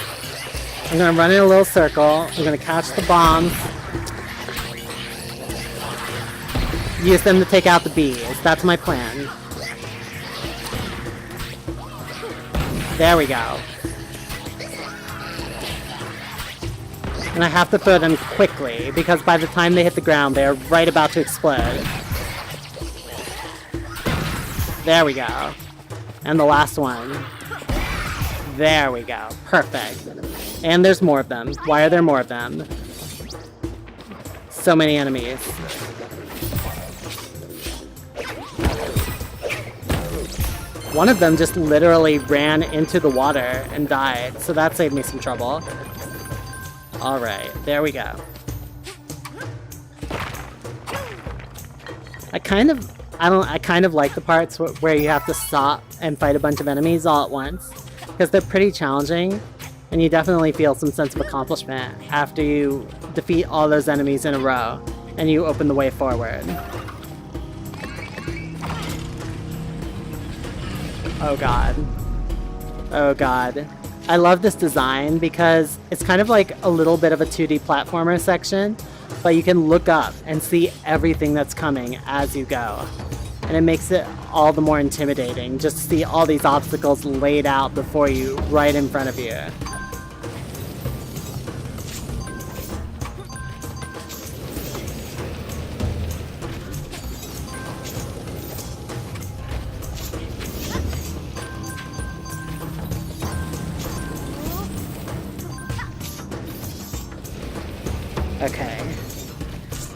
I'm gonna run in a little circle. I'm gonna catch the bombs. Use them to take out the bees. That's my plan. There we go. And I have to throw them quickly, because by the time they hit the ground, they are right about to explode. There we go. And the last one. There we go. Perfect. And there's more of them. Why are there more of them? So many enemies. One of them just literally ran into the water and died, so that saved me some trouble. Alright, there we go. I kind of like the parts where you have to stop and fight a bunch of enemies all at once, because they're pretty challenging, and you definitely feel some sense of accomplishment after you defeat all those enemies in a row, and you open the way forward. Oh god. Oh god. I love this design because it's kind of like a little bit of a 2D platformer section, but you can look up and see everything that's coming as you go. And it makes it all the more intimidating just to see all these obstacles laid out before you, right in front of you. Okay.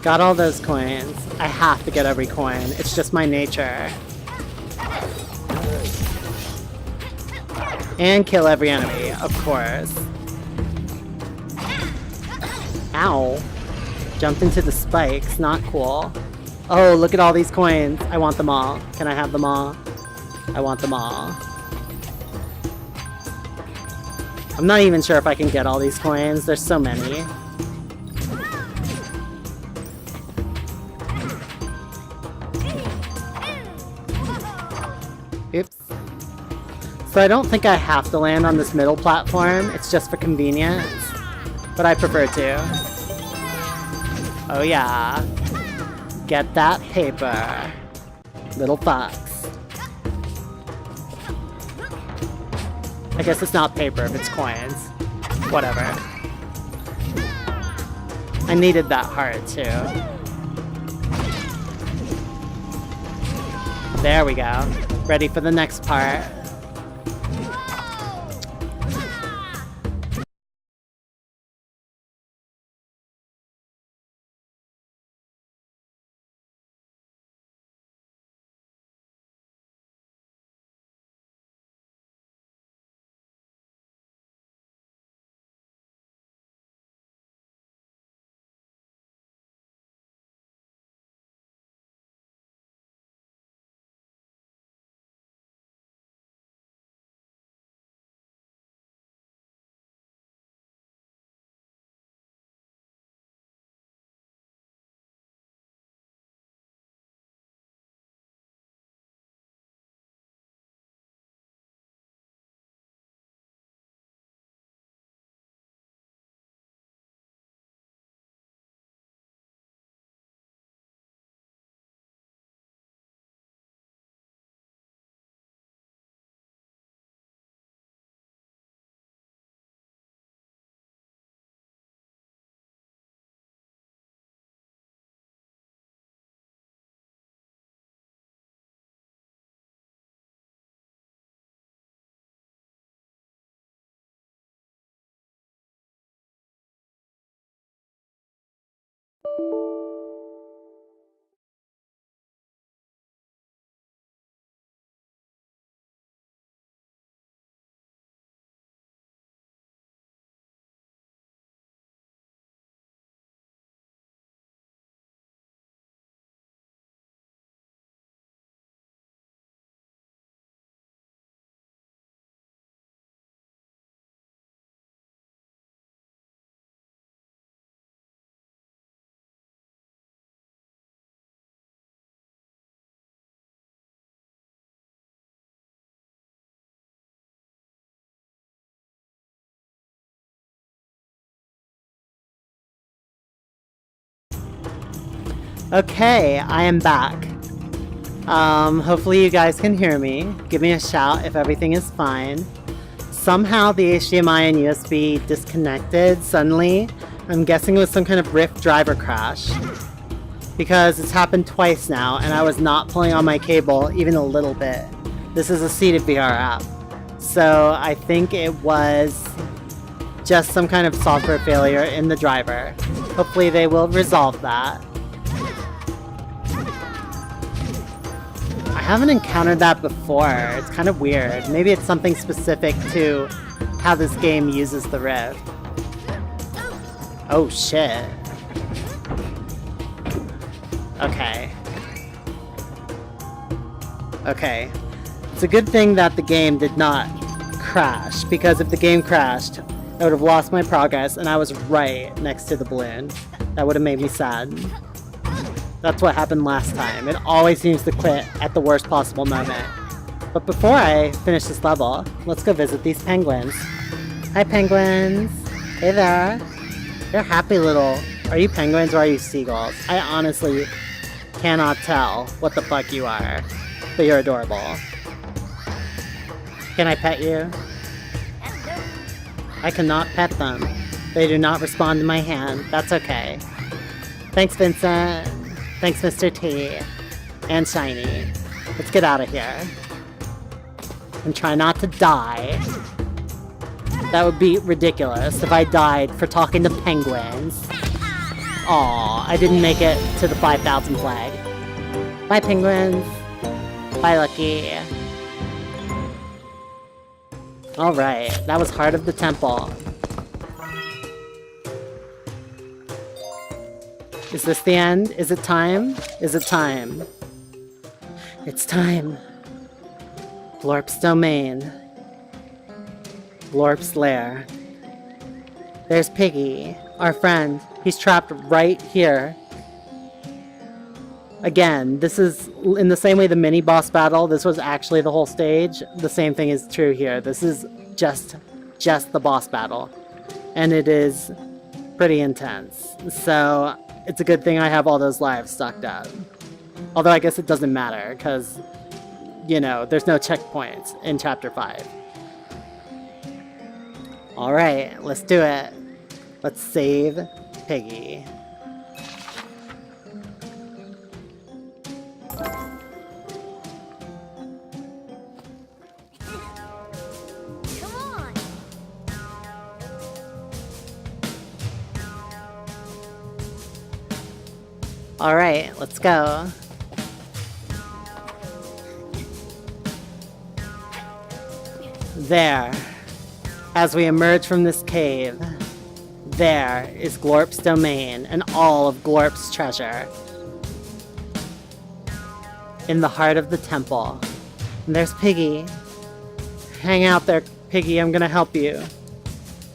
Got all those coins. I have to get every coin. It's just my nature. And kill every enemy, of course. Ow. Jumped into the spikes. Not cool. Oh, look at all these coins. I want them all. Can I have them all? I want them all. I'm not even sure if I can get all these coins. There's so many. Oops. So I don't think I have to land on this middle platform. It's just for convenience. But I prefer to. Oh yeah. Get that paper. Little fox. I guess it's not paper if it's coins. Whatever. I needed that heart too. There we go. Ready for the next part. Okay, I am back. Hopefully you guys can hear me. Give me a shout if everything is fine. Somehow the HDMI and USB disconnected suddenly. I'm guessing it was some kind of Rift driver crash. Because it's happened twice now, and I was not pulling on my cable even a little bit. This is a seated VR app. So I think it was just some kind of software failure in the driver. Hopefully they will resolve that. I haven't encountered that before. It's kind of weird. Maybe it's something specific to how this game uses the Rift. Oh shit. Okay. Okay. It's a good thing that the game did not crash, because if the game crashed, I would have lost my progress and I was right next to the balloon. That would have made me sad. That's what happened last time. It always seems to quit at the worst possible moment. But before I finish this level, let's go visit these penguins. Hi penguins! Hey there! They're happy little... Are you penguins or are you seagulls? I honestly cannot tell what the fuck you are. But you're adorable. Can I pet you? I cannot pet them. They do not respond to my hand. That's okay. Thanks, Vincent. Thanks, Mr. T. And Shiny. Let's get out of here. And try not to die. That would be ridiculous if I died for talking to penguins. Aw, I didn't make it to the 5,000 flag. Bye, penguins. Bye, Lucky. Alright, that was Heart of the Temple. Is this the end? Is it time? Is it time? It's time. Glorp's domain. Glorp's lair. There's Piggy, our friend. He's trapped right here. Again, this is in the same way the mini boss battle, this was actually the whole stage. The same thing is true here. This is just the boss battle. And it is pretty intense. So it's a good thing I have all those lives stocked up. Although I guess it doesn't matter, because, you know, there's no checkpoints in Chapter 5. Alright, let's do it. Let's save Piggy. Alright, let's go. There. As we emerge from this cave, there is Glorp's domain and all of Glorp's treasure. In the heart of the temple. And there's Piggy. Hang out there, Piggy, I'm gonna help you.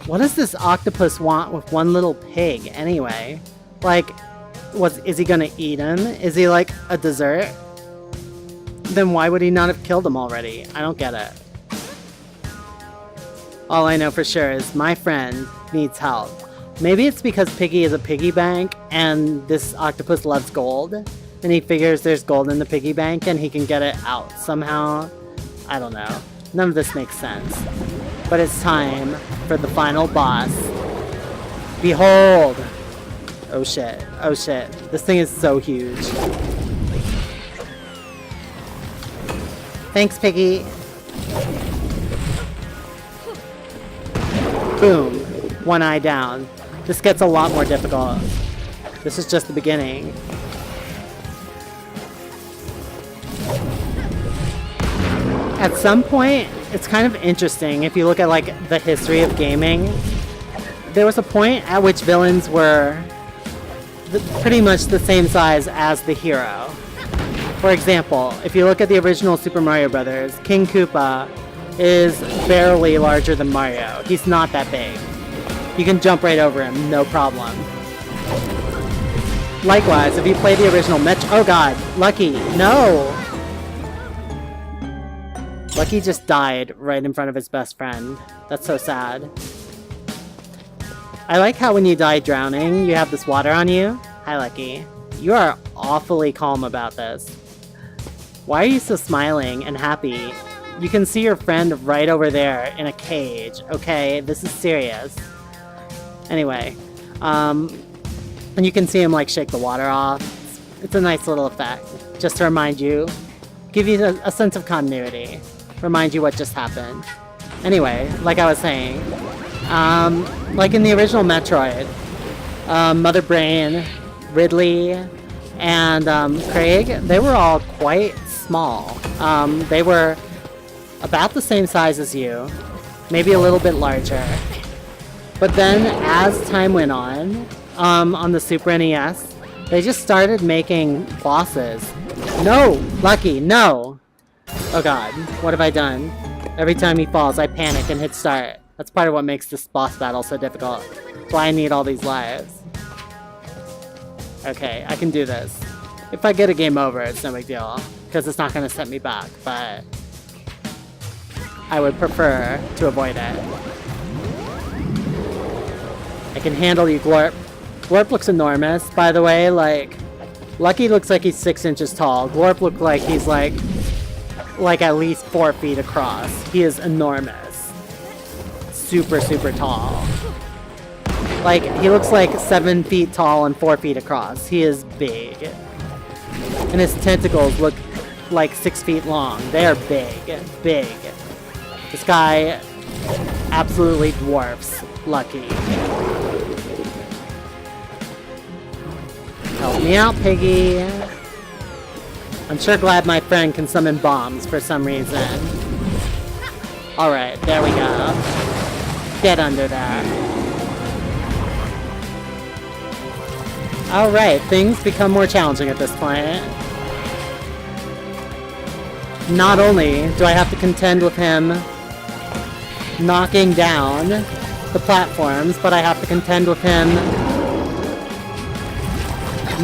What does this octopus want with one little pig, anyway? Like, is he gonna eat him? Is he like a dessert? Then why would he not have killed him already? I don't get it. All I know for sure is my friend needs help. Maybe it's because Piggy is a piggy bank and this octopus loves gold, and he figures there's gold in the piggy bank and he can get it out somehow. I don't know. None of this makes sense. But it's time for the final boss. Behold! Oh shit. Oh shit. This thing is so huge. Thanks, Piggy. Boom. One eye down. This gets a lot more difficult. This is just the beginning. At some point, it's kind of interesting if you look at like the history of gaming. There was a point at which villains were pretty much the same size as the hero. For example, if you look at the original Super Mario Bros., King Koopa is barely larger than Mario. He's not that big. You can jump right over him, no problem. Likewise, if you play the original oh god, Lucky, no! Lucky just died right in front of his best friend. That's so sad. I like how when you die drowning, you have this water on you. Hi, Lucky. You are awfully calm about this. Why are you so smiling and happy? You can see your friend right over there in a cage, okay? This is serious. Anyway, and you can see him like shake the water off. It's a nice little effect, just to remind you, give you a sense of continuity, remind you what just happened. Anyway, like I was saying, like in the original Metroid, Mother Brain, Ridley, and Craig, they were all quite small. They were about the same size as you, maybe a little bit larger. But then, as time went on the Super NES, they just started making bosses. No! Lucky, no! Oh god, what have I done? Every time he falls, I panic and hit start. That's part of what makes this boss battle so difficult. That's why I need all these lives. Okay, I can do this. If I get a game over, it's no big deal, because it's not going to set me back, but I would prefer to avoid it. I can handle you, Glorp. Glorp looks enormous, by the way, like, Lucky looks like he's 6 inches tall. Glorp looks like he's like at least 4 feet across. He is enormous. Super, super tall. Like, he looks like 7 feet tall and 4 feet across. He is big. And his tentacles look like 6 feet long. They are big, big. This guy absolutely dwarfs Lucky. Help me out, Piggy. I'm sure glad my friend can summon bombs for some reason. Alright, there we go. Get under there. Alright, things become more challenging at this point. Not only do I have to contend with him knocking down the platforms, but I have to contend with him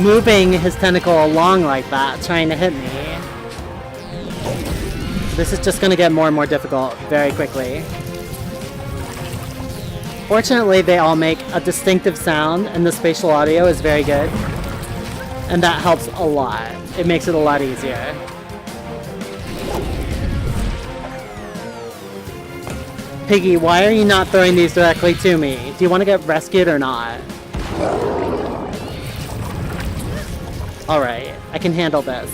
moving his tentacle along like that, trying to hit me. This is just gonna get more and more difficult very quickly. Fortunately, they all make a distinctive sound, and the spatial audio is very good. And that helps a lot. It makes it a lot easier. Piggy, why are you not throwing these directly to me? Do you want to get rescued or not? Alright, I can handle this.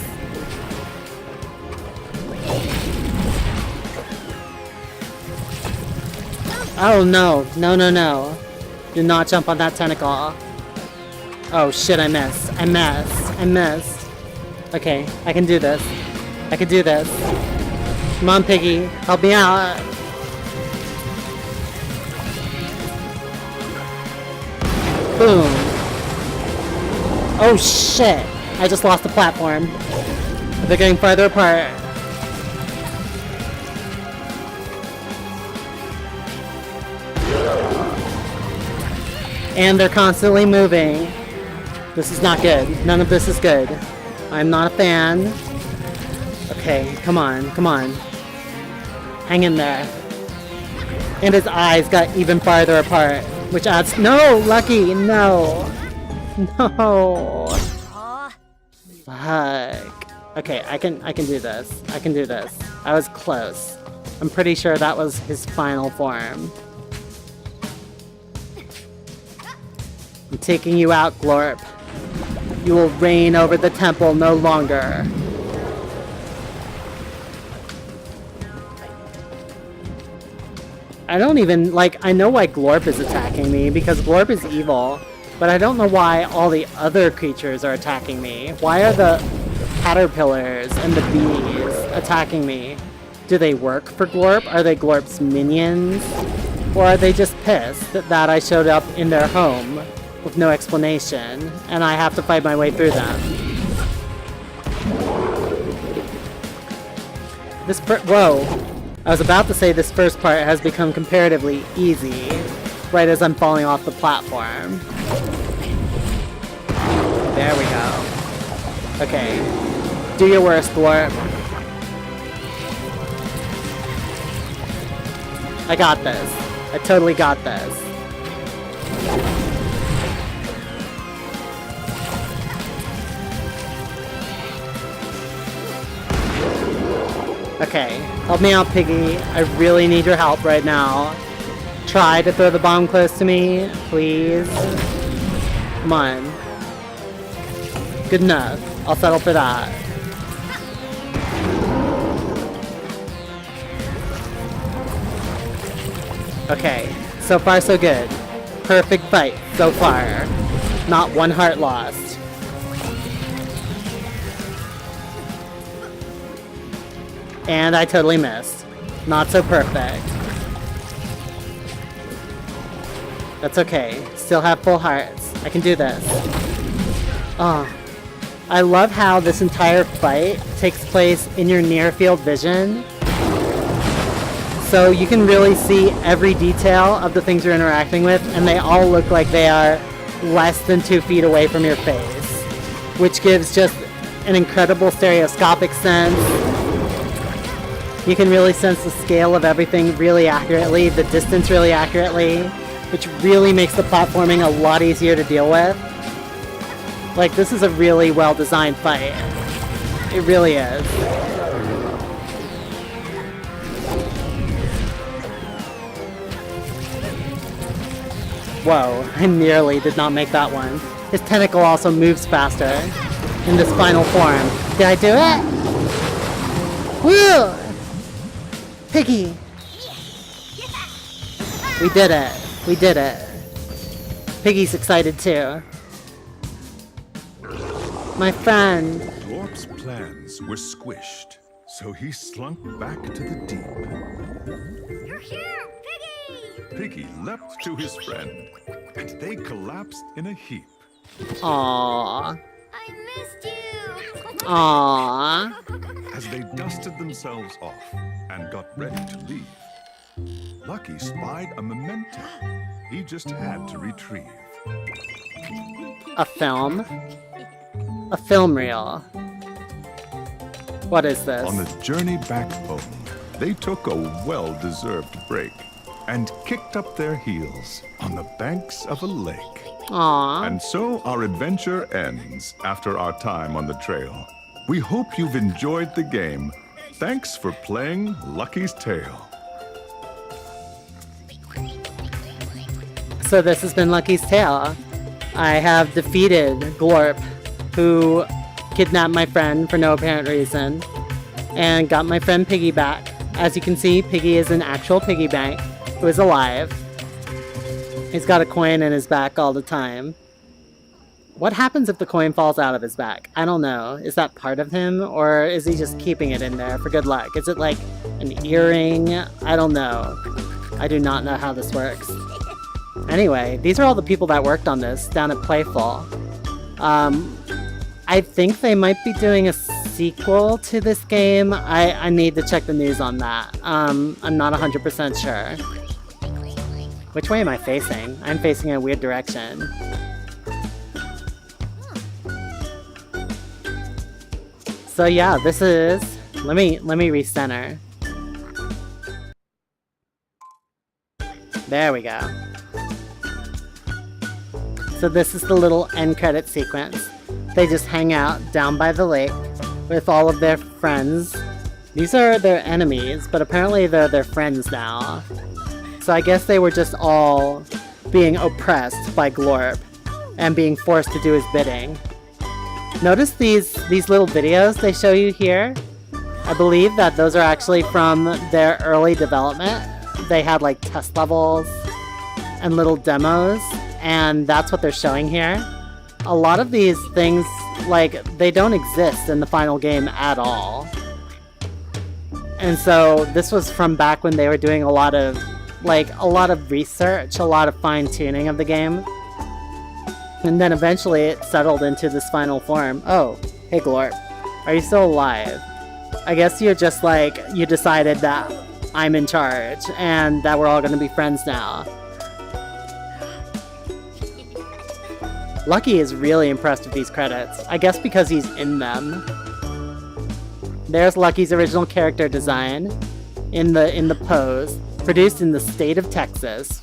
Oh no, no, no, no. Do not jump on that tentacle. Oh shit, I missed. I missed. I missed. Okay, I can do this. I can do this. Come on, Piggy. Help me out. Boom. Oh shit. I just lost the platform. They're getting farther apart. And they're constantly moving. This is not good. None of this is good. I'm not a fan. Okay, come on, come on. Hang in there. And his eyes got even farther apart, which adds— No, Lucky, no. No. Fuck. Okay, I can do this. I can do this. I was close. I'm pretty sure that was his final form. I'm taking you out, Glorp. You will reign over the temple no longer. I don't even, like, I know why Glorp is attacking me, because Glorp is evil. But I don't know why all the other creatures are attacking me. Why are the caterpillars and the bees attacking me? Do they work for Glorp? Are they Glorp's minions? Or are they just pissed that I showed up in their home with no explanation and I have to fight my way through them? Whoa. I was about to say this first part has become comparatively easy, right as I'm falling off the platform. There we go. Okay. Do your worst, Glorp. I got this. I totally got this. Okay, help me out, Piggy. I really need your help right now. Try to throw the bomb close to me, please. Come on. Good enough. I'll settle for that. Okay, so far so good. Perfect fight so far. Not one heart lost. And I totally missed. Not so perfect. That's okay. Still have full hearts. I can do this. Oh. I love how this entire fight takes place in your near field vision. So you can really see every detail of the things you're interacting with, and they all look like they are less than 2 feet away from your face, which gives just an incredible stereoscopic sense. You can really sense the scale of everything really accurately, the distance really accurately, which really makes the platforming a lot easier to deal with. Like, this is a really well-designed fight. It really is. Whoa, I nearly did not make that one. His tentacle also moves faster in this final form. Did I do it? Woo! Piggy! We did it. We did it. Piggy's excited too. My friend. Glorp's plans were squished, so he slunk back to the deep. You're here, Piggy! Piggy leapt to his friend, and they collapsed in a heap. Aww. I missed you! Aww. As they dusted themselves off and got ready to leave, Lucky spied a memento he just had to retrieve. A film? A film reel. What is this? On the journey back home, they took a well-deserved break and kicked up their heels on the banks of a lake. Aww. And so our adventure ends after our time on the trail. We hope you've enjoyed the game. Thanks for playing Lucky's Tale. So this has been Lucky's Tale. I have defeated Glorp, who kidnapped my friend for no apparent reason, and got my friend Piggy back. As you can see, Piggy is an actual piggy bank who is alive. He's got a coin in his back all the time. What happens if the coin falls out of his back? I don't know. Is that part of him, or is he just keeping it in there for good luck? Is it like an earring? I don't know. I do not know how this works. Anyway, these are all the people that worked on this down at Playful. I think they might be doing a sequel to this game. I need to check the news on that. I'm not 100% sure. Which way am I facing? I'm facing in a weird direction. So yeah, this is... Let me recenter. There we go. So this is the little end credit sequence. They just hang out down by the lake with all of their friends. These are their enemies, but apparently they're their friends now. So I guess they were just all being oppressed by Glorp and being forced to do his bidding. Notice these little videos they show you here? I believe that those are actually from their early development. They had like test levels and little demos. and that's what they're showing here. A lot of these things, like, they don't exist in the final game at all. And so this was from back when they were doing a lot of research, a lot of fine-tuning of the game. And then eventually it settled into this final form. Oh, hey Glorp. Are you still alive? I guess you're just like, you decided that I'm in charge, and that we're all gonna be friends now. Lucky is really impressed with these credits. I guess because he's in them. There's Lucky's original character design in the pose, produced in the state of Texas,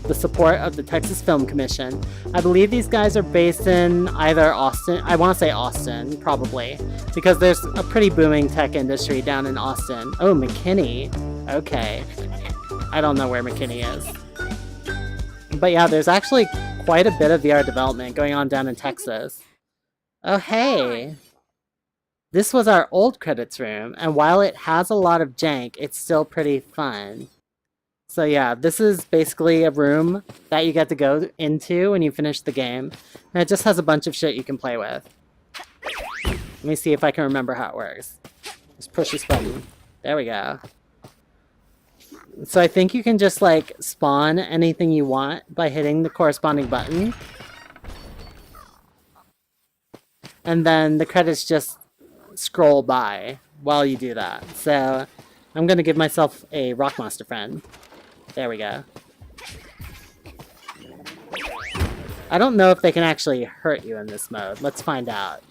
the support of the Texas Film Commission. I believe these guys are based in either Austin, I want to say Austin, probably, because there's a pretty booming tech industry down in Austin. Oh, McKinney. Okay. I don't know where McKinney is. But yeah, there's actually quite a bit of VR development going on down in Texas. Oh, hey! This was our old credits room, and while it has a lot of jank, it's still pretty fun. So yeah, this is basically a room that you get to go into when you finish the game, and it just has a bunch of shit you can play with. Let me see if I can remember how it works. Just push this button. There we go. So I think you can just like spawn anything you want by hitting the corresponding button. And then the credits just scroll by while you do that. So I'm gonna give myself a Rock Monster friend. There we go. I don't know if they can actually hurt you in this mode. Let's find out.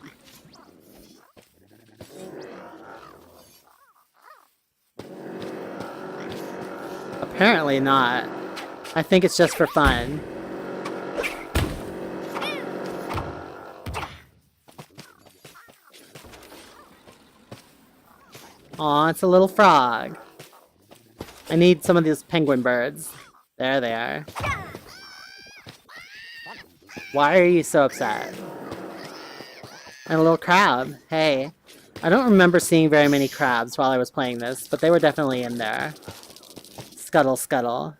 Apparently not. I think it's just for fun. Aw, it's a little frog. I need some of these penguin birds. There they are. Why are you so upset? And a little crab. Hey. I don't remember seeing very many crabs while I was playing this, but they were definitely in there. Scuttle, scuttle.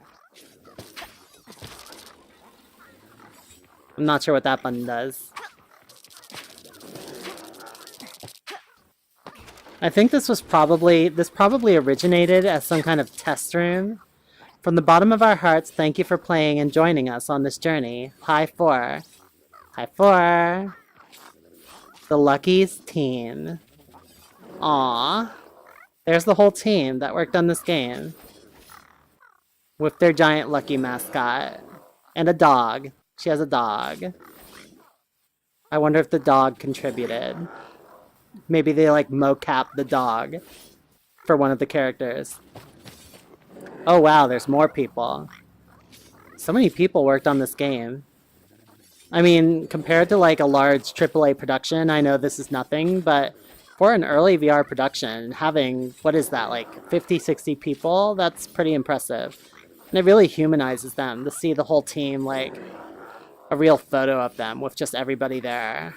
I'm not sure what that button does. I think this probably originated as some kind of test room. From the bottom of our hearts, thank you for playing and joining us on this journey. High 4. High 4. The Lucky's team. Aww. There's the whole team that worked on this game. With their giant Lucky mascot. And a dog. She has a dog. I wonder if the dog contributed. Maybe they like mocap the dog for one of the characters. Oh wow, there's more people. So many people worked on this game. I mean, compared to like a large AAA production, I know this is nothing, but for an early VR production, having, what is that, like 50, 60 people, that's pretty impressive. And it really humanizes them to see the whole team, like a real photo of them with just everybody there.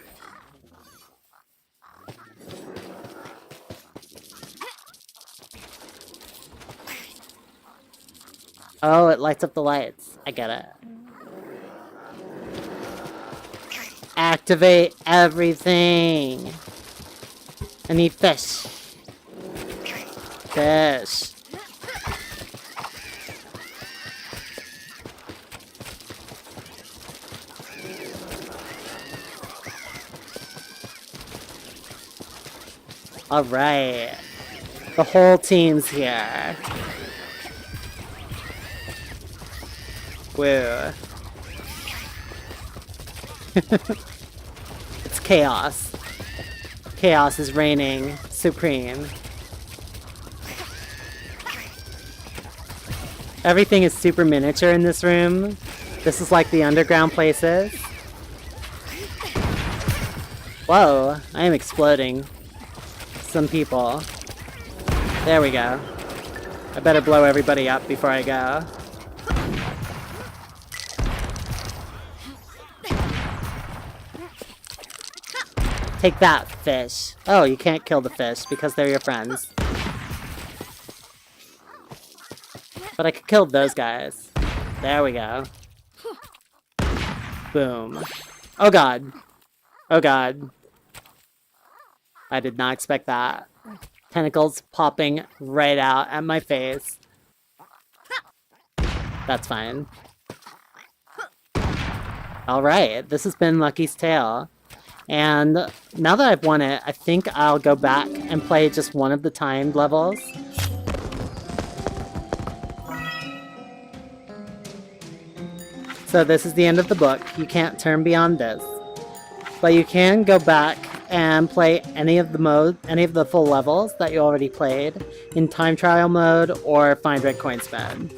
Oh, it lights up the lights. I get it. Activate everything. I need fish. Fish. Alright. The whole team's here. Woo. It's chaos. Chaos is reigning supreme. Everything is super miniature in this room. This is like the underground places. Whoa, I am exploding some people. There we go. I better blow everybody up before I go. Take that, fish. Oh, you can't kill the fish because they're your friends. But I could kill those guys. There we go. Boom. Oh god. Oh god. I did not expect that. Tentacles popping right out at my face. That's fine. Alright, this has been Lucky's Tale. And now that I've won it, I think I'll go back and play just one of the timed levels. So this is the end of the book. You can't turn beyond this. But you can go back and play any of the full levels that you already played in time trial mode or Find Red Coins mode.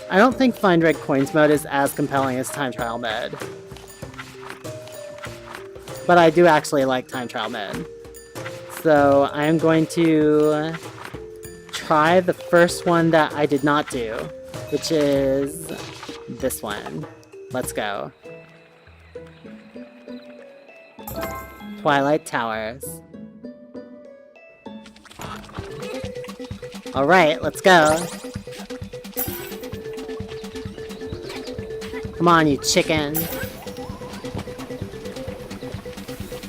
I don't think Find Red Coins mode is as compelling as time trial mode. But I do actually like time trial mode. So I am going to try the first one that I did not do, which is this one. Let's go. Twilight Towers. Alright, let's go. Come on, you chicken.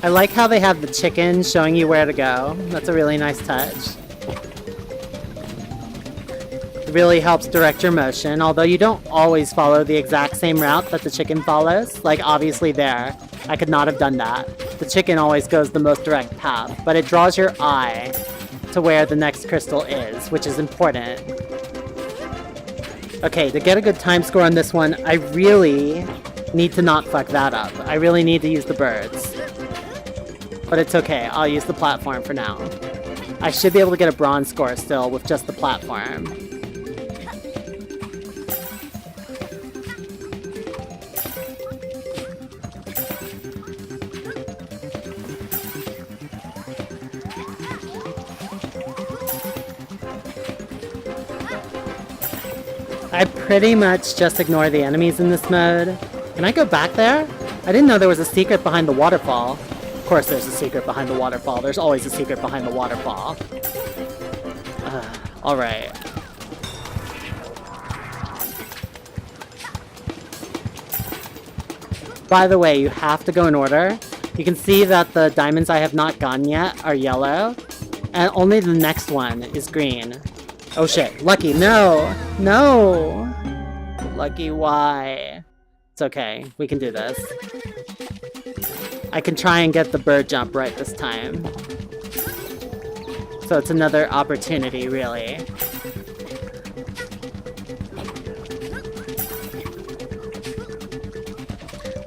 I like how they have the chicken showing you where to go. That's a really nice touch. It really helps direct your motion, although you don't always follow the exact same route that the chicken follows. Like, obviously there. I could not have done that. The chicken always goes the most direct path, but it draws your eye to where the next crystal is, which is important. Okay, to get a good time score on this one, I really need to not fuck that up. I really need to use the birds. But it's okay, I'll use the platform for now. I should be able to get a bronze score still with just the platform. I pretty much just ignore the enemies in this mode. Can I go back there? I didn't know there was a secret behind the waterfall. Of course there's a secret behind the waterfall. There's always a secret behind the waterfall. Alright. By the way, you have to go in order. You can see that the diamonds I have not gotten yet are yellow, and only the next one is green. Oh shit, Lucky, no! No! Lucky, why? It's okay, we can do this. I can try and get the bird jump right this time. So it's another opportunity, really.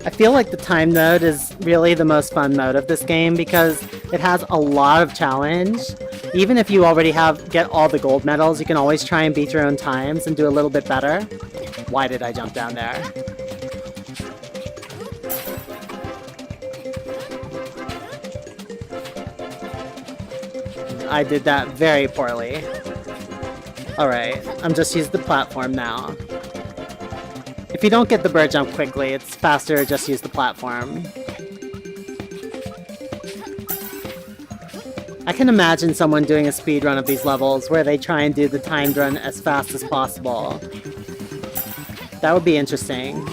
I feel like the time mode is really the most fun mode of this game because it has a lot of challenge. Even if you already get all the gold medals, you can always try and beat your own times and do a little bit better. Why did I jump down there? I did that very poorly. Alright, I'm just using the platform now. If you don't get the bird jump quickly, it's faster to just use the platform. I can imagine someone doing a speedrun of these levels where they try and do the timed run as fast as possible. That would be interesting.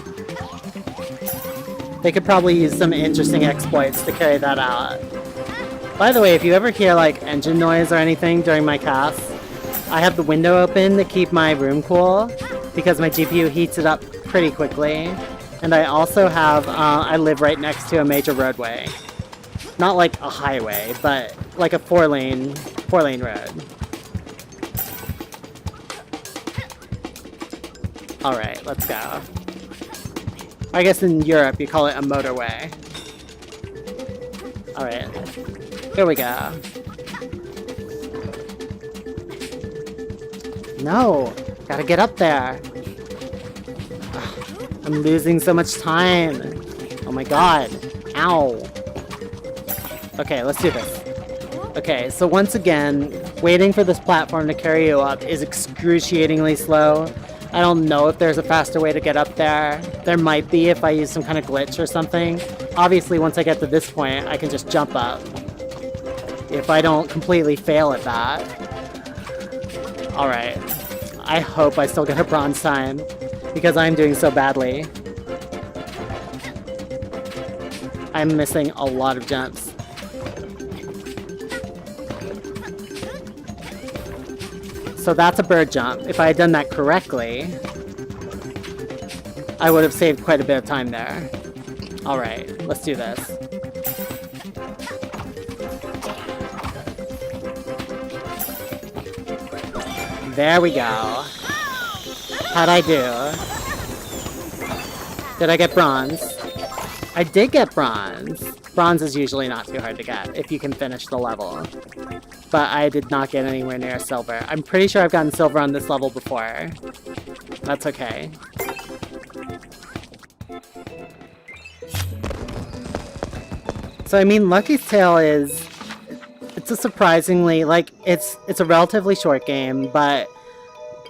They could probably use some interesting exploits to carry that out. By the way, if you ever hear like engine noise or anything during my cast, I have the window open to keep my room cool because my GPU heats it up pretty quickly. And I also have, I live right next to a major roadway. Not like a highway, but like a four-lane road. Alright, let's go. I guess in Europe you call it a motorway. Alright, here we go. No! Gotta get up there! Ugh, I'm losing so much time! Oh my god! Ow! Okay, let's do this. Okay, so once again, waiting for this platform to carry you up is excruciatingly slow. I don't know if there's a faster way to get up there. There might be if I use some kind of glitch or something. Obviously, once I get to this point, I can just jump up. If I don't completely fail at that. Alright. I hope I still get a bronze time, because I'm doing so badly. I'm missing a lot of jumps. So that's a bird jump. If I had done that correctly, I would have saved quite a bit of time there. Alright, let's do this. There we go. How'd I do? Did I get bronze? I did get bronze. Bronze is usually not too hard to get if you can finish the level. But I did not get anywhere near silver. I'm pretty sure I've gotten silver on this level before. That's okay. So I mean, Lucky's Tale is... It's a surprisingly, like, it's a relatively short game, but...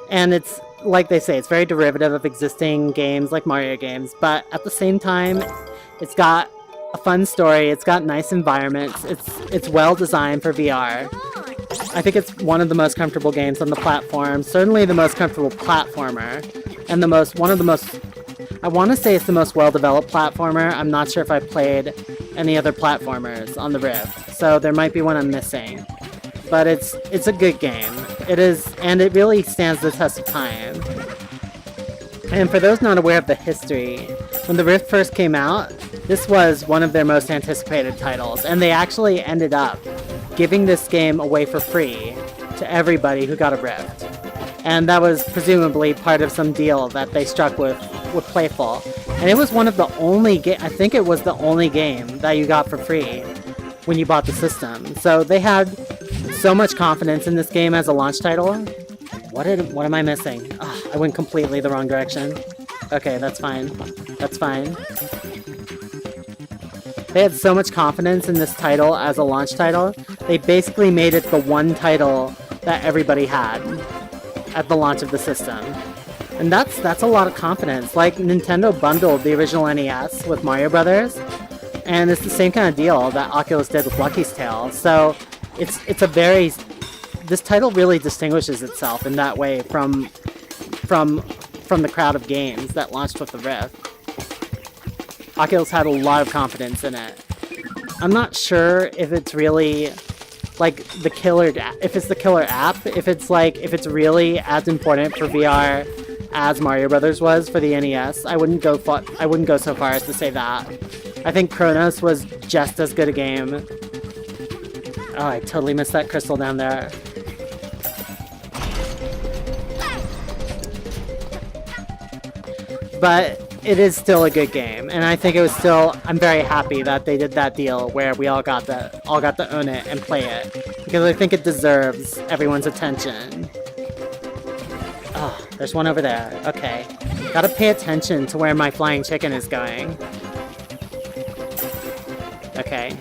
And it's, like they say, it's very derivative of existing games, like Mario games, but at the same time, it's got a fun story, it's got nice environments, it's well designed for VR. I think it's one of the most comfortable games on the platform, certainly the most comfortable platformer, and one of the most, I want to say it's the most well-developed platformer. I'm not sure if I played any other platformers on the Rift, so there might be one I'm missing. But it's a good game. It is, and it really stands the test of time. And for those not aware of the history, when the Rift first came out, this was one of their most anticipated titles, and they actually ended up giving this game away for free to everybody who got a Rift. And that was presumably part of some deal that they struck with Playful. And it was one of the only I think it was the only game that you got for free when you bought the system. So they had so much confidence in this game as a launch title. What am I missing? Oh, I went completely the wrong direction. Okay, that's fine. That's fine. They had so much confidence in this title as a launch title, they basically made it the one title that everybody had at the launch of the system. And that's a lot of confidence. Like, Nintendo bundled the original NES with Mario Brothers, and it's the same kind of deal that Oculus did with Lucky's Tale. So it's a very... This title really distinguishes itself in that way from the crowd of games that launched with the Rift. Oculus had a lot of confidence in it. I'm not sure if it's really like the killer, if it's the killer app, if it's really as important for VR as Mario Brothers was for the NES. I wouldn't go so far as to say that. I think Chronos was just as good a game. Oh, I totally missed that crystal down there. But it is still a good game, and I think it was still... I'm very happy that they did that deal where we all got to own it and play it, because I think it deserves everyone's attention. Oh, there's one over there. Okay. Gotta pay attention to where my flying chicken is going. Okay.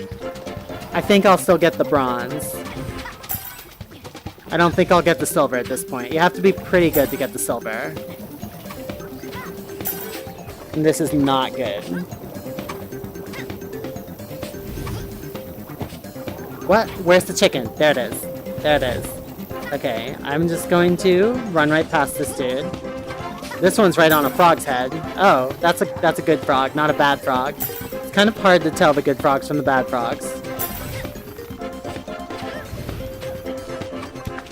I think I'll still get the bronze. I don't think I'll get the silver at this point. You have to be pretty good to get the silver. And this is not good. What? Where's the chicken? There it is. There it is. Okay, I'm just going to run right past this dude. This one's right on a frog's head. Oh, that's a good frog, not a bad frog. It's kind of hard to tell the good frogs from the bad frogs.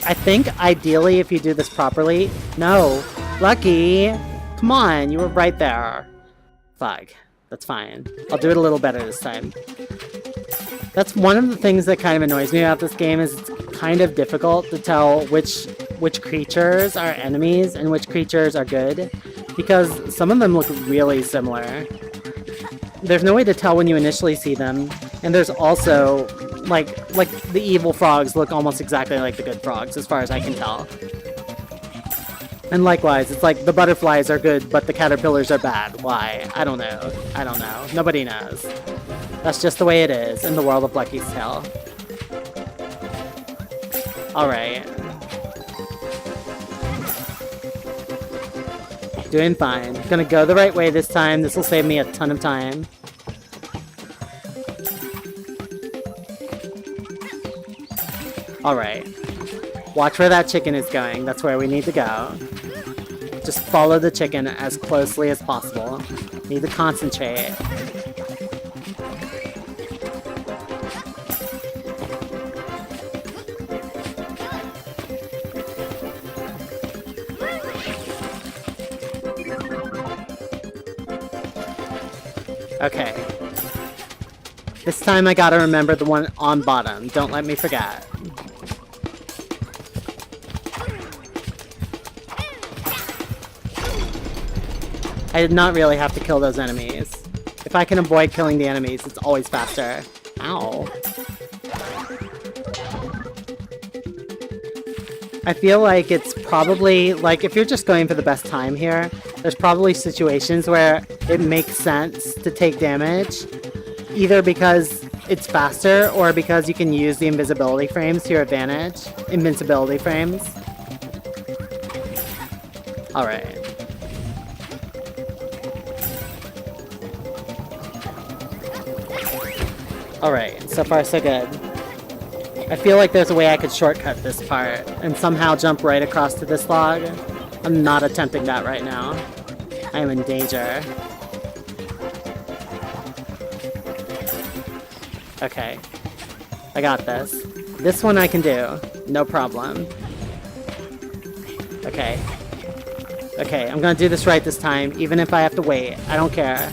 I think, ideally, if you do this properly... No! Lucky! Come on, you were right there. Fuck. That's fine. I'll do it a little better this time. That's one of the things that kind of annoys me about this game, is it's kind of difficult to tell which creatures are enemies and which creatures are good, because some of them look really similar. There's no way to tell when you initially see them, and there's also, like the evil frogs look almost exactly like the good frogs, as far as I can tell. And likewise, it's like the butterflies are good, but the caterpillars are bad. Why? I don't know. I don't know. Nobody knows. That's just the way it is in the world of Lucky's Tale. Alright. Doing fine. Gonna go the right way this time. This will save me a ton of time. Alright. Watch where that chicken is going. That's where we need to go. Just follow the chicken as closely as possible. Need to concentrate. Okay. This time I gotta remember the one on bottom. Don't let me forget. I did not really have to kill those enemies. If I can avoid killing the enemies, it's always faster. Ow. I feel like it's probably, like, if you're just going for the best time here, there's probably situations where it makes sense to take damage, either because it's faster or because you can use the invisibility frames to your advantage. Invincibility frames. Alright. Alright, so far so good. I feel like there's a way I could shortcut this part and somehow jump right across to this log. I'm not attempting that right now. I am in danger. Okay. I got this. This one I can do. No problem. Okay. Okay, I'm gonna do this right this time, even if I have to wait. I don't care.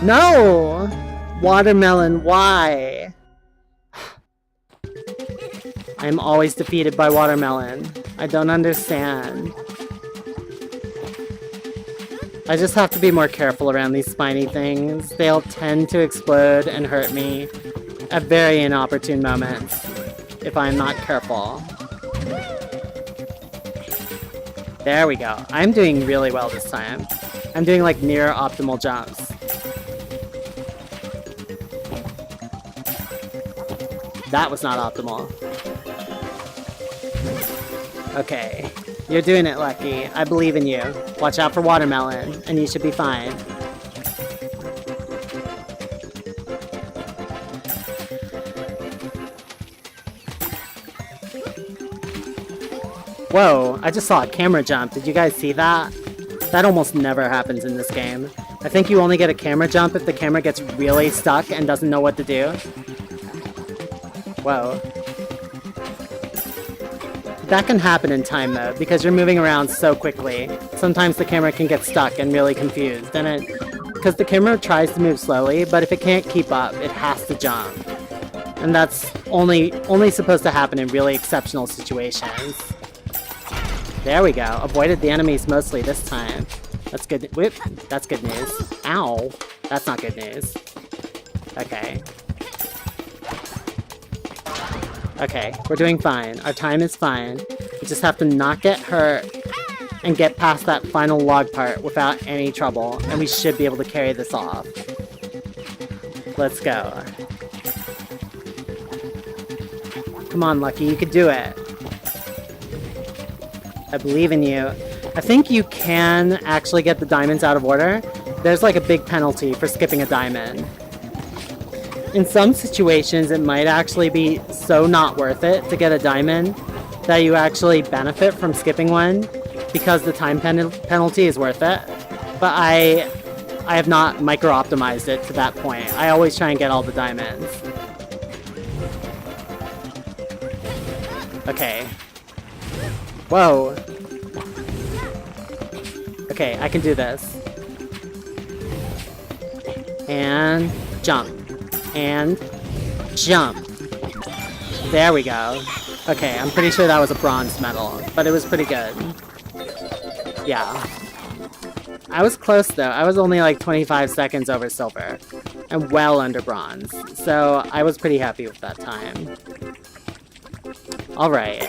No! Watermelon, why? I'm always defeated by watermelon. I don't understand. I just have to be more careful around these spiny things. They'll tend to explode and hurt me at very inopportune moments if I'm not careful. There we go. I'm doing really well this time. I'm doing like near optimal jumps. That was not optimal. Okay. You're doing it, Lucky. I believe in you. Watch out for watermelon, and you should be fine. Whoa, I just saw a camera jump. Did you guys see that? That almost never happens in this game. I think you only get a camera jump if the camera gets really stuck and doesn't know what to do. Whoa. That can happen in time mode, because you're moving around so quickly. Sometimes the camera can get stuck and really confused, because the camera tries to move slowly, but if it can't keep up, it has to jump. And that's only supposed to happen in really exceptional situations. There we go. Avoided the enemies mostly this time. That's good. Whoop. That's good news. Ow. That's not good news. Okay. Okay, we're doing fine. Our time is fine. We just have to not get hurt and get past that final log part without any trouble, and we should be able to carry this off. Let's go. Come on, Lucky, you can do it. I believe in you. I think you can actually get the diamonds out of order. There's like a big penalty for skipping a diamond. In some situations, it might actually be so not worth it to get a diamond that you actually benefit from skipping one because the time penalty is worth it. But I have not micro-optimized it to that point. I always try and get all the diamonds. Okay. Whoa. Okay, I can do this. And jump. And jump. There we go. Okay, I'm pretty sure that was a bronze medal, but it was pretty good. Yeah. I was close though. I was only like 25 seconds over silver and well under bronze. So I was pretty happy with that time. Alright.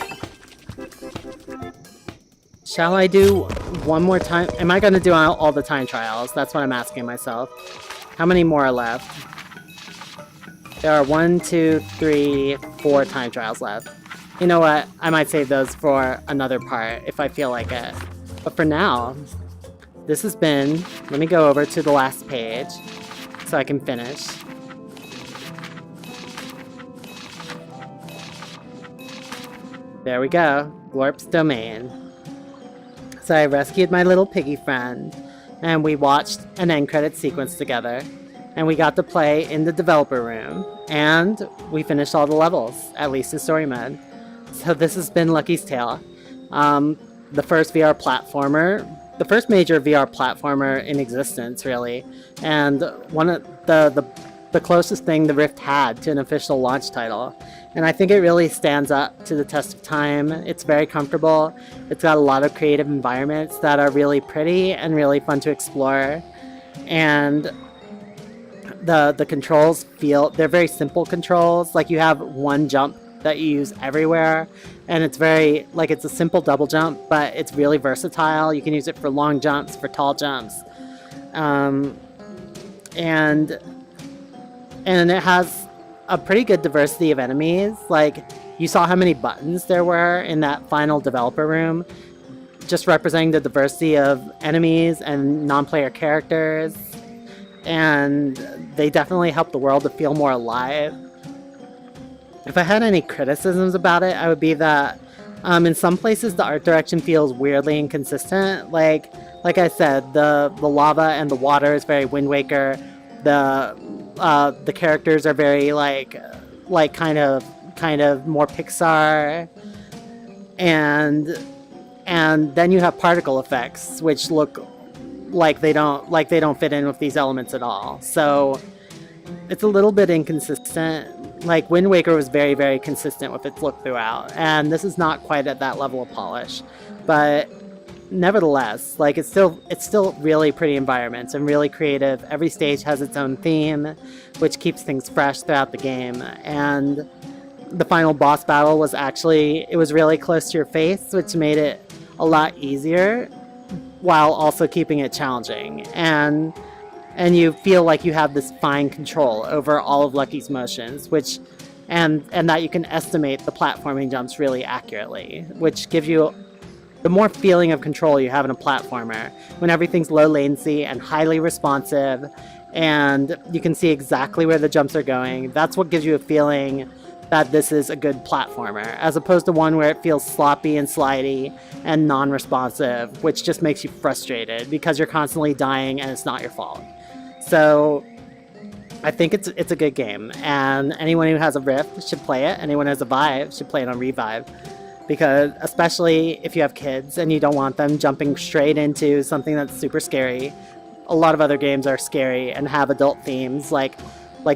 Shall I do one more time? Am I going to do all the time trials? That's what I'm asking myself. How many more are left? There are 1, 2, 3, 4 time trials left. You know what? I might save those for another part if I feel like it. But for now, this has been... Let me go over to the last page so I can finish. There we go. Glorp's Domain. So I rescued my little piggy friend, and we watched an end credit sequence together. And we got to play in the developer room, and we finished all the levels, at least in story mode. So this has been Lucky's Tale. The first VR platformer the first major VR platformer in existence, really, and one of the closest thing the Rift had to an official launch title. And I think it really stands up to the test of time. It's very comfortable. It's got a lot of creative environments that are really pretty and really fun to explore. And the controls they're very simple controls. Like, you have one jump that you use everywhere, and it's very, like, it's a simple double jump, but it's really versatile. You can use it for long jumps, for tall jumps. And it has a pretty good diversity of enemies. Like, you saw how many buttons there were in that final developer room, just representing the diversity of enemies and non-player characters. And they definitely help the world to feel more alive. If I had any criticisms about it, I would be that in some places the art direction feels weirdly inconsistent. Like I said, the lava and the water is very Wind Waker. The characters are very like kind of more Pixar, and then you have particle effects which look like they don't fit in with these elements at all. So it's a little bit inconsistent. Like, Wind Waker was very, very consistent with its look throughout, and this is not quite at that level of polish, but nevertheless, like, it's still really pretty environments and really creative. Every stage has its own theme, which keeps things fresh throughout the game. And the final boss battle was really close to your face, which made it a lot easier while also keeping it challenging. And you feel like you have this fine control over all of Lucky's motions, and that you can estimate the platforming jumps really accurately, which gives you the more feeling of control you have in a platformer, when everything's low latency and highly responsive, and you can see exactly where the jumps are going. That's what gives you a feeling that this is a good platformer, as opposed to one where it feels sloppy and slidey and non-responsive, which just makes you frustrated because you're constantly dying and it's not your fault. So I think it's a good game, and anyone who has a Rift should play it. Anyone who has a Vive should play it on Revive, because especially if you have kids and you don't want them jumping straight into something that's super scary. A lot of other games are scary and have adult themes like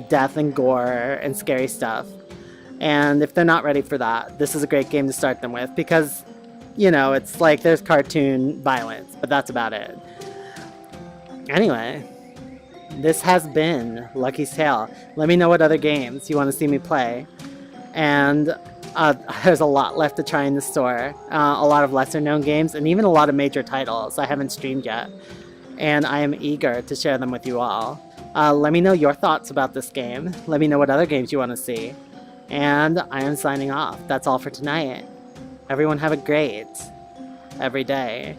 death and gore and scary stuff. And if they're not ready for that, this is a great game to start them with, because, you know, it's like there's cartoon violence, but that's about it. Anyway, this has been Lucky's Tale. Let me know what other games you want to see me play. And there's a lot left to try in the store. A lot of lesser known games, and even a lot of major titles I haven't streamed yet. And I am eager to share them with you all. Let me know your thoughts about this game. Let me know what other games you want to see. And I am signing off. That's all for tonight. Everyone have a great every day.